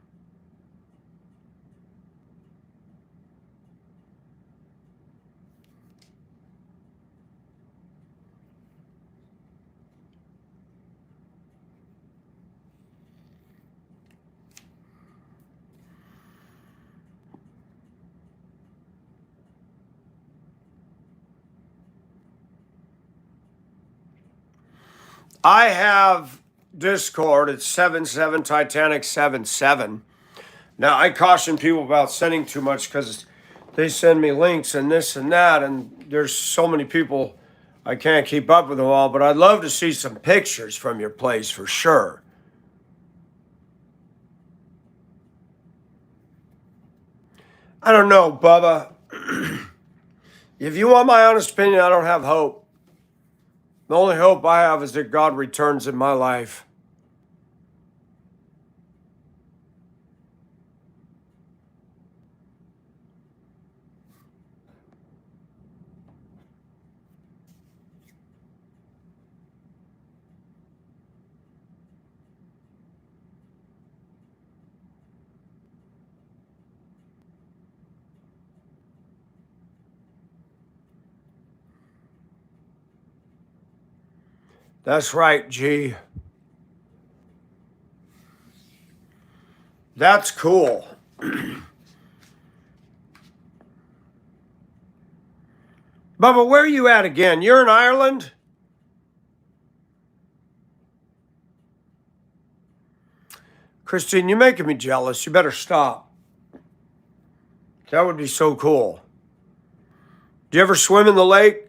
I have Discord. It's 77 Titanic 77. Now, I caution people about sending too much because they send me links and this and that, and there's so many people I can't keep up with them all, but I'd love to see some pictures from your place for sure. I don't know, Bubba. If you want my honest opinion, I don't have hope. The only hope I have is that God returns in my life. That's right, G. That's cool. Bubba, where are you at again? You're in Ireland? Christine, you're making me jealous. You better stop. That would be so cool. Do you ever swim in the lake?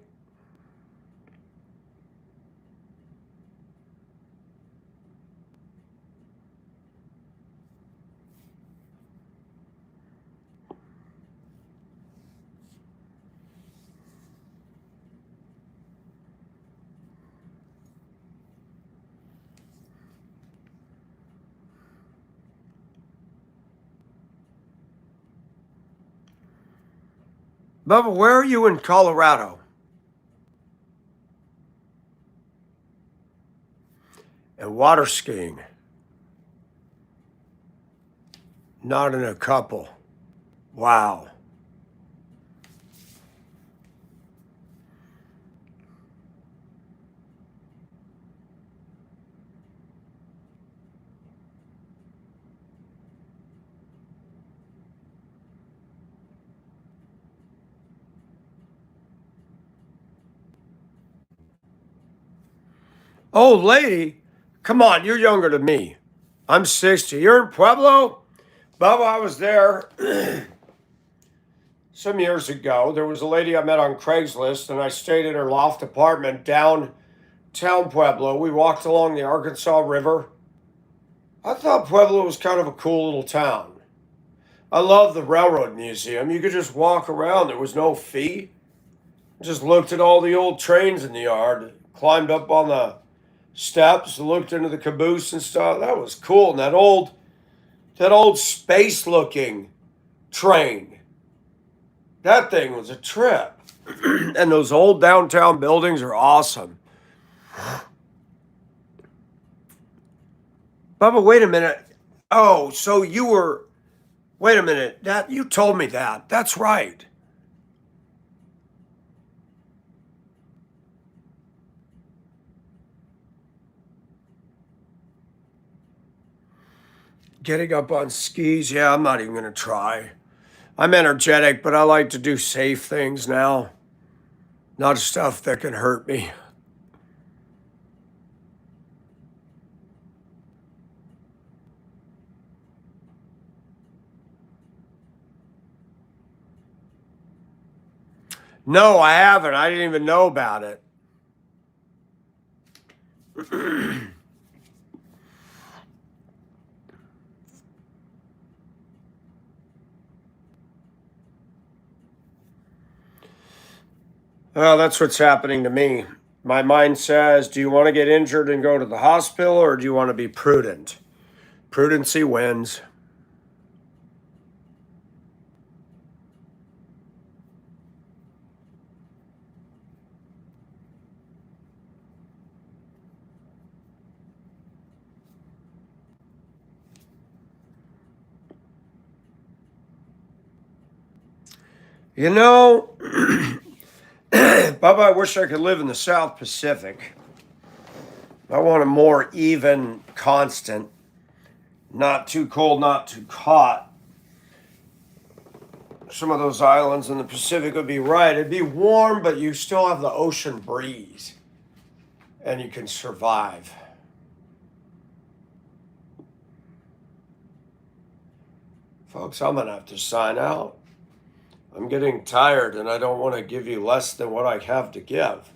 Bubba, where are you in Colorado? And water skiing. Not in a couple. Wow. Oh, lady, come on, you're younger than me. I'm 60. You're in Pueblo? Bubba, I was there some years ago. There was a lady I met on Craigslist, and I stayed in her loft apartment downtown Pueblo. We walked along the Arkansas River. I thought Pueblo was kind of a cool little town. I love the Railroad Museum. You could just walk around. There was no fee. Just looked at all the old trains in the yard, climbed up on the steps, looked into the caboose and stuff. That was cool. And that old space looking train. That thing was a trip. And those old downtown buildings are awesome. Bubba, wait a minute. Oh, so you were wait a minute. That you told me that. That's right. Getting up on skis, yeah, I'm not even going to try. I'm energetic, but I like to do safe things now, not stuff that can hurt me. No, I haven't. I didn't even know about it. Well, that's what's happening to me. My mind says, do you want to get injured and go to the hospital, or do you want to be prudent? Prudency wins. You know, Bubba, I wish I could live in the South Pacific. I want a more even, constant, not too cold, not too hot. Some of those islands in the Pacific would be right. It'd be warm, but you still have the ocean breeze, and you can survive. Folks, I'm going to have to sign out. I'm getting tired and I don't want to give you less than what I have to give.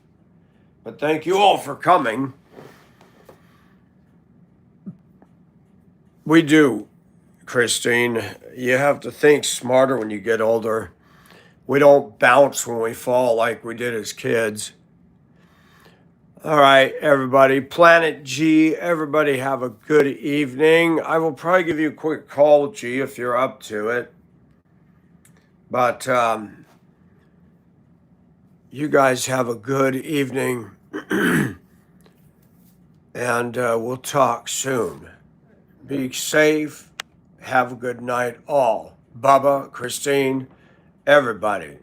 But thank you all for coming. We do, Christine. You have to think smarter when you get older. We don't bounce when we fall like we did as kids. All right, everybody. Planet G, everybody have a good evening. I will probably give you a quick call, G, if you're up to it. But you guys have a good evening. And we'll talk soon. Be safe. Have a good night, all. Bubba, Christine, everybody.